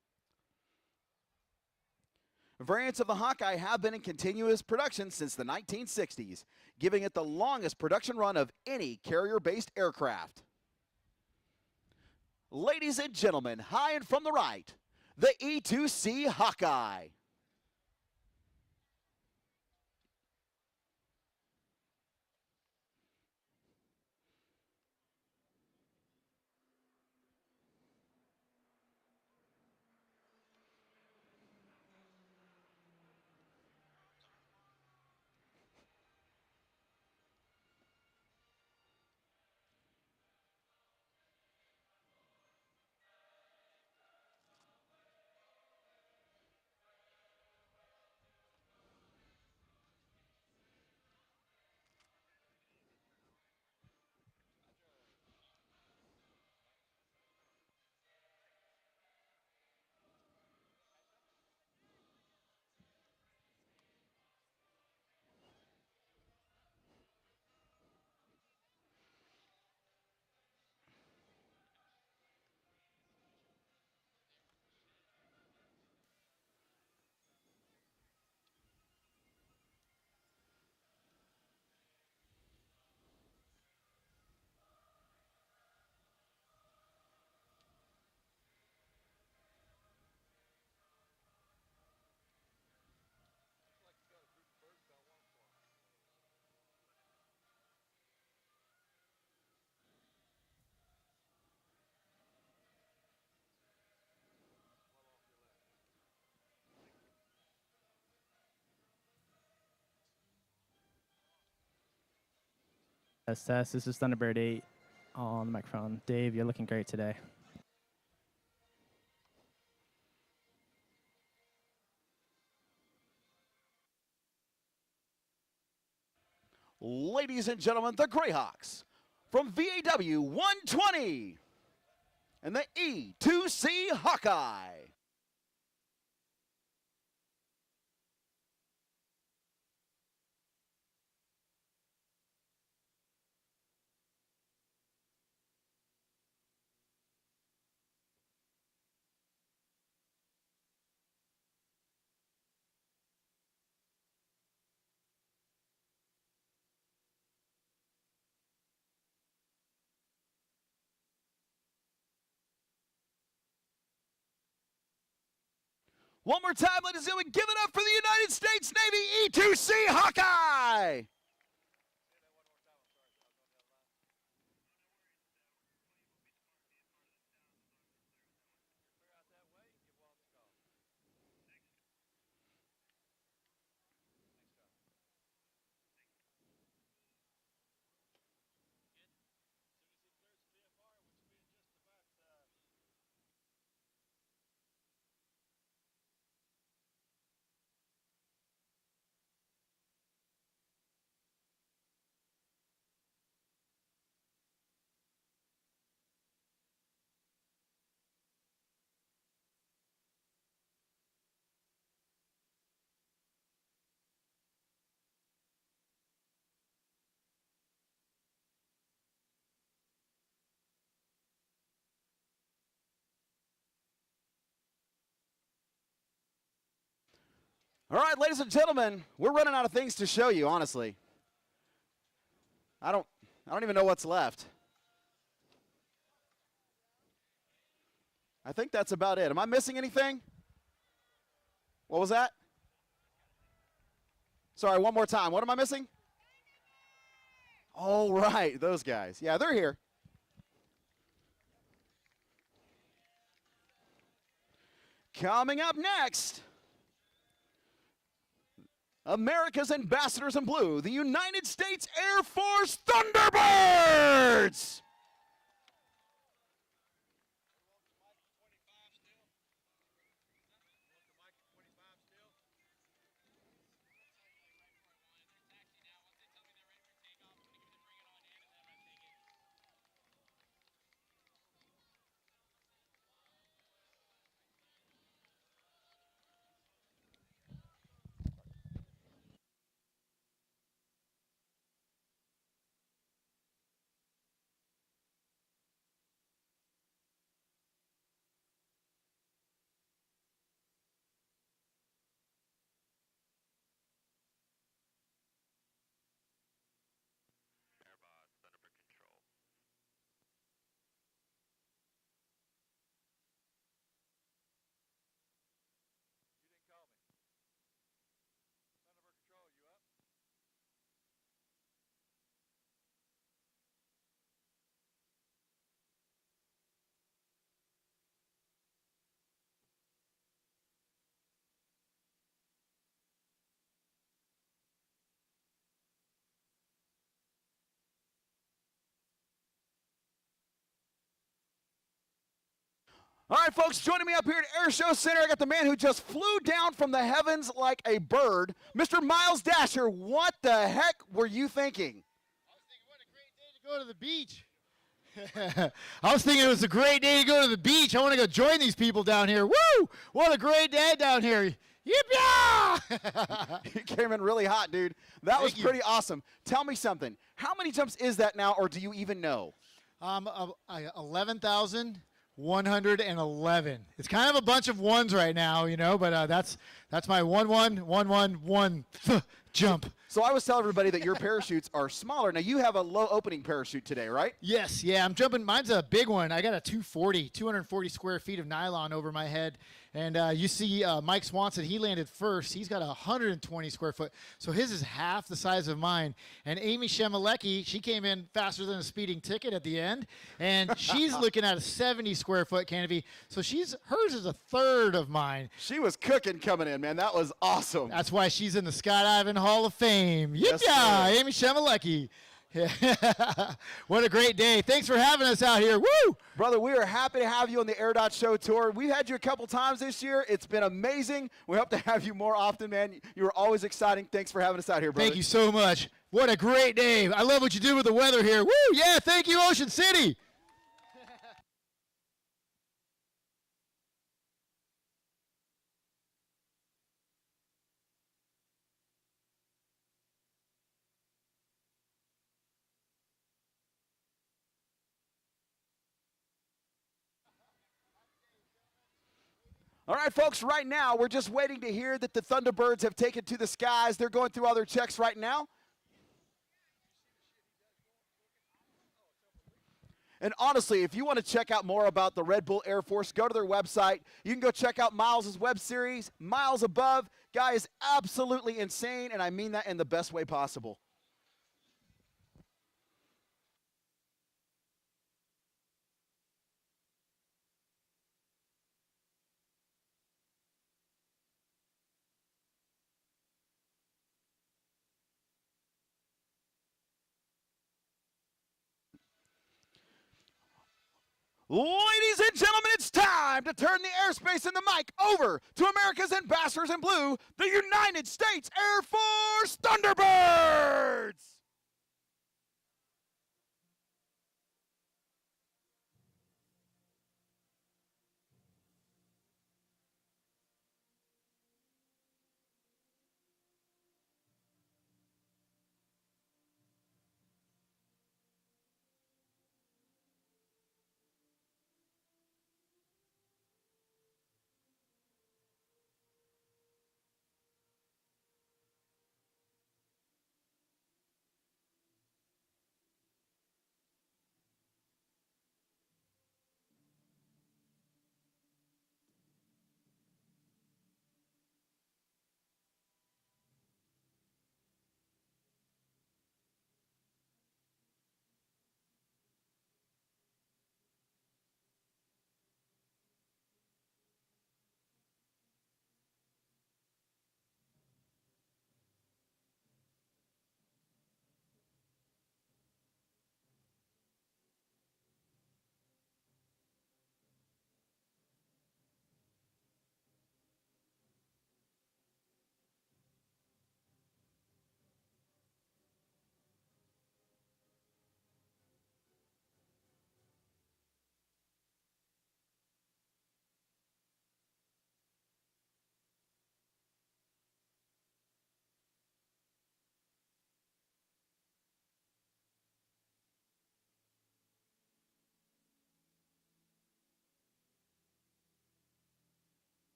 Variants of the Hawkeye have been in continuous production since the 1960s, giving it the longest production run of any carrier-based aircraft. Ladies and gentlemen, high and from the right, the E-2C Hawkeye. Test, test. This is Thunderbird 8 on the microphone. Dave, you're looking great today. Ladies and gentlemen, the Greyhawks from VAW 120 and the E2C Hawkeye. One more time, ladies and gentlemen, give it up for the United States Navy E2C Hawkeye. All right, ladies and gentlemen, we're running out of things to show you, honestly. I don't even know what's left. I think that's about it. Am I missing anything? What was that? Sorry, one more time. What am I missing? Oh, right, those guys. Yeah, they're here. Coming up next, America's ambassadors in blue, the United States Air Force Thunderbirds! All right, folks, joining me up here at Air Show Center, I got the man who just flew down from the heavens like a bird, Mr. Miles Dasher. What the heck were you thinking? I was thinking, what a great day to go to the beach. I was thinking it was a great day to go to the beach. I want to go join these people down here. Woo! What a great day down here. Yip-yah! You came in really hot, dude. That was pretty awesome. Tell me something. How many jumps is that now, or do you even know? 11,111. It's kind of a bunch of ones right now, you know, but that's my 1-1-1-1-1 jump. So I was telling everybody that your parachutes are smaller. Now, you have a low opening parachute today, right? Yes, yeah, I'm jumping. Mine's a big one. I got a 240 square feet of nylon over my head. And you see Mike Swanson, he landed first. He's got 120 square foot. So his is half the size of mine. And Amy Shemalecki, she came in faster than a speeding ticket at the end. And she's looking at a 70 square foot canopy. So hers is a third of mine. She was cooking coming in, man. That was awesome. That's why she's in the Skydiving Hall of Fame. Yes, Yip-yah, sir. Amy Shemalecki. Yeah. What a great day. Thanks for having us out here. Woo! Brother, we are happy to have you on the Air Dot Show Tour. We've had you a couple times this year. It's been amazing. We hope to have you more often, man. You were always exciting. Thanks for having us out here, brother. Thank you so much. What a great day. I love what you do with the weather here. Woo! Yeah, thank you, Ocean City. All right, folks, right now we're just waiting to hear that the Thunderbirds have taken to the skies. They're going through all their checks right now. And honestly, if you want to check out more about the Red Bull Air Force, go to their website. You can go check out Miles' web series, Miles Above. Guy is absolutely insane, and I mean that in the best way possible. Ladies and gentlemen, it's time to turn the airspace and the mic over to America's ambassadors in blue, the United States Air Force Thunderbirds!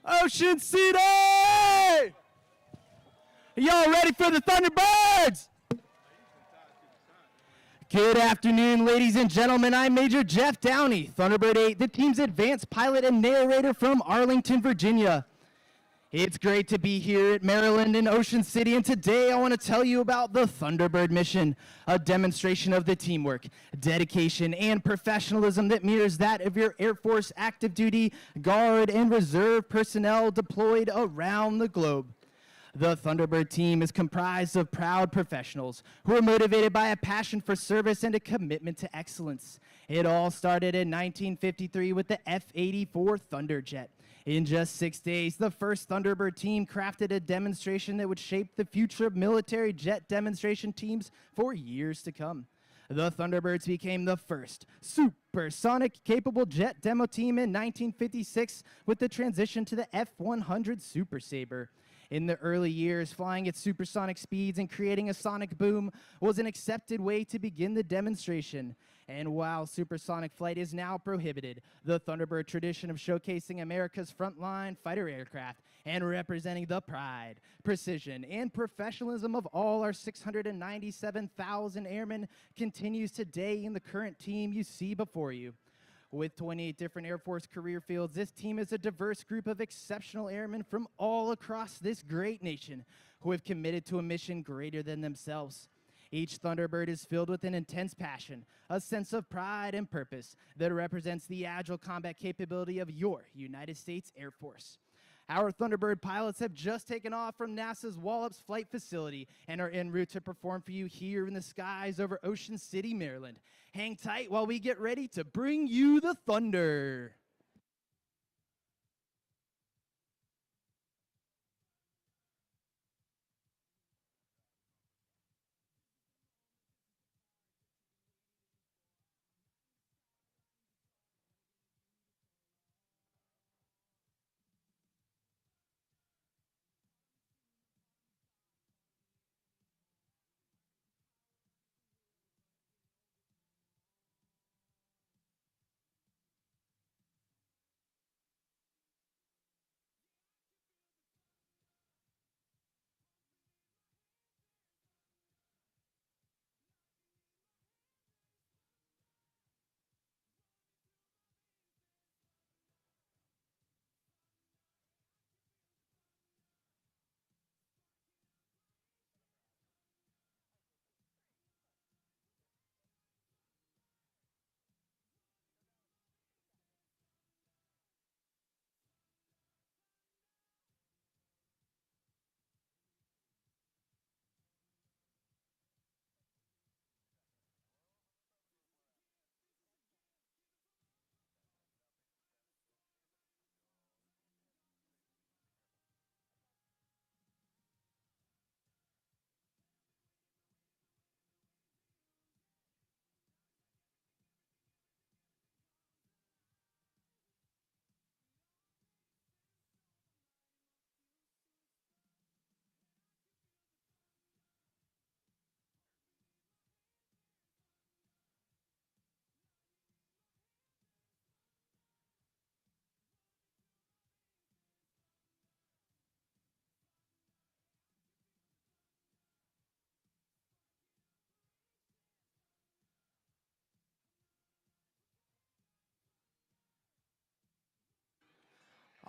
Ocean City! Y'all ready for the Thunderbirds? Good afternoon, ladies and gentlemen. I'm Major Jeff Downey, Thunderbird 8, the team's advanced pilot and narrator from Arlington, Virginia. It's great to be here at Maryland in Ocean City, and today I want to tell you about the Thunderbird mission, a demonstration of the teamwork, dedication, and professionalism that mirrors that of your Air Force active duty, Guard, and Reserve personnel deployed around the globe. The Thunderbird team is comprised of proud professionals who are motivated by a passion for service and a commitment to excellence. It all started in 1953 with the F-84 Thunderjet. In just 6 days, the first Thunderbird team crafted a demonstration that would shape the future of military jet demonstration teams for years to come. The Thunderbirds became the first supersonic-capable jet demo team in 1956 with the transition to the F-100 Super Sabre. In the early years, flying at supersonic speeds and creating a sonic boom was an accepted way to begin the demonstration. And while supersonic flight is now prohibited, the Thunderbird tradition of showcasing America's frontline fighter aircraft and representing the pride, precision, and professionalism of all our 697,000 airmen continues today in the current team you see before you. With 28 different Air Force career fields, this team is a diverse group of exceptional airmen from all across this great nation who have committed to a mission greater than themselves. Each Thunderbird is filled with an intense passion, a sense of pride and purpose that represents the agile combat capability of your United States Air Force. Our Thunderbird pilots have just taken off from NASA's Wallops Flight Facility and are en route to perform for you here in the skies over Ocean City, Maryland. Hang tight while we get ready to bring you the thunder.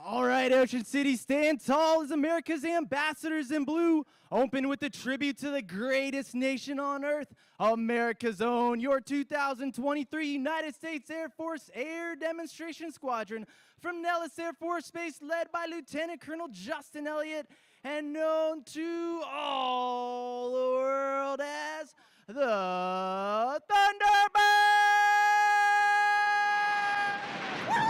All right, Ocean City, stand tall as America's ambassadors in blue. Open with a tribute to the greatest nation on earth, America's own, your 2023 United States Air Force Air Demonstration Squadron from Nellis Air Force Base, led by Lieutenant Colonel Justin Elliott, and known to all the world as the Thunderbirds! Woo!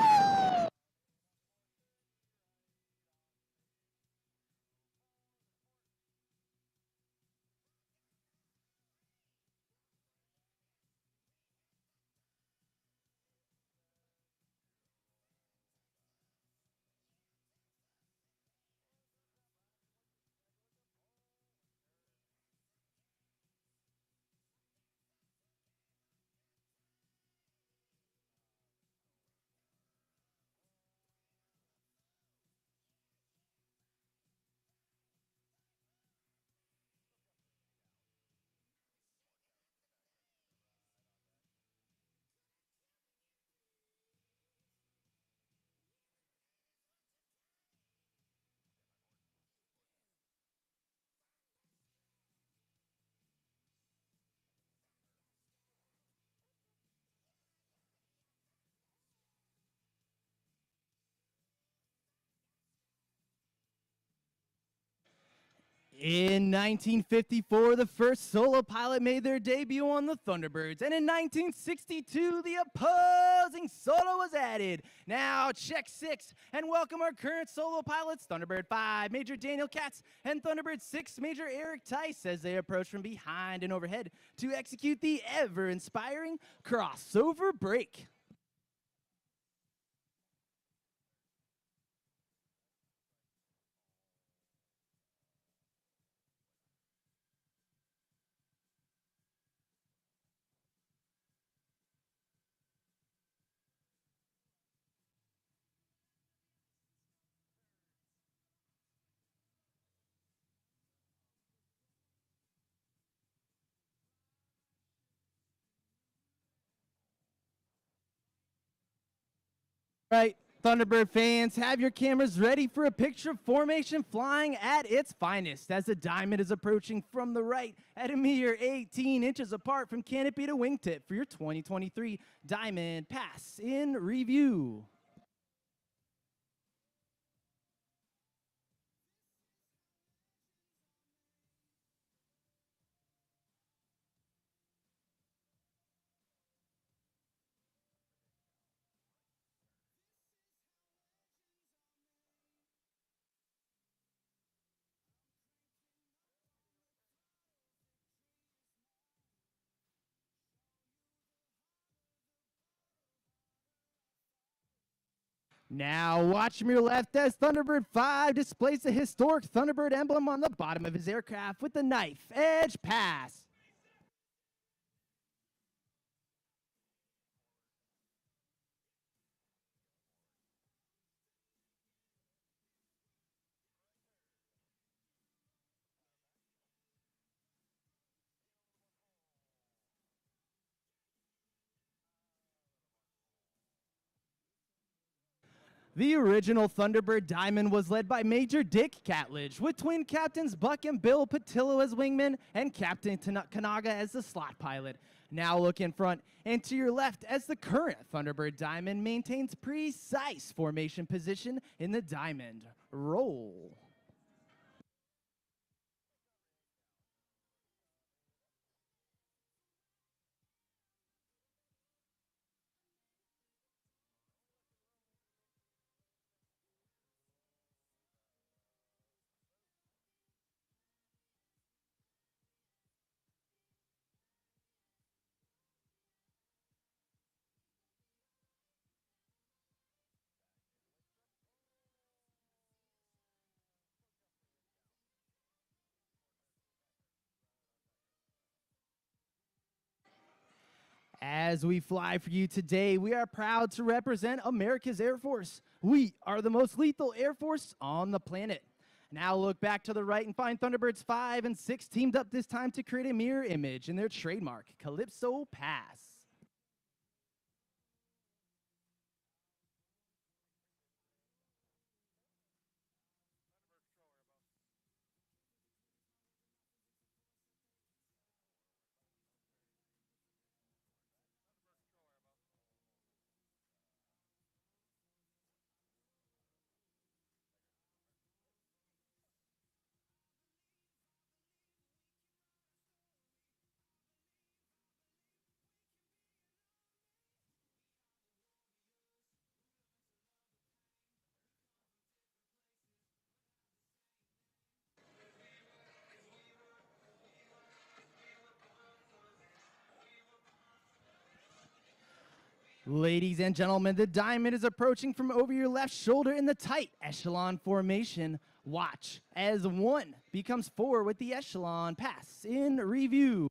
In 1954, the first solo pilot made their debut on the Thunderbirds, and in 1962, the opposing solo was added. Now, check 6, and welcome our current solo pilots, Thunderbird 5, Major Daniel Katz, and Thunderbird 6, Major Eric Tice, as they approach from behind and overhead to execute the ever-inspiring crossover break. Right, Thunderbird fans, have your cameras ready for a picture of formation flying at its finest as the diamond is approaching from the right at a mere 18 inches apart from canopy to wingtip for your 2023 Diamond Pass in review. Now watch from your left as Thunderbird 5 displays the historic Thunderbird emblem on the bottom of his aircraft with the knife edge pass. The original Thunderbird Diamond was led by Major Dick Catledge, with twin captains Buck and Bill Patillo as wingmen and Captain Kanaga as the slot pilot. Now look in front and to your left as the current Thunderbird Diamond maintains precise formation position in the diamond. Roll. As we fly for you today, we are proud to represent America's Air Force. We are the most lethal Air Force on the planet. Now look back to the right and find Thunderbirds 5 and 6 teamed up this time to create a mirror image in their trademark, Calypso Pass. Ladies and gentlemen, the diamond is approaching from over your left shoulder in the tight echelon formation. Watch as 1 becomes 4 with the echelon pass in review.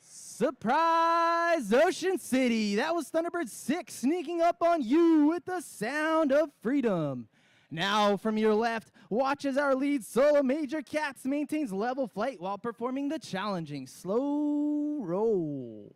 Surprise, Ocean City. That was Thunderbird 6 sneaking up on you with the sound of freedom. Now from your left, watch as our lead solo Major Cats maintains level flight while performing the challenging slow roll.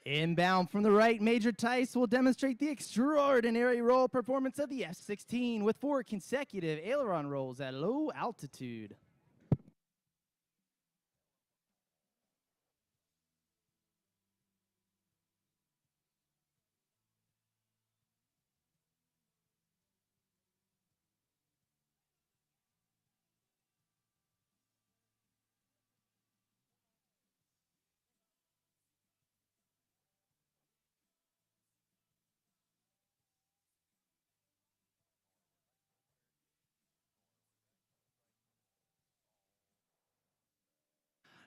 Inbound from the right, Major Tice will demonstrate the extraordinary roll performance of the F-16 with 4 consecutive aileron rolls at low altitude.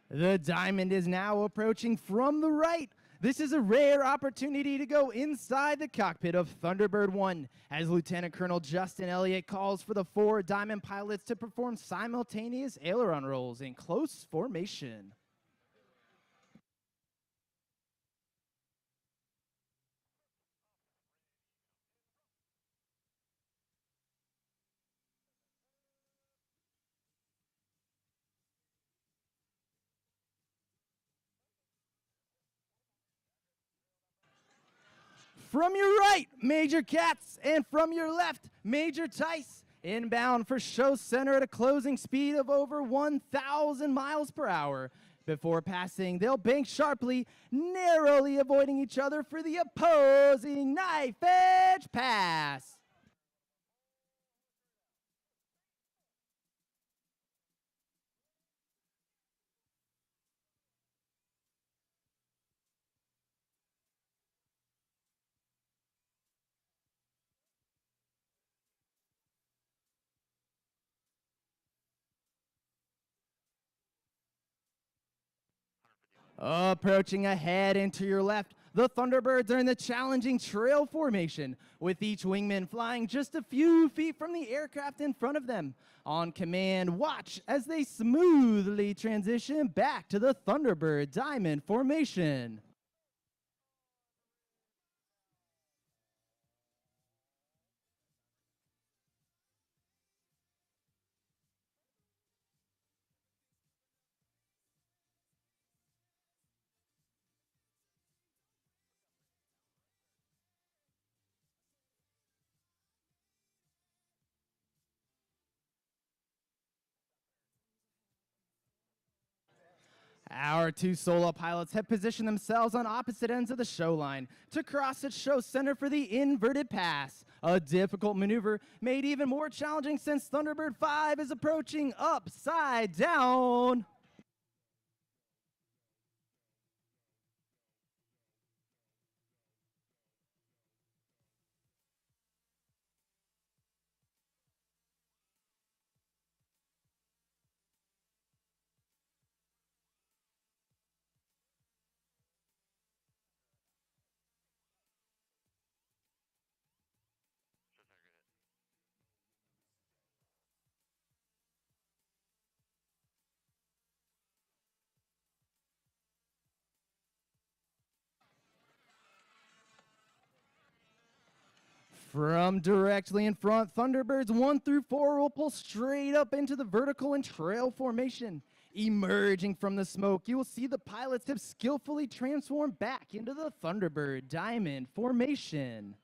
The Diamond is now approaching from the right. This is a rare opportunity to go inside the cockpit of Thunderbird 1 as Lieutenant Colonel Justin Elliott calls for the 4 Diamond pilots to perform simultaneous aileron rolls in close formation. From your right, Major Cats, and from your left, Major Tice. Inbound for show center at a closing speed of over 1,000 miles per hour. Before passing, they'll bank sharply, narrowly avoiding each other for the opposing knife edge pass. Approaching ahead and to your left, the Thunderbirds are in the challenging trail formation, with each wingman flying just a few feet from the aircraft in front of them. On command, watch as they smoothly transition back to the Thunderbird Diamond formation. Our 2 solo pilots have positioned themselves on opposite ends of the show line to cross at show center for the inverted pass, a difficult maneuver made even more challenging since Thunderbird 5 is approaching upside down. From directly in front, Thunderbirds 1 through 4 will pull straight up into the vertical and trail formation. Emerging from the smoke, you will see the pilots have skillfully transformed back into the Thunderbird Diamond formation.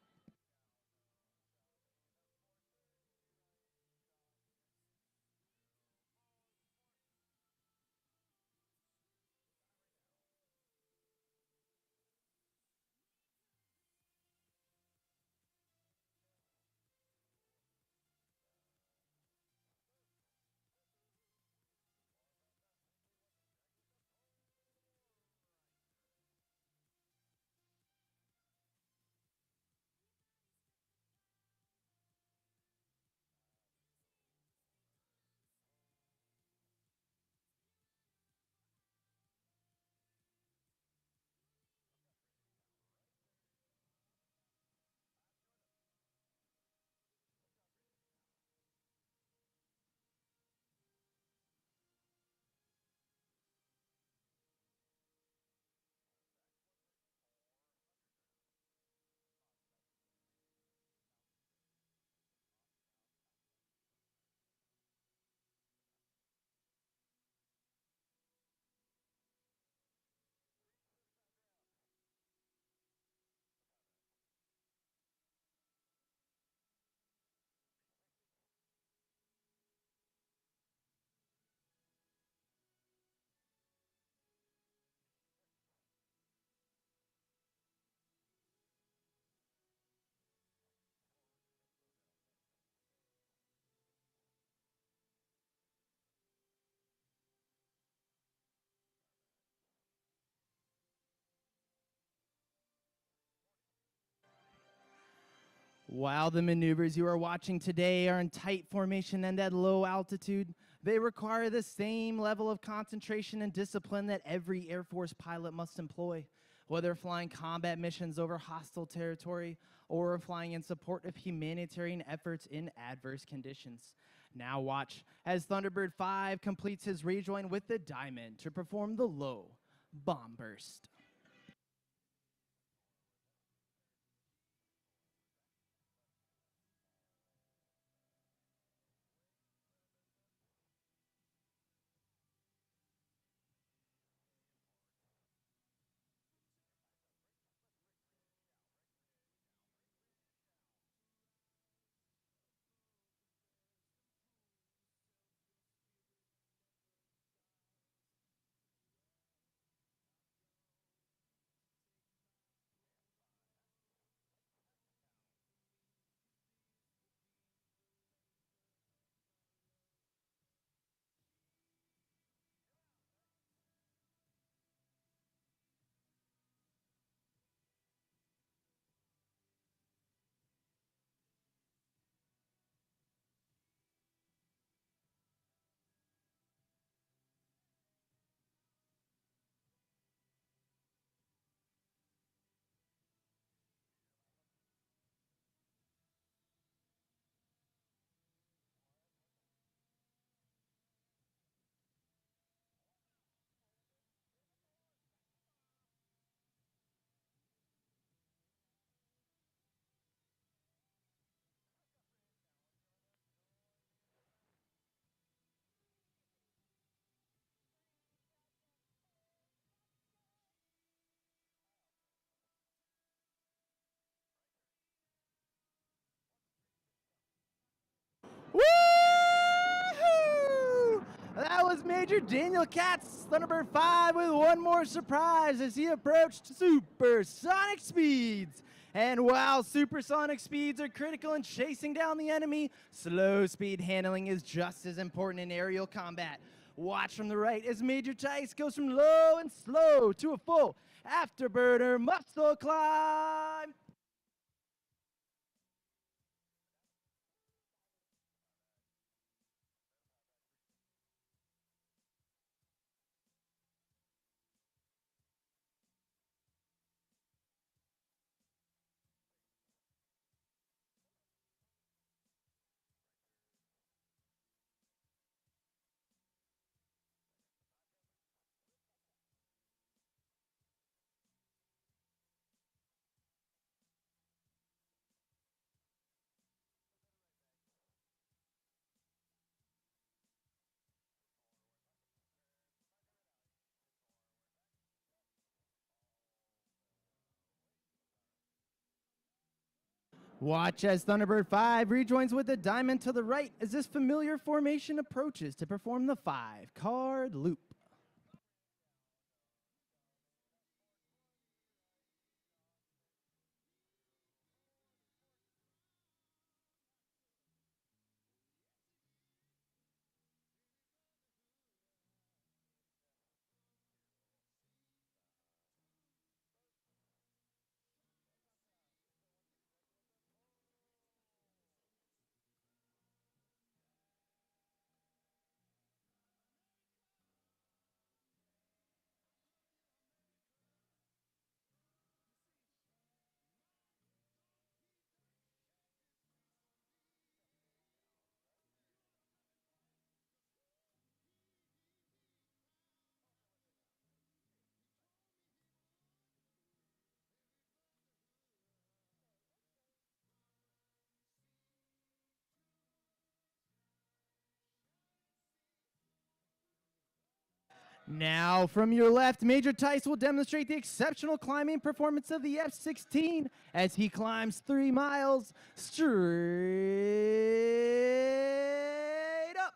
While the maneuvers you are watching today are in tight formation and at low altitude, they require the same level of concentration and discipline that every Air Force pilot must employ, whether flying combat missions over hostile territory or flying in support of humanitarian efforts in adverse conditions. Now watch as Thunderbird 5 completes his rejoin with the diamond to perform the low bomb burst. Woo-hoo! That was Major Daniel Katz, Thunderbird 5, with one more surprise as he approached supersonic speeds. And while supersonic speeds are critical in chasing down the enemy, slow speed handling is just as important in aerial combat. Watch from the right as Major Tice goes from low and slow to a full afterburner muscle climb. Watch as Thunderbird 5 rejoins with the diamond to the right as this familiar formation approaches to perform the 5-card loop. Now, from your left, Major Tice will demonstrate the exceptional climbing performance of the F-16 as he climbs 3 miles straight up.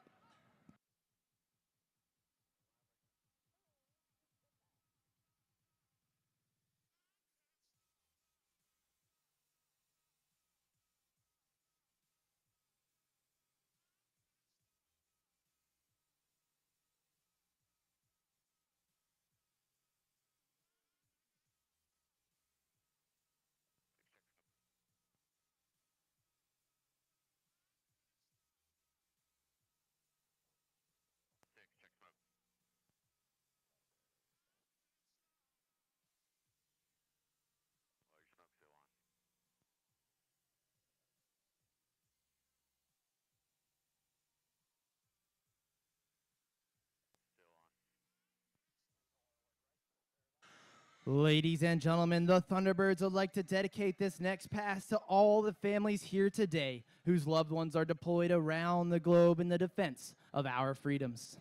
Ladies and gentlemen, the Thunderbirds would like to dedicate this next pass to all the families here today whose loved ones are deployed around the globe in the defense of our freedoms.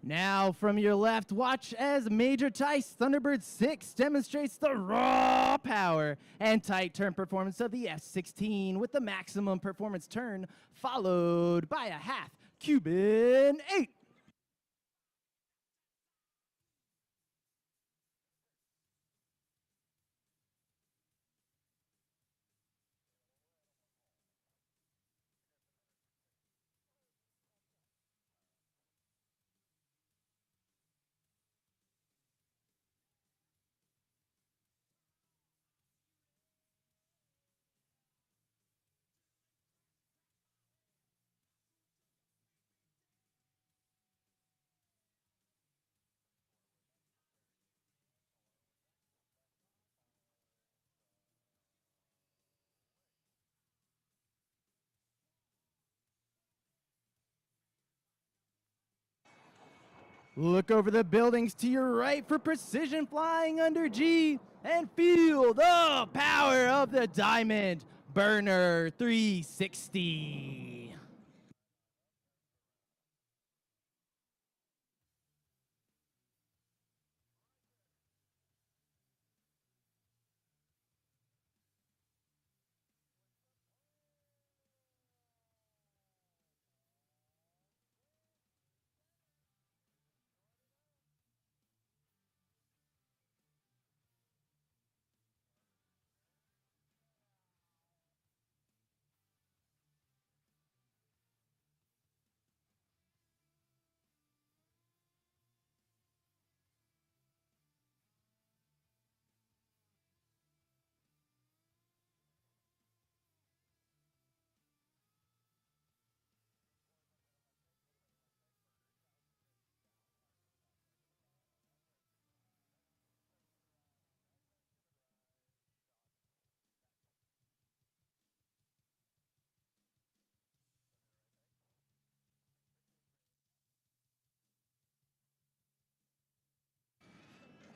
Now, from your left, watch as Major Tice Thunderbird 6 demonstrates the raw power and tight turn performance of the F-16 with the maximum performance turn, followed by a half Cuban 8. Look over the buildings to your right for precision flying under G and feel the power of the Diamond Burner 360.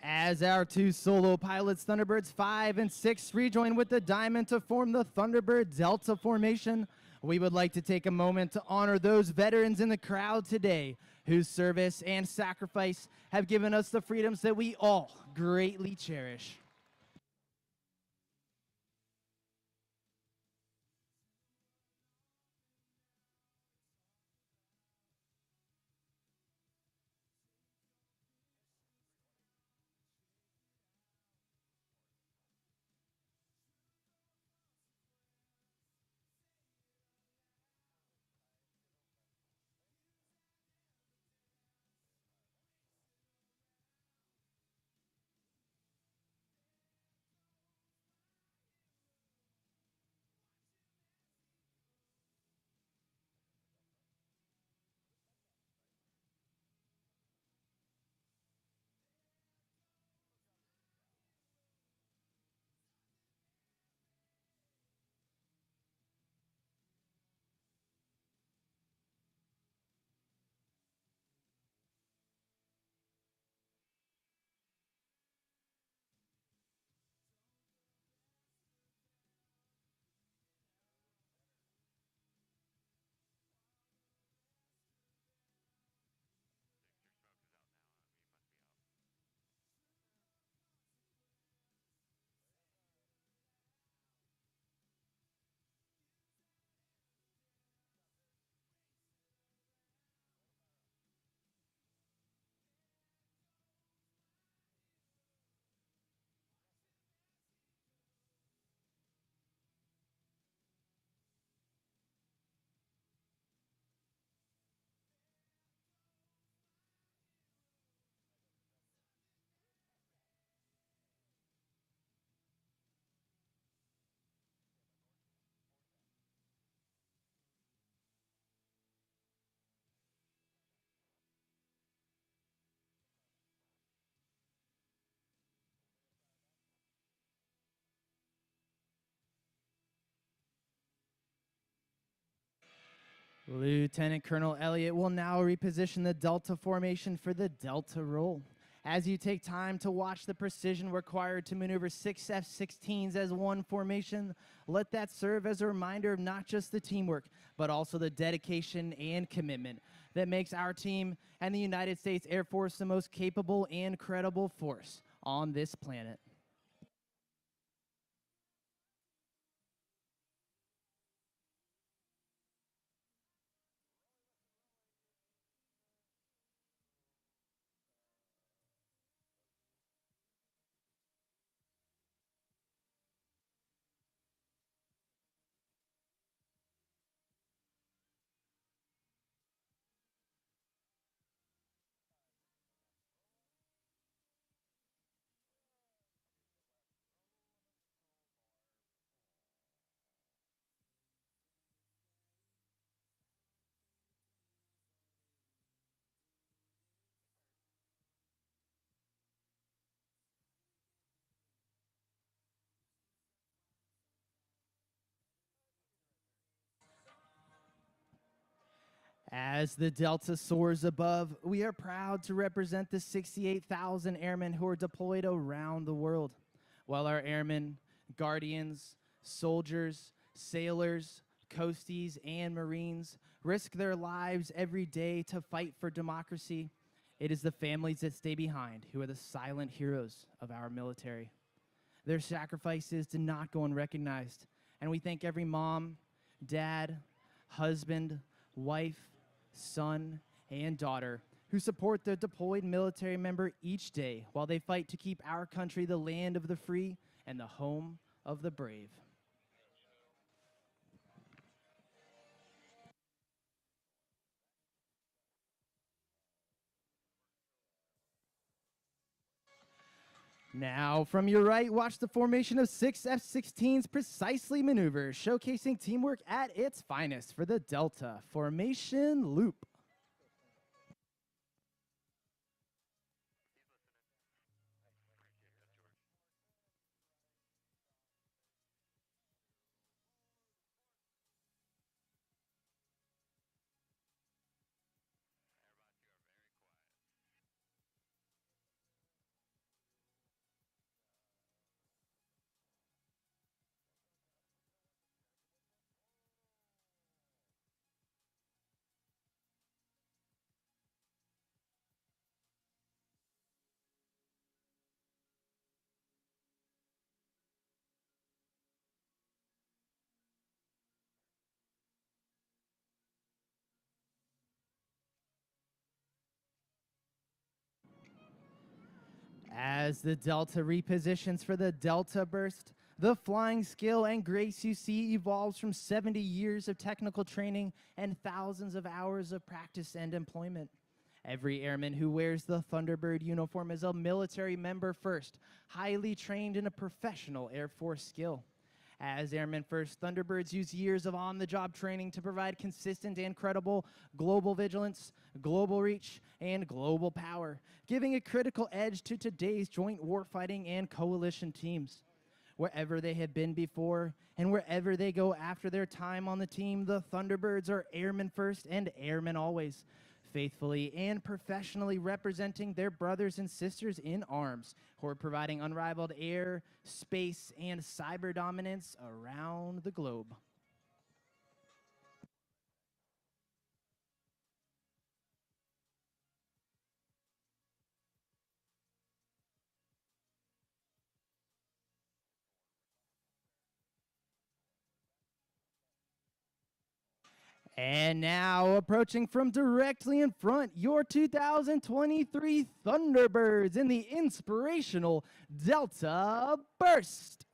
As our two solo pilots, Thunderbirds 5 and 6, rejoin with the Diamond to form the Thunderbird Delta formation, we would like to take a moment to honor those veterans in the crowd today whose service and sacrifice have given us the freedoms that we all greatly cherish. Lieutenant Colonel Elliott will now reposition the Delta formation for the Delta roll. As you take time to watch the precision required to maneuver 6 F-16s as one formation, let that serve as a reminder of not just the teamwork, but also the dedication and commitment that makes our team and the United States Air Force the most capable and credible force on this planet. As the Delta soars above, we are proud to represent the 68,000 airmen who are deployed around the world. While our airmen, guardians, soldiers, sailors, coasties, and Marines risk their lives every day to fight for democracy, it is the families that stay behind who are the silent heroes of our military. Their sacrifices do not go unrecognized, and we thank every mom, dad, husband, wife, son, and daughter who support their deployed military member each day while they fight to keep our country the land of the free and the home of the brave. Now, from your right, watch the formation of 6 F-16s precisely maneuver, showcasing teamwork at its finest for the Delta Formation Loop. As the Delta repositions for the Delta Burst, the flying skill and grace you see evolves from 70 years of technical training and thousands of hours of practice and employment. Every airman who wears the Thunderbird uniform is a military member first, highly trained in a professional Air Force skill. As Airmen First, Thunderbirds use years of on-the-job training to provide consistent and credible global vigilance, global reach, and global power, giving a critical edge to today's joint warfighting and coalition teams. Wherever they have been before and wherever they go after their time on the team, the Thunderbirds are Airmen First and Airmen Always, faithfully and professionally representing their brothers and sisters in arms who are providing unrivaled air, space, and cyber dominance around the globe. And now, approaching from directly in front, your 2023 Thunderbirds in the inspirational Delta Burst.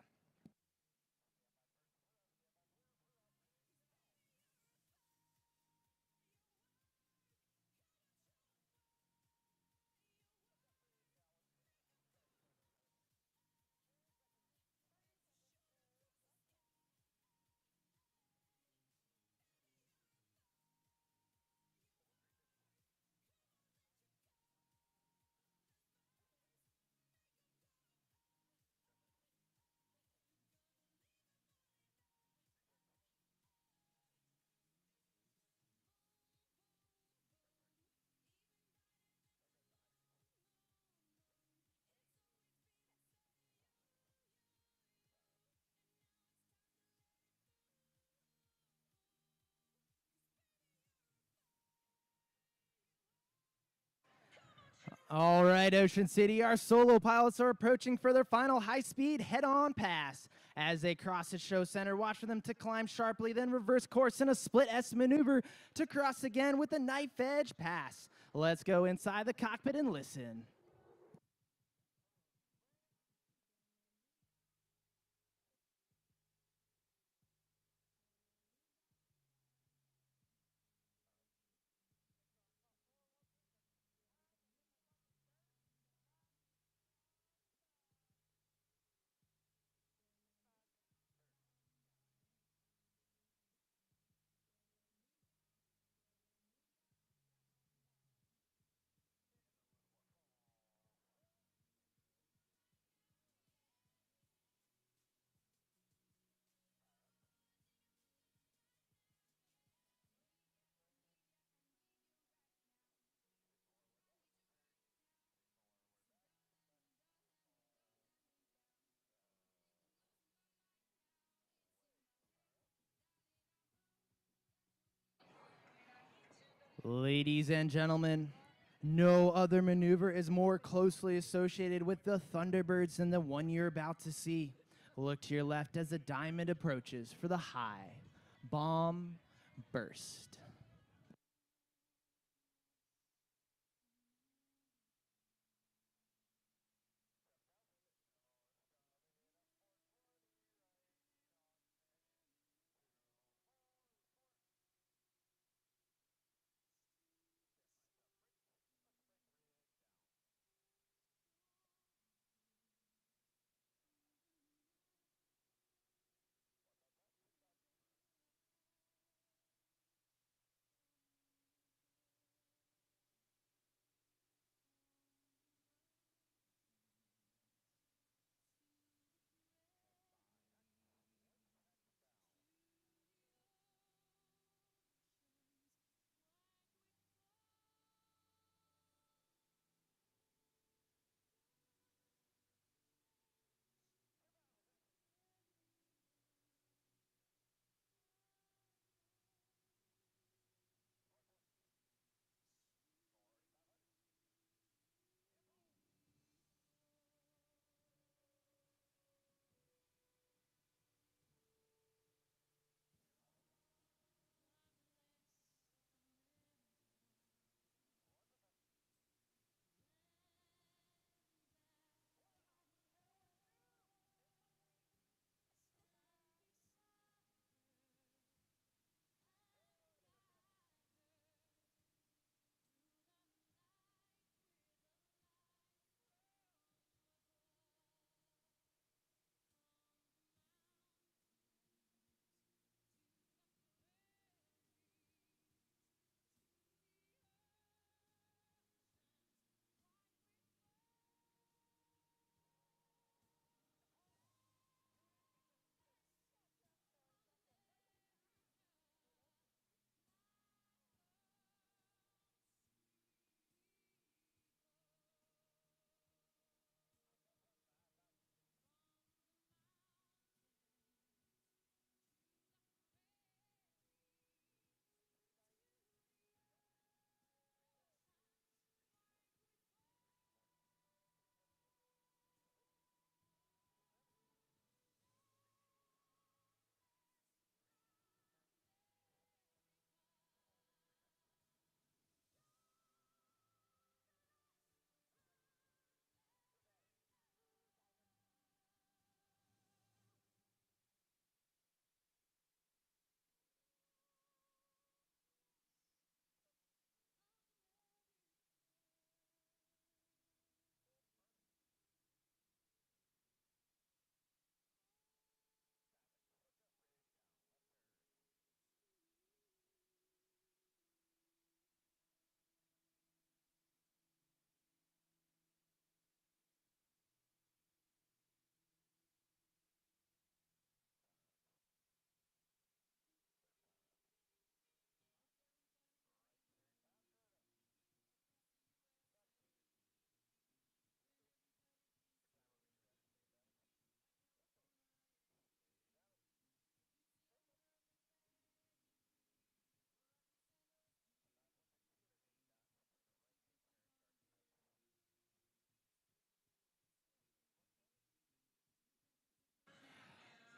All right, Ocean City, our solo pilots are approaching for their final high-speed head-on pass. As they cross the show center, watch for them to climb sharply, then reverse course in a split S maneuver to cross again with a knife edge pass. Let's go inside the cockpit and listen. Ladies and gentlemen, no other maneuver is more closely associated with the Thunderbirds than the one you're about to see. Look to your left as the diamond approaches for the high bomb burst.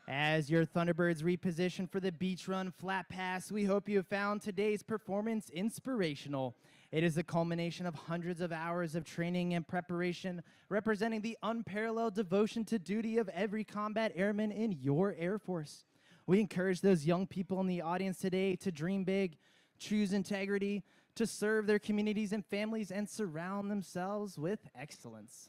As your Thunderbirds reposition for the beach run flat pass, we hope you have found today's performance inspirational. It is the culmination of hundreds of hours of training and preparation, representing the unparalleled devotion to duty of every combat airman in your Air Force. We encourage those young people in the audience today to dream big, choose integrity, to serve their communities and families, and surround themselves with excellence.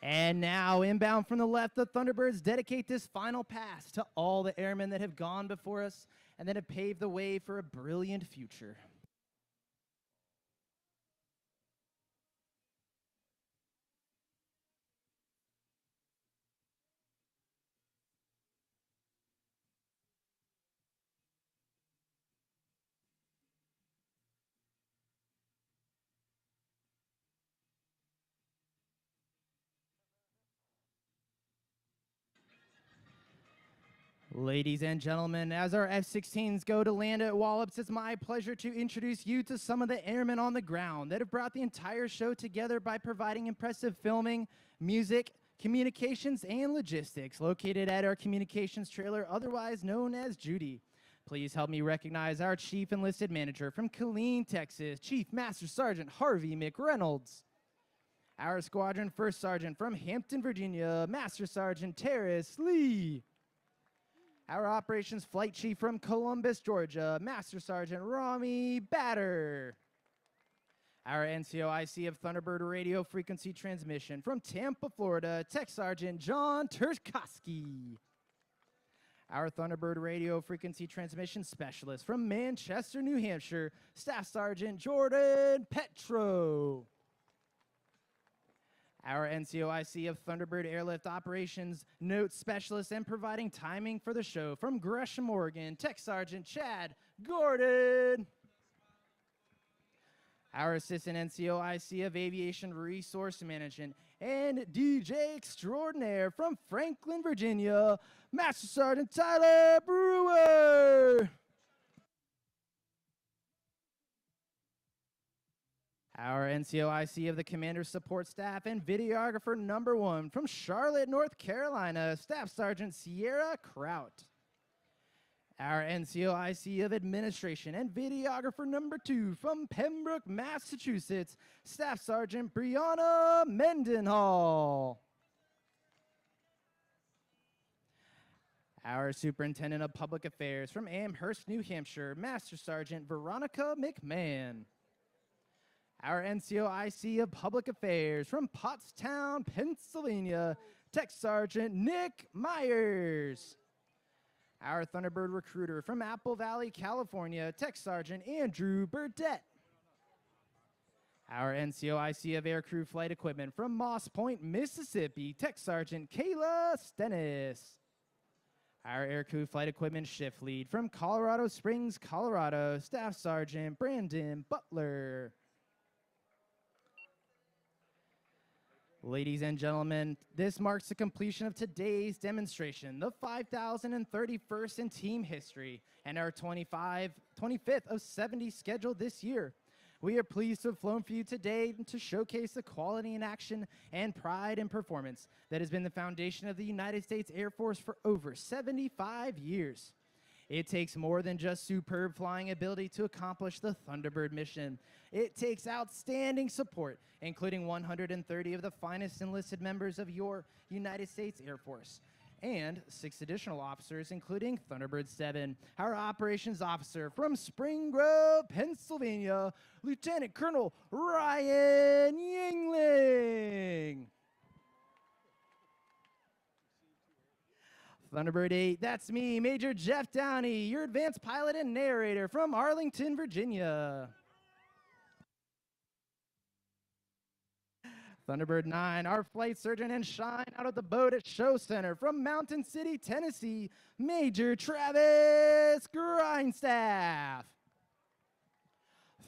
And now, inbound from the left, the Thunderbirds dedicate this final pass to all the airmen that have gone before us and that have paved the way for a brilliant future. Ladies and gentlemen, as our F-16s go to land at Wallops, it's my pleasure to introduce you to some of the airmen on the ground that have brought the entire show together by providing impressive filming, music, communications, and logistics located at our communications trailer, otherwise known as Judy. Please help me recognize our Chief Enlisted Manager from Killeen, Texas, Chief Master Sergeant Harvey McReynolds. Our Squadron First Sergeant from Hampton, Virginia, Master Sergeant Terrace Lee. Our Operations Flight Chief from Columbus, Georgia, Master Sergeant Rami Batter. Our NCOIC of Thunderbird Radio Frequency Transmission from Tampa, Florida, Tech Sergeant John Turkowski. Our Thunderbird Radio Frequency Transmission Specialist from Manchester, New Hampshire, Staff Sergeant Jordan Petro. Our NCOIC of Thunderbird Airlift Operations Note Specialist and providing timing for the show from Gresham, Oregon, Tech Sergeant Chad Gordon. Our Assistant NCOIC of Aviation Resource Management and DJ Extraordinaire from Franklin, Virginia, Master Sergeant Tyler Brewer. Our NCOIC of the Commander Support Staff and Videographer number 1 from Charlotte, North Carolina, Staff Sergeant Sierra Kraut. Our NCOIC of Administration and Videographer number 2 from Pembroke, Massachusetts, Staff Sergeant Brianna Mendenhall. Our Superintendent of Public Affairs from Amherst, New Hampshire, Master Sergeant Veronica McMahon. Our NCOIC of Public Affairs from Pottstown, Pennsylvania, Tech Sergeant Nick Myers. Our Thunderbird recruiter from Apple Valley, California, Tech Sergeant Andrew Burdett. Our NCOIC of Aircrew Flight Equipment from Moss Point, Mississippi, Tech Sergeant Kayla Stennis. Our Aircrew Flight Equipment Shift Lead from Colorado Springs, Colorado, Staff Sergeant Brandon Butler. Ladies and gentlemen, this marks the completion of today's demonstration, the 5,031st in team history, and our 25th of 70 scheduled this year. We are pleased to have flown for you today to showcase the quality in action and pride in performance that has been the foundation of the United States Air Force for over 75 years. It takes more than just superb flying ability to accomplish the Thunderbird mission. It takes outstanding support, including 130 of the finest enlisted members of your United States Air Force, and 6 additional officers, including Thunderbird 7, our operations officer from Spring Grove, Pennsylvania, Lieutenant Colonel Ryan Yingling. Thunderbird 8, that's me, Major Jeff Downey, your advanced pilot and narrator from Arlington, Virginia. Thunderbird 9, our flight surgeon and shine out of the boat at Show Center from Mountain City, Tennessee, Major Travis Grindstaff.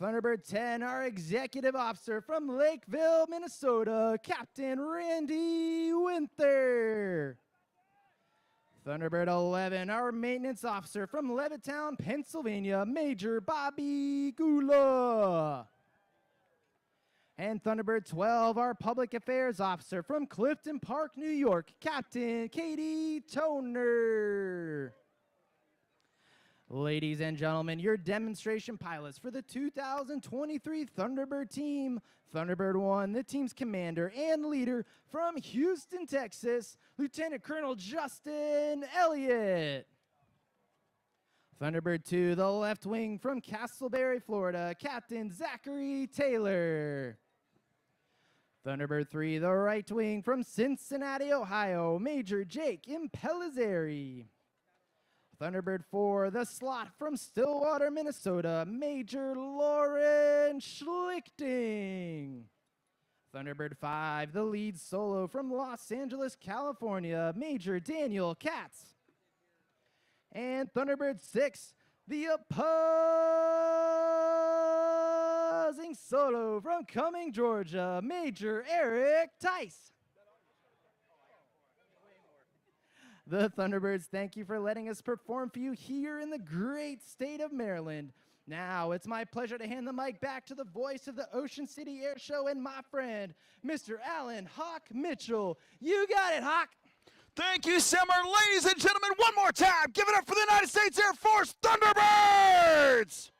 Thunderbird 10, our executive officer from Lakeville, Minnesota, Captain Randy Winther. Thunderbird 11, our maintenance officer from Levittown, Pennsylvania, Major Bobby Gula. And Thunderbird 12, our public affairs officer from Clifton Park, New York, Captain Katie Toner. Ladies and gentlemen, your demonstration pilots for the 2023 Thunderbird team. Thunderbird 1, the team's commander and leader from Houston, Texas, Lieutenant Colonel Justin Elliott. Thunderbird 2, the left wing from Castleberry, Florida, Captain Zachary Taylor. Thunderbird 3, the right wing from Cincinnati, Ohio, Major Jake Impellizzeri. Thunderbird 4, the slot from Stillwater, Minnesota, Major Lauren Schlichting. Thunderbird 5, the lead solo from Los Angeles, California, Major Daniel Katz. And Thunderbird 6, the opposing solo from Cumming, Georgia, Major Eric Tice. The Thunderbirds, thank you for letting us perform for you here in the great state of Maryland. Now, it's my pleasure to hand the mic back to the voice of the Ocean City Air Show and my friend, Mr. Alan Hawk Mitchell. You got it, Hawk. Thank you, Simmer. Ladies and gentlemen, one more time, give it up for the United States Air Force Thunderbirds!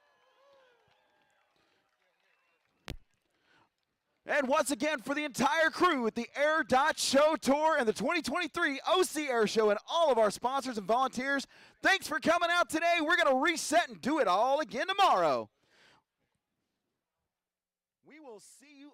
And once again, for the entire crew at the Air Dot Show Tour and the 2023 OC Air Show and all of our sponsors and volunteers, thanks for coming out today. We're going to reset and do it all again tomorrow. We will see you